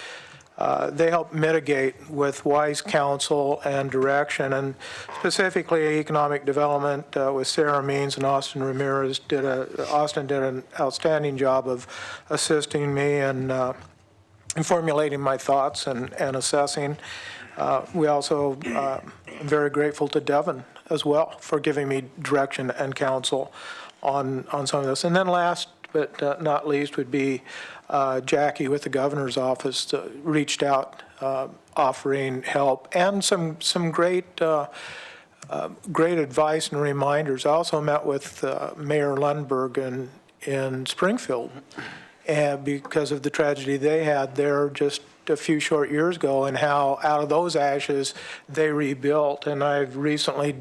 They helped mitigate with wise counsel and direction, and specifically economic development with Sarah Means and Austin Ramirez. Austin did an outstanding job of assisting me in formulating my thoughts and assessing. We also, I'm very grateful to Devin as well for giving me direction and counsel on some of this. And then last but not least would be Jackie with the governor's office reached out offering help and some great advice and reminders. I also met with Mayor Lundberg in Springfield, and because of the tragedy they had there just a few short years ago, and how out of those ashes they rebuilt. And I recently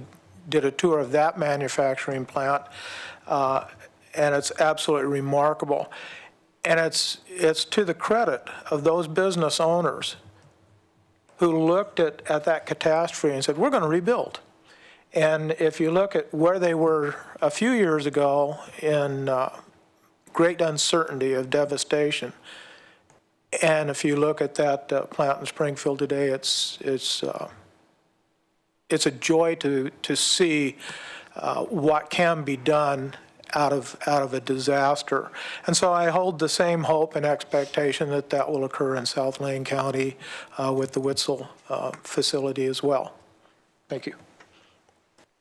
did a tour of that manufacturing plant, and it's absolutely remarkable. And it's to the credit of those business owners who looked at that catastrophe and said, we're going to rebuild. And if you look at where they were a few years ago in great uncertainty of devastation, and if you look at that plant in Springfield today, it's a joy to see what can be done out of a disaster. And so I hold the same hope and expectation that will occur in South Lane County with the Witzel facility as well. Thank you.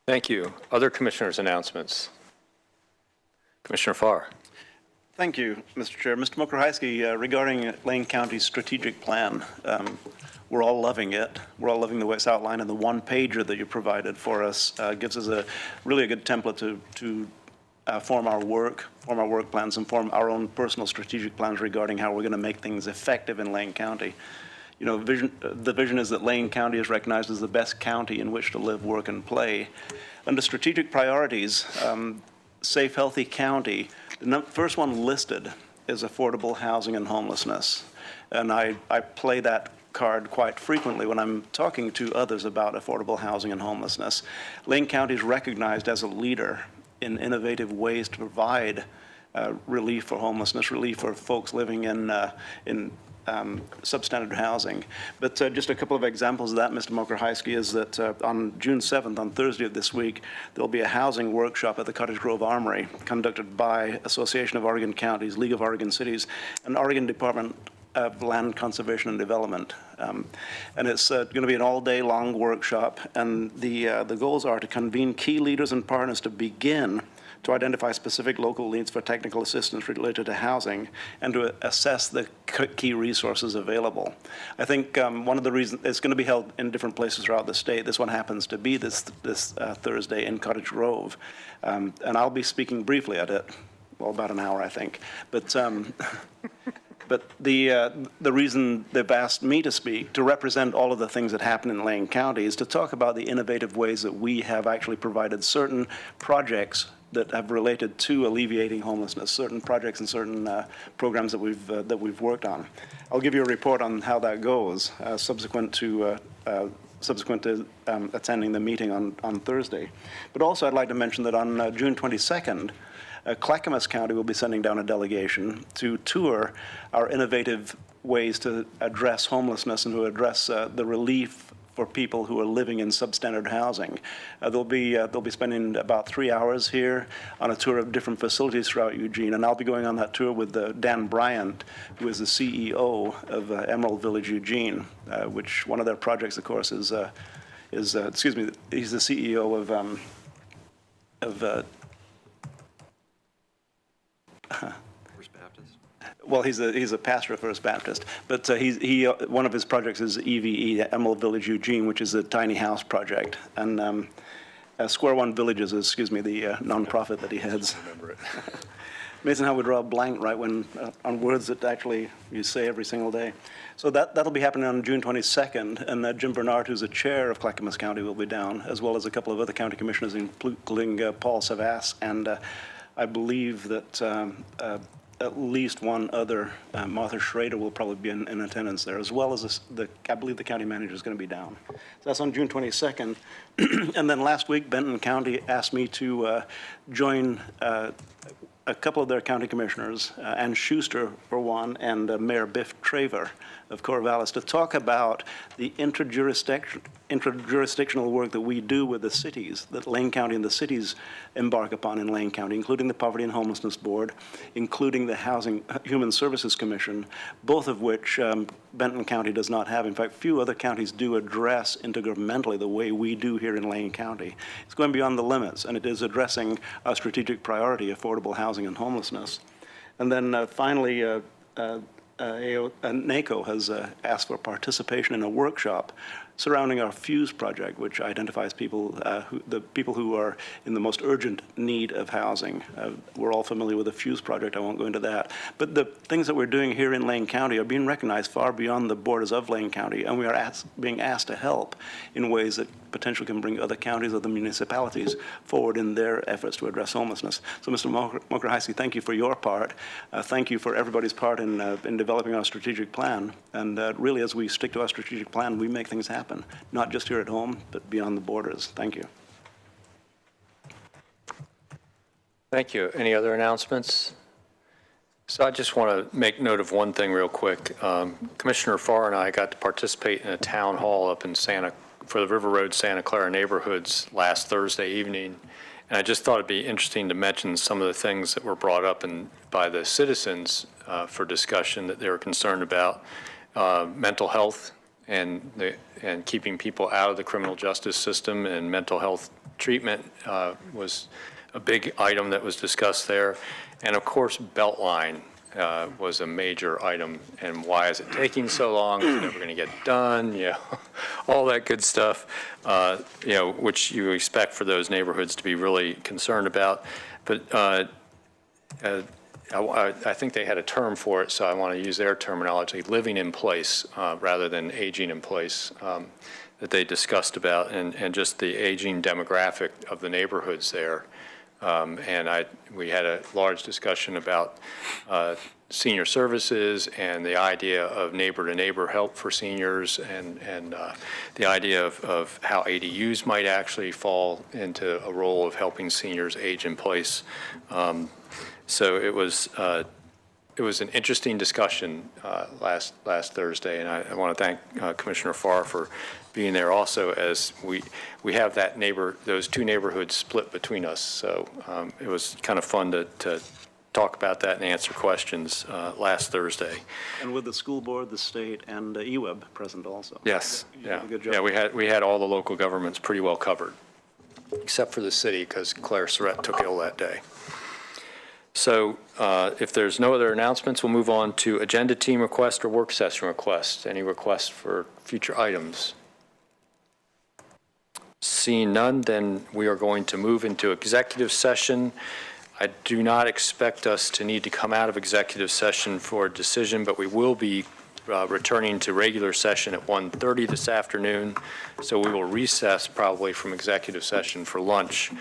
Thank you. Other commissioners' announcements? Commissioner Farr. Thank you, Mr. Chair. Mr. Mokrohajski, regarding Lane County's strategic plan, we're all loving it. We're all loving the way it's outlined, and the one-pager that you provided for us gives us a really good template to form our work plans and form our own personal strategic plans regarding how we're going to make things effective in Lane County. The vision is that Lane County is recognized as the best county in which to live, work, and play. Under strategic priorities, Safe, Healthy County, the first one listed is affordable housing and homelessness. And I play that card quite frequently when I'm talking to others about affordable housing and homelessness. Lane County is recognized as a leader in innovative ways to provide relief for homelessness, relief for folks living in substandard housing. But just a couple of examples of that, Mr. Mokrzycki, is that on June 7th, on Thursday of this week, there'll be a housing workshop at the Cottage Grove Armory conducted by Association of Oregon Counties, League of Oregon Cities, and Oregon Department of Land Conservation and Development. And it's going to be an all-day-long workshop, and the goals are to convene key leaders and partners to begin to identify specific local needs for technical assistance related to housing and to assess the key resources available. I think one of the reasons it's going to be held in different places throughout the state. This one happens to be this Thursday in Cottage Grove, and I'll be speaking briefly at it. Well, about an hour, I think. But but the reason they've asked me to speak, to represent all of the things that happen in Lane County, is to talk about the innovative ways that we have actually provided certain projects that have related to alleviating homelessness, certain projects and certain programs that we've worked on. I'll give you a report on how that goes subsequent to attending the meeting on Thursday. But also I'd like to mention that on June 22nd, Clackamas County will be sending down a delegation to tour our innovative ways to address homelessness and to address the relief for people who are living in substandard housing. They'll be spending about 3 hours here on a tour of different facilities throughout Eugene, and I'll be going on that tour with Dan Bryant, who is the CEO of Emerald Village Eugene, which one of their projects, of course, is he's the CEO of First Baptist. Well, he's a pastor of First Baptist, but one of his projects is EVE, Emerald Village Eugene, which is a tiny house project, and Square One Villages is, the nonprofit that he heads. Remember it. Amazing how we draw a blank right when on words that actually you say every single day. So that'll be happening on June 22nd, and Jim Bernard, who's the chair of Clackamas County, will be down, as well as a couple of other county commissioners, including Paul Savas, and I believe that at least one other, Martha Schrader, will probably be in attendance there, as well as I believe the county manager is going to be down. So that's on June 22nd. And then last week, Benton County asked me to join a couple of their county commissioners, Ann Schuster for one, and Mayor Biff Traver of Corvallis, to talk about the interjurisdictional work that we do with the cities, that Lane County and the cities embark upon in Lane County, including the Poverty and Homelessness Board, including the Human Services Commission, both of which Benton County does not have. In fact, few other counties do address intergovernmentally the way we do here in Lane County. It's going beyond the limits, and it is addressing our strategic priority, affordable housing and homelessness. And then finally, NACO has asked for participation in a workshop surrounding our FUSE project, which identifies the people who are in the most urgent need of housing. We're all familiar with the FUSE project. I won't go into that. But the things that we're doing here in Lane County are being recognized far beyond the borders of Lane County, and we are being asked to help in ways that potentially can bring other counties, other municipalities forward in their efforts to address homelessness. So, Mr. Mokrzycki, thank you for your part. Thank you for everybody's part in developing our strategic plan. And really, as we stick to our strategic plan, we make things happen, not just here at home, but beyond the borders. Thank you. Thank you. Any other announcements? So I just want to make note of one thing real quick. Commissioner Farr and I got to participate in a town hall up in for the River Road Santa Clara neighborhoods last Thursday evening. And I just thought it'd be interesting to mention some of the things that were brought up by the citizens for discussion that they were concerned about. Mental health and keeping people out of the criminal justice system, and mental health treatment was a big item that was discussed there. And of course, Beltline was a major item, and why is it taking so long? It's never going to get done, all that good stuff, which you expect for those neighborhoods to be really concerned about. But I think they had a term for it, so I want to use their terminology, living in place rather than aging in place, that they discussed about, and just the aging demographic of the neighborhoods there. We had a large discussion about senior services and the idea of neighbor-to-neighbor help for seniors, and the idea of how ADUs might actually fall into a role of helping seniors age in place. So it was it was an interesting discussion last Thursday, and I want to thank Commissioner Farr for being there also, as we have those two neighborhoods split between us. So it was kind of fun to talk about that and answer questions last Thursday. And with the school board, the state, and EWEB present also. Yes, You yeah. did a good job. Yeah, we had all the local governments pretty well covered, except for the city, because Claire Surratt took ill that day. So if there's no other announcements, we'll move on to agenda team request or work session request. Any requests for future items? Seeing none, then we are going to move into executive session. I do not expect us to need to come out of executive session for a decision, but we will be returning to regular session at 1:30 this afternoon. So we will recess probably from executive session for lunch.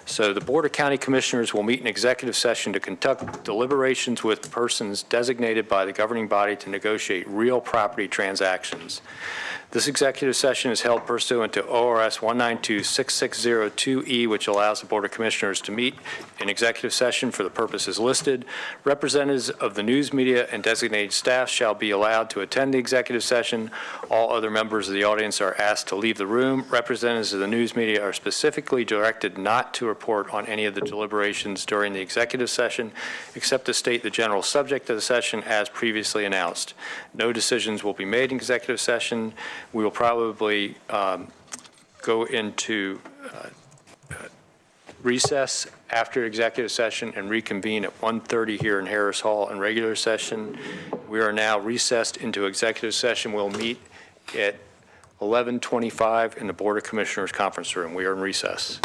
So the Board of County Commissioners will meet in executive session to conduct deliberations with persons designated by the governing body to negotiate real property transactions. This executive session is held pursuant to ORS 192-6602E, which allows the Board of Commissioners to meet in executive session for the purposes listed. Representatives of the news media and designated staff shall be allowed to attend the executive session. All other members of the audience are asked to leave the room. Representatives of the news media are specifically directed not to report on any of the deliberations during the executive session, except to state the general subject of the session as previously announced. No decisions will be made in executive session. We will probably go into recess after executive session and reconvene at 1:30 here in Harris Hall in regular session. We are now recessed into executive session. We'll meet at 11:25 in the Board of Commissioners conference room. We are in recess.